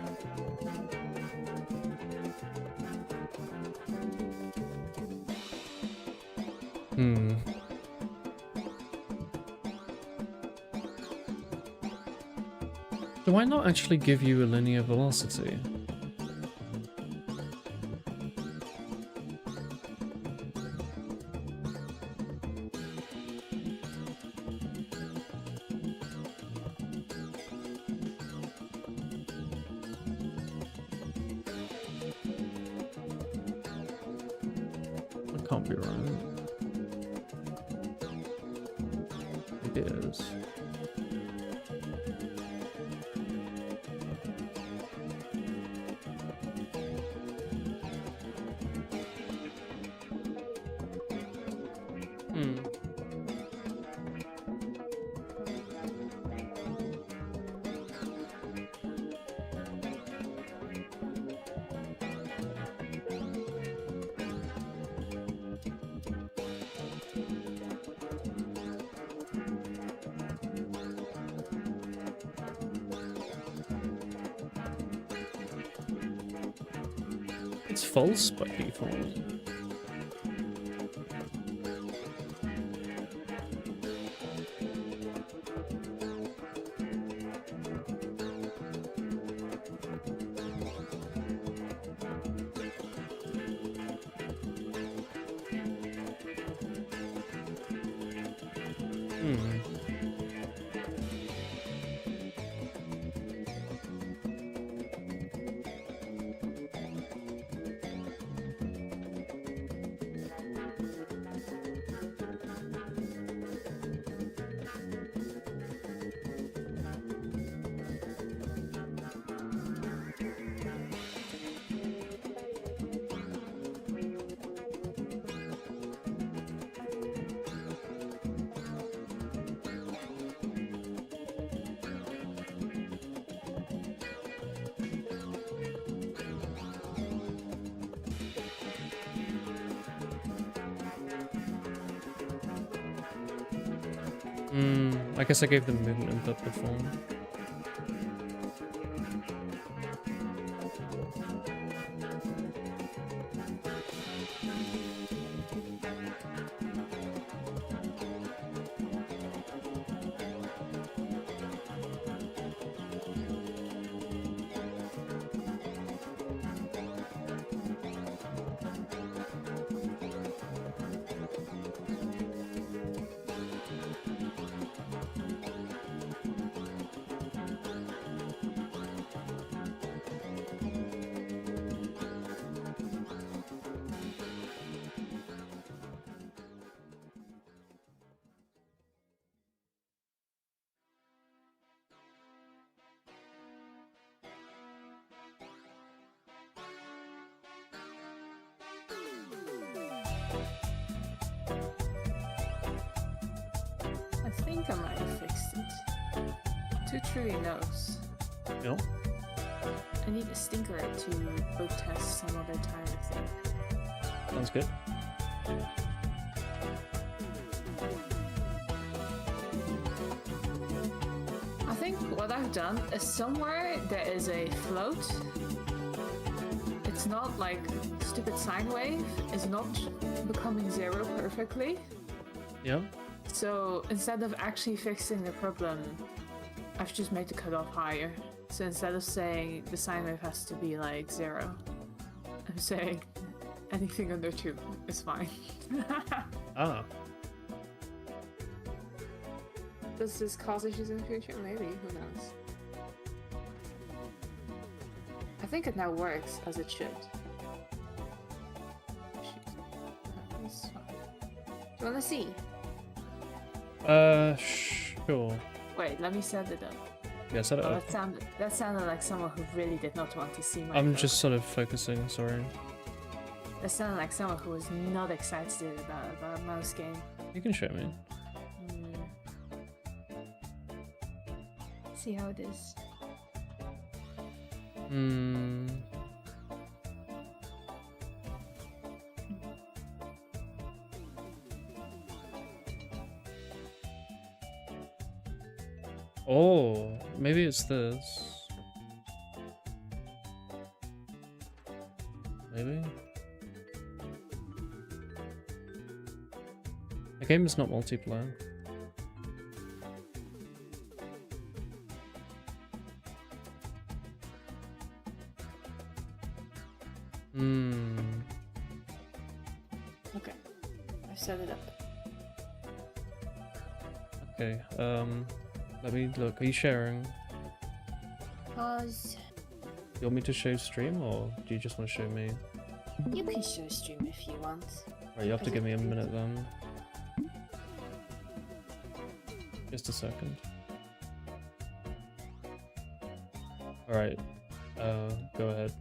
Do I not actually give you a linear velocity? That can't be right. It is. it's false by default. I guess I gave them movement input before. I think I might have fixed it. Who truly knows? No. I need a stinker to bug test some other time, I think. Sounds good. I think what I've done is somewhere there is a float. It's not like stupid sine wave. It's not becoming zero perfectly. Yeah. So instead of actually fixing the problem, I've just made the cutoff higher. So instead of saying the sine wave has to be like 0, I'm saying anything under 2 is fine. Ah. Does this cause issues in the future? Maybe, who knows? I think it now works as it should. This is fine. Do you wanna see? Sure. Wait, let me set it up. Yeah, set it Oh, up. that sounded like someone who really did not want to see my I'm code. just sort of focusing, sorry. That sounded like someone who was not excited about a mouse game. You can show me. See how it is. Oh, maybe it's this. Maybe? The game is not multiplayer. Okay. I've set it up. Okay, let me look. Are you sharing? Pause. You want me to show stream, or do you just want to show me? You can show stream if you want. Right, you have to give me a minute then. Just a second. Alright, go ahead.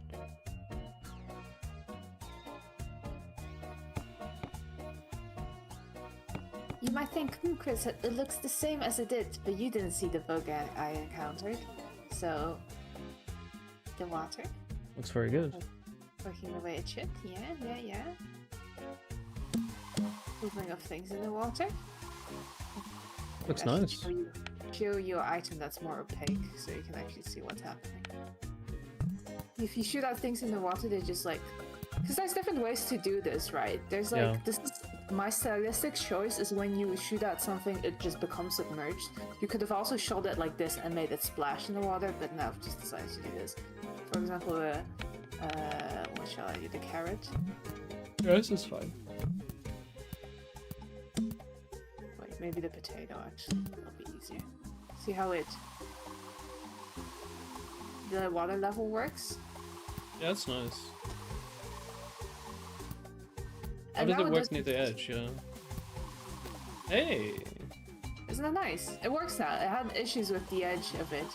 You might think, Chris, it looks the same as it did, but you didn't see the bug I encountered. So, the water. Looks very good. Working the way it should. Yeah. Moving of things in the water. Looks I should nice. show you an item that's more opaque, so you can actually see what's happening. If you shoot out things in the water, they just like Because there's different ways to do this, right? There's like Yeah. this. My stylistic choice is when you shoot at something, it just becomes submerged. You could have also shot it like this and made it splash in the water, but now I've just decided to do this. For example, what shall I do? The carrot. Yeah, this is fine. Wait, maybe the potato actually. That'll be easier. See how the water level works? Yeah, that's nice. How And does now it work does- near the edge? Yeah. Hey. Isn't that nice? It works now. It had issues with the edge of it,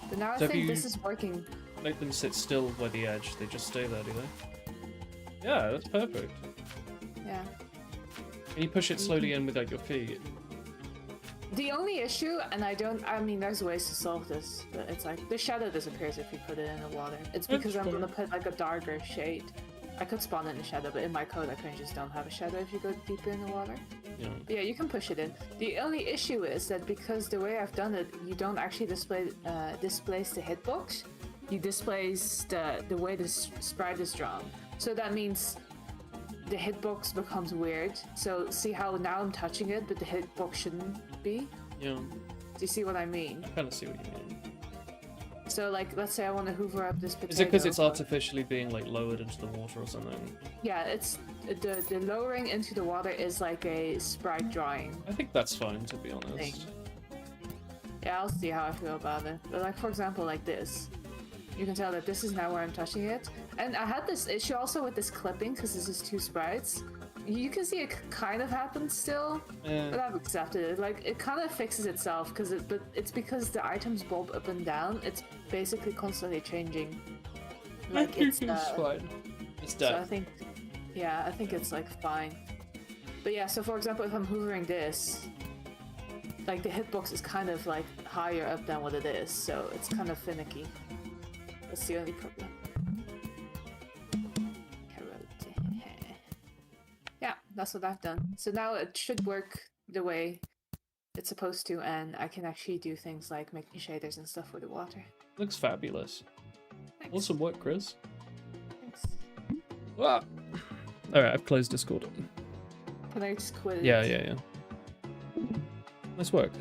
but now I So if think you- this is working. Make them sit still by the edge. They just stay there, do they? Yeah, that's perfect. Yeah. Can you push it slowly in with like your feet? The only issue, and I mean, there's ways to solve this, but it's like the shadow disappears if you put it in the water. It's because I'm gonna put like a darker shade. I could spawn in the shadow, but in my code I kind of just don't have a shadow if you go deeper in the water. Yeah. But yeah, you can push it in. The only issue is that because the way I've done it, you don't actually displace the hitbox. You displace the way the sprite is drawn. So that means the hitbox becomes weird. So see how now I'm touching it, but the hitbox shouldn't be? Yeah. Do you see what I mean? I kind of see what you mean. So like, let's say I want to hoover up this potato. Is it because it's artificially being like lowered into the water or something? Yeah, it's the lowering into the water is like a sprite drawing. I think that's fine, to be honest. Thing. Yeah, I'll see how I feel about it. But like, for example, like this. You can tell that this is now where I'm touching it. And I had this issue also with this clipping, because this is two sprites. You can see it kind of happens still, but I've accepted it. Like, it kind of fixes itself, but it's because the items bob up and down. It's basically constantly changing. Like, it's fine. It's so I dead. think, yeah, I think it's like fine. But yeah, so for example, if I'm hoovering this, like the hitbox is kind of like higher up than what it is, so it's kind of finicky. That's the only problem. Yeah, that's what I've done. So now it should work the way it's supposed to, and I can actually do things like making shaders and stuff with the water. Looks fabulous. Thanks. Awesome work, Chris. Thanks. Ah. Alright, I've closed Discord. Can I just quit? Yeah. Nice work.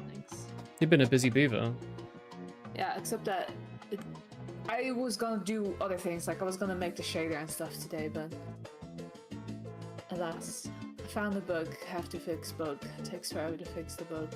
Thanks. You've been a busy beaver. Yeah, except that I was gonna do other things, like I was gonna make the shader and stuff today, but alas, I found a bug, have to fix bug. It takes forever to fix the bug.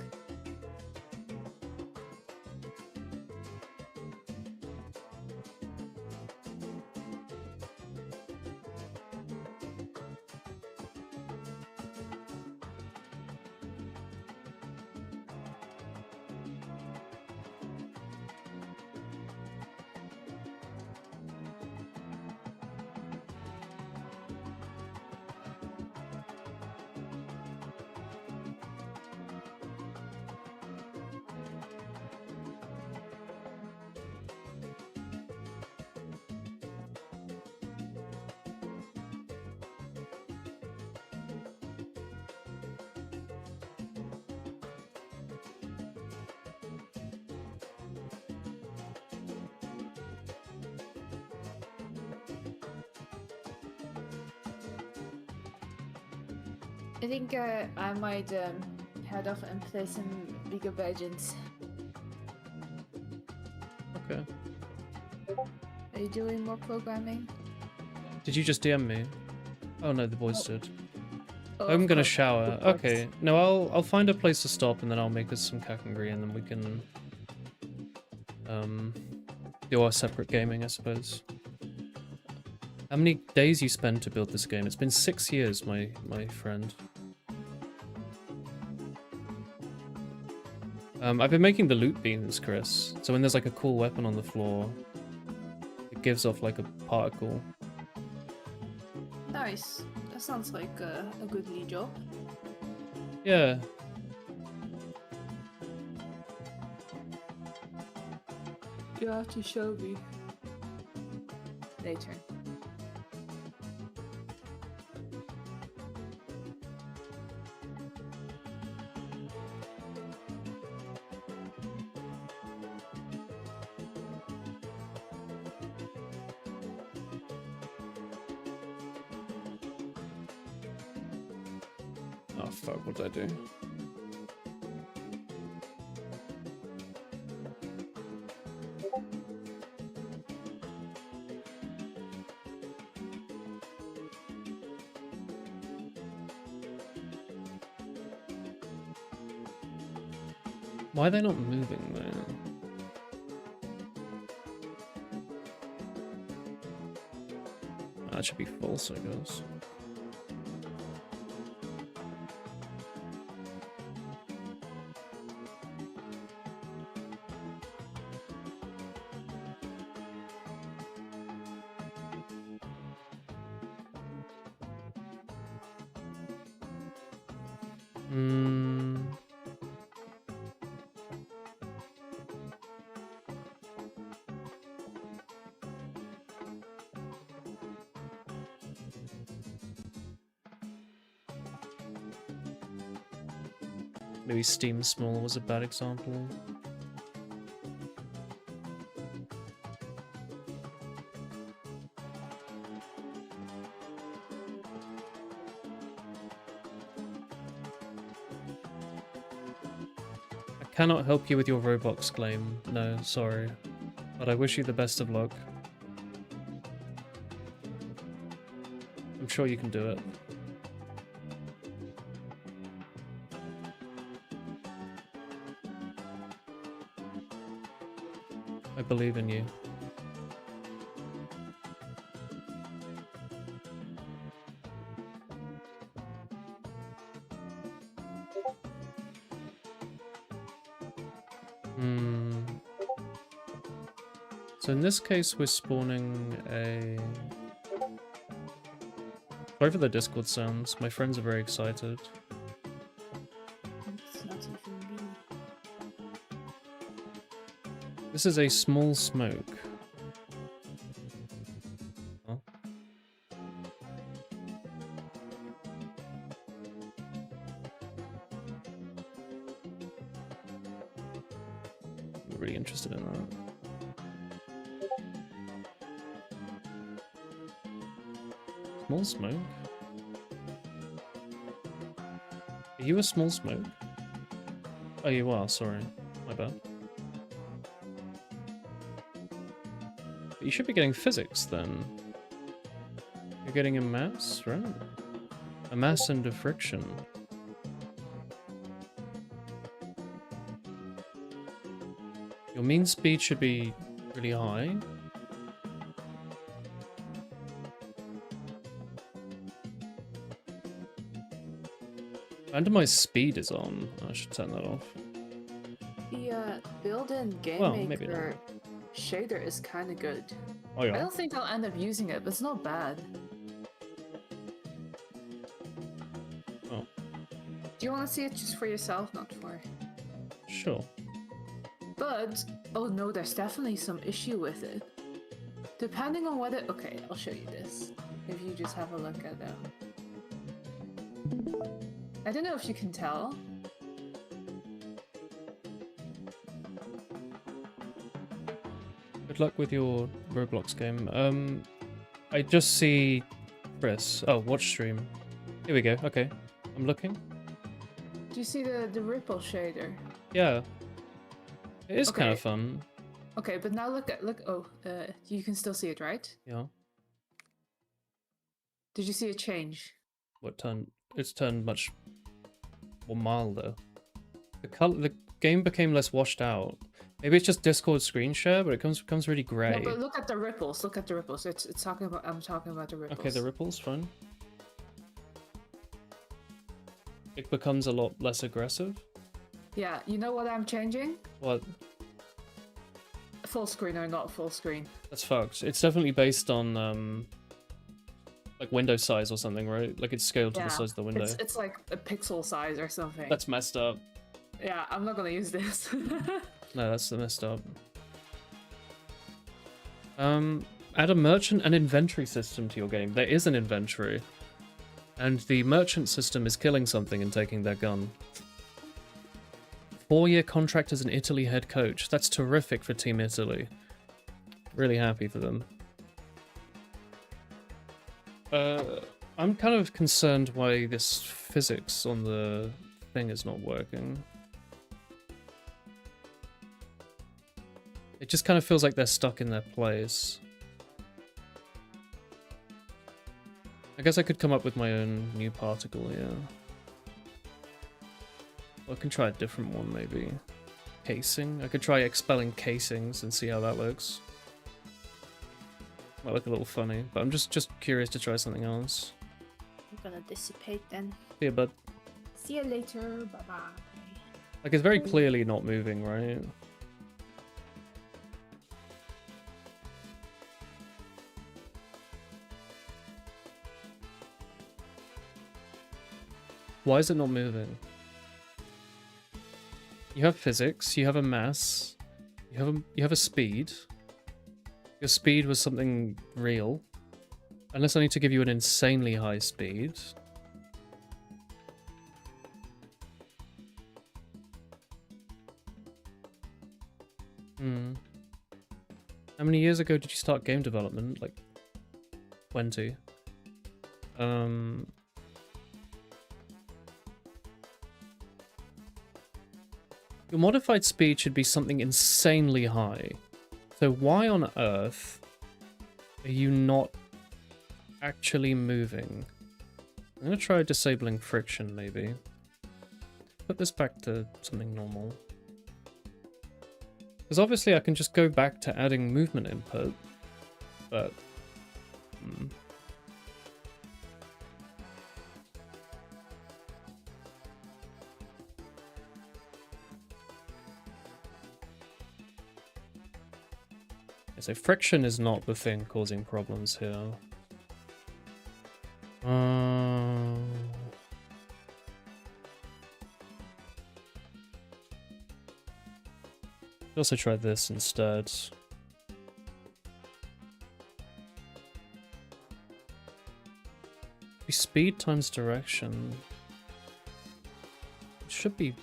I think I might head off and play some League of Legends. Okay. Are you doing more programming? Did you just DM me? Oh no, the boys did. Oh, I'm of gonna course, shower. of course. Okay. No, I'll find a place to stop and then I'll make us some kakangri and then we can do our separate gaming, I suppose. How many days you spend to build this game? It's been 6 years, my friend. I've been making the loot beams, Chris. So when there's like a cool weapon on the floor, it gives off like a particle. Nice. That sounds like a good lead job. Yeah. You have to show me later. Oh fuck, what did I do? Why are they not moving there? That should be false, I guess. Maybe Steam Small was a bad example. I cannot help you with your Roblox claim. No, sorry. But I wish you the best of luck. I'm sure you can do it. I believe in you. So in this case, we're spawning a... Sorry for the Discord sounds. My friends are very excited. This is a small smoke. Oh. I'm really interested in that. Small smoke? Are you a small smoke? Oh, you are, sorry. My bad. You should be getting physics then. You're getting a mass, right? A mass and a friction. Your mean speed should be really high. And my speed is on. I should turn that off. The built-in game maybe maker shader is kind of good. Oh yeah. I don't think I'll end up using it, but it's not bad. Oh. Do you want to see it just for yourself, not for? Sure. But, oh no, there's definitely some issue with it. Depending on whether... Okay, I'll show you this. If you just have a look at them. I don't know if you can tell. Good luck with your Roblox game. I just see Chris. Oh, watch stream. Here we go. Okay, I'm looking. Do you see the ripple shader? Yeah, it is Okay. kind of fun. Okay, but now look. Oh, you can still see it, right? Yeah. Did you see a change? What turn? It's turned much more milder. The game became less washed out. Maybe it's just Discord screen share, but it becomes really grey. No, but look at the ripples. Look at the ripples. It's talking about. I'm talking about the ripples. Okay, the ripples, fine. It becomes a lot less aggressive. Yeah, you know what I'm changing? What? Full screen or not full screen? That's fucked. It's definitely based on like window size or something, right? Like it's scaled to the size of the window. It's like a pixel size or something. That's messed up. Yeah, I'm not gonna use this. No, that's messed up. Add a merchant and inventory system to your game. There is an inventory. And the merchant system is killing something and taking their gun. 4-year contract as an Italy head coach. That's terrific for Team Italy. Really happy for them. I'm kind of concerned why this physics on the thing is not working. It just kind of feels like they're stuck in their place. I guess I could come up with my own new particle, yeah. Or I can try a different one, maybe. Casing? I could try expelling casings and see how that looks. Might look a little funny, but I'm just curious to try something else. I'm gonna dissipate then. See ya, bud. See you later. Bye bye. Like, it's very clearly not moving, right? Why is it not moving? You have physics, you have a mass, you have a speed. Your speed was something real. Unless I need to give you an insanely high speed. How many years ago did you start game development? Like 20. Your modified speed should be something insanely high. So why on earth are you not actually moving? I'm gonna try disabling friction, maybe. Put this back to something normal. Because obviously I can just go back to adding movement input, but... So friction is not the thing causing problems here. Also try this instead. Be speed times direction. It should be...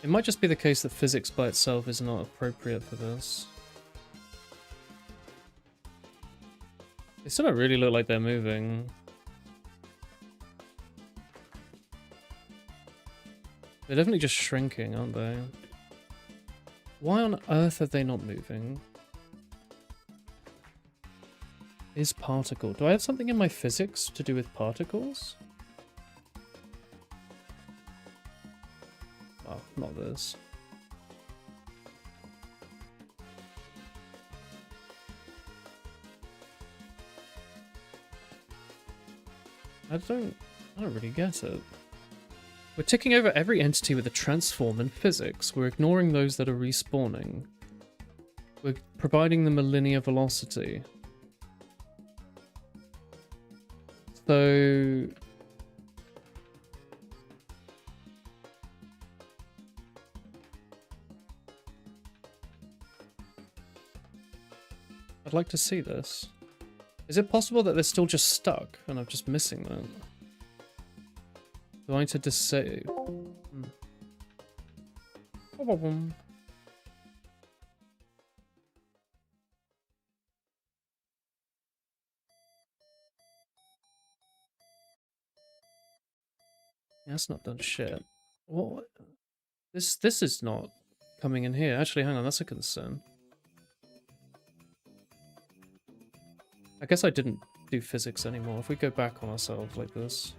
It might just be the case that physics by itself is not appropriate for this. They still don't really look like they're moving. They're definitely just shrinking, aren't they? Why on earth are they not moving? Is particle... Do I have something in my physics to do with particles? Oh, not this. I don't really get it. We're ticking over every entity with a transform in physics. We're ignoring those that are respawning. We're providing them a linear velocity. So... I'd like to see this. Is it possible that they're still just stuck and I'm just missing that? Do I need to disable? That's not done shit. What? This is not coming in here. Actually, hang on, that's a concern. I guess I didn't do physics anymore. If we go back on ourselves like this.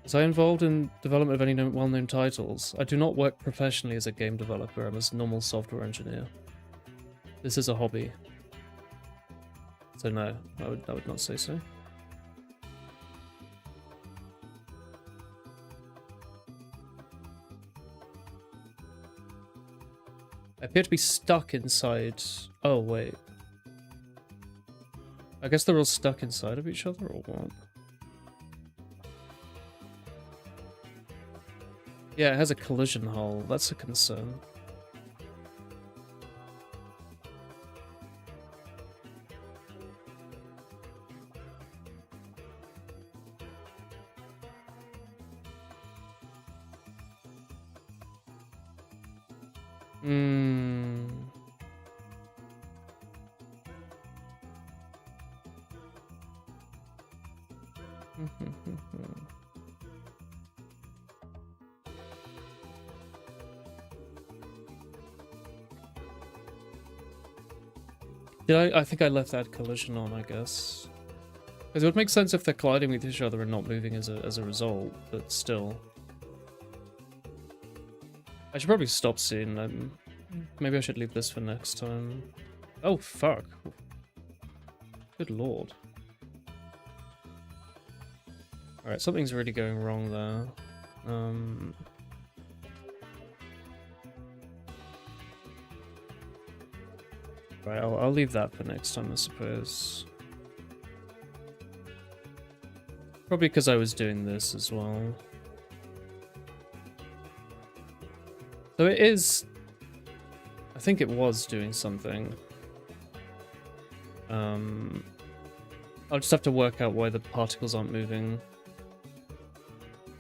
Was I involved in development of any well-known titles? I do not work professionally as a game developer. I'm a normal software engineer. This is a hobby. So no, I would not say so. I appear to be stuck inside... Oh, wait. I guess they're all stuck inside of each other, or what? Yeah, it has a collision hull. That's a concern. Yeah, I think I left that collision on, I guess. Because it would make sense if they're colliding with each other and not moving as a result, but still. I should probably stop seeing them. Maybe I should leave this for next time. Oh, fuck. Good lord. Alright, something's really going wrong there. Right, I'll leave that for next time, I suppose. Probably because I was doing this as well. So it is... I think it was doing something. I'll just have to work out why the particles aren't moving.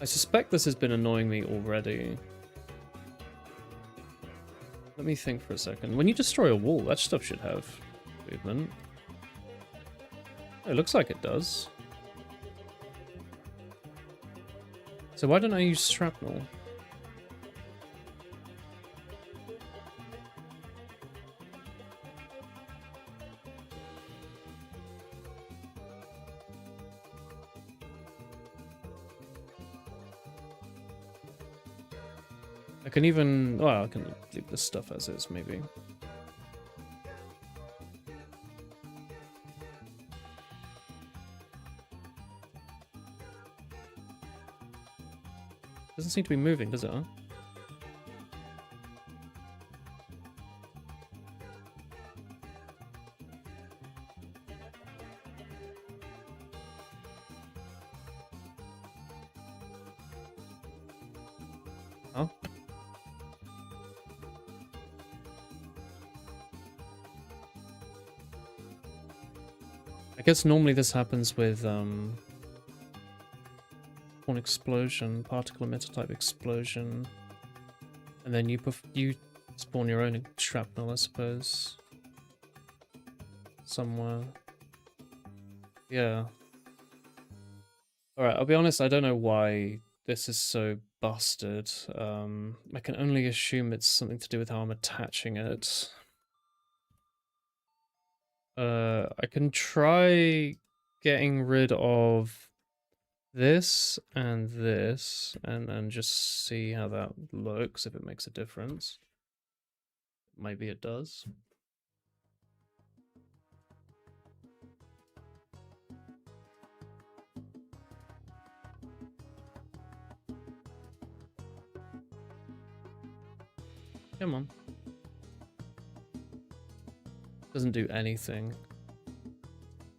I suspect this has been annoying me already. Let me think for a second. When you destroy a wall, that stuff should have movement. Oh, it looks like it does. So why don't I use shrapnel? I can even... well, I can leave this stuff as is, maybe. Doesn't seem to be moving, does it, huh? Huh? I guess normally this happens with, an explosion, particle emitter type explosion, and then you spawn your own shrapnel, I suppose, somewhere. Yeah. All right, I'll be honest. I don't know why this is so busted. I can only assume it's something to do with how I'm attaching it. I can try getting rid of this and just see how that looks, if it makes a difference. Maybe it does. Come on. Doesn't do anything.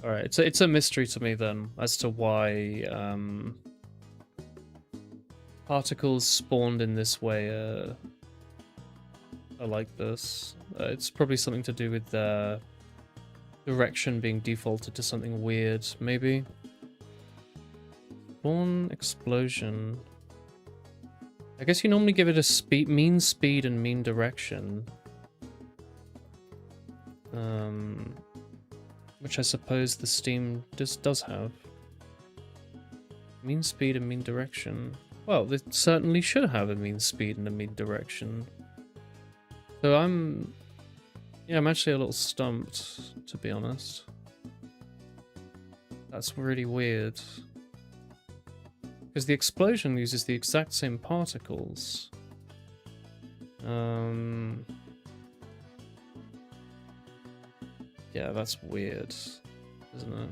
Alright, it's a mystery to me then as to why particles spawned in this way are like this. It's probably something to do with the direction being defaulted to something weird, maybe. Spawn explosion. I guess you normally give it a mean speed and mean direction. Which I suppose the Steam does have. Mean speed and mean direction. Well, it certainly should have a mean speed and a mean direction. So I'm actually a little stumped, to be honest. That's really weird. Because the explosion uses the exact same particles. Yeah, that's weird, isn't it?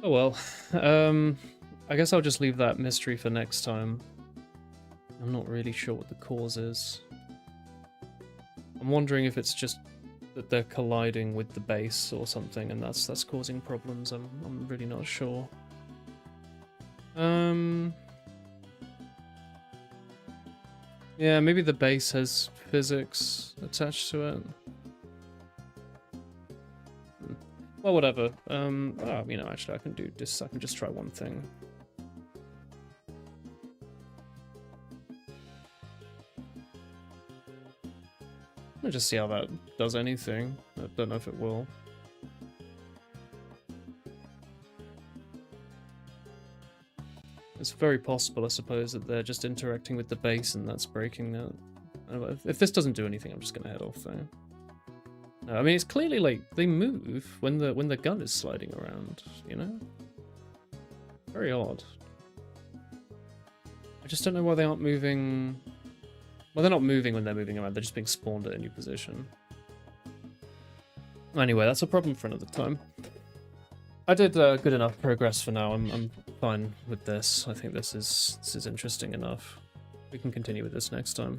Oh well. I guess I'll just leave that mystery for next time. I'm not really sure what the cause is. I'm wondering if it's just that they're colliding with the base or something, and that's causing problems. I'm really not sure. Yeah, maybe the base has physics attached to it. Well, whatever. Oh, you know, actually, I can do this. I can just try one thing. Let's just see how that does anything. I don't know if it will. It's very possible, I suppose, that they're just interacting with the base and that's breaking that. If this doesn't do anything, I'm just gonna head off though. No, I mean it's clearly like they move when the gun is sliding around, you know? Very odd. I just don't know why they aren't moving. Well, they're not moving when they're moving around, they're just being spawned at a new position. Anyway, that's a problem for another time. I did good enough progress for now. I'm fine with this. I think this is interesting enough. We can continue with this next time.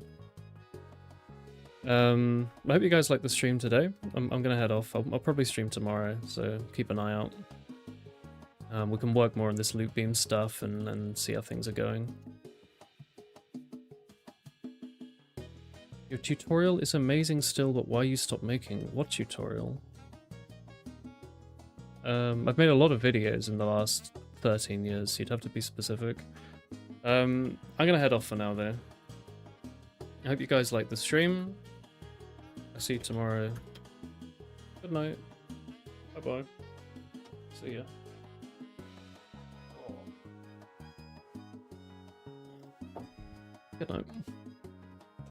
I hope you guys liked the stream today. I'm gonna head off. I'll probably stream tomorrow, so keep an eye out. We can work more on this loop beam stuff and see how things are going. Your tutorial is amazing still, but why you stopped making? What tutorial? I've made a lot of videos in the last 13 years, so you'd have to be specific. I'm gonna head off for now though. I hope you guys like the stream. I'll see you tomorrow. Good night. Bye bye. See ya. Good night.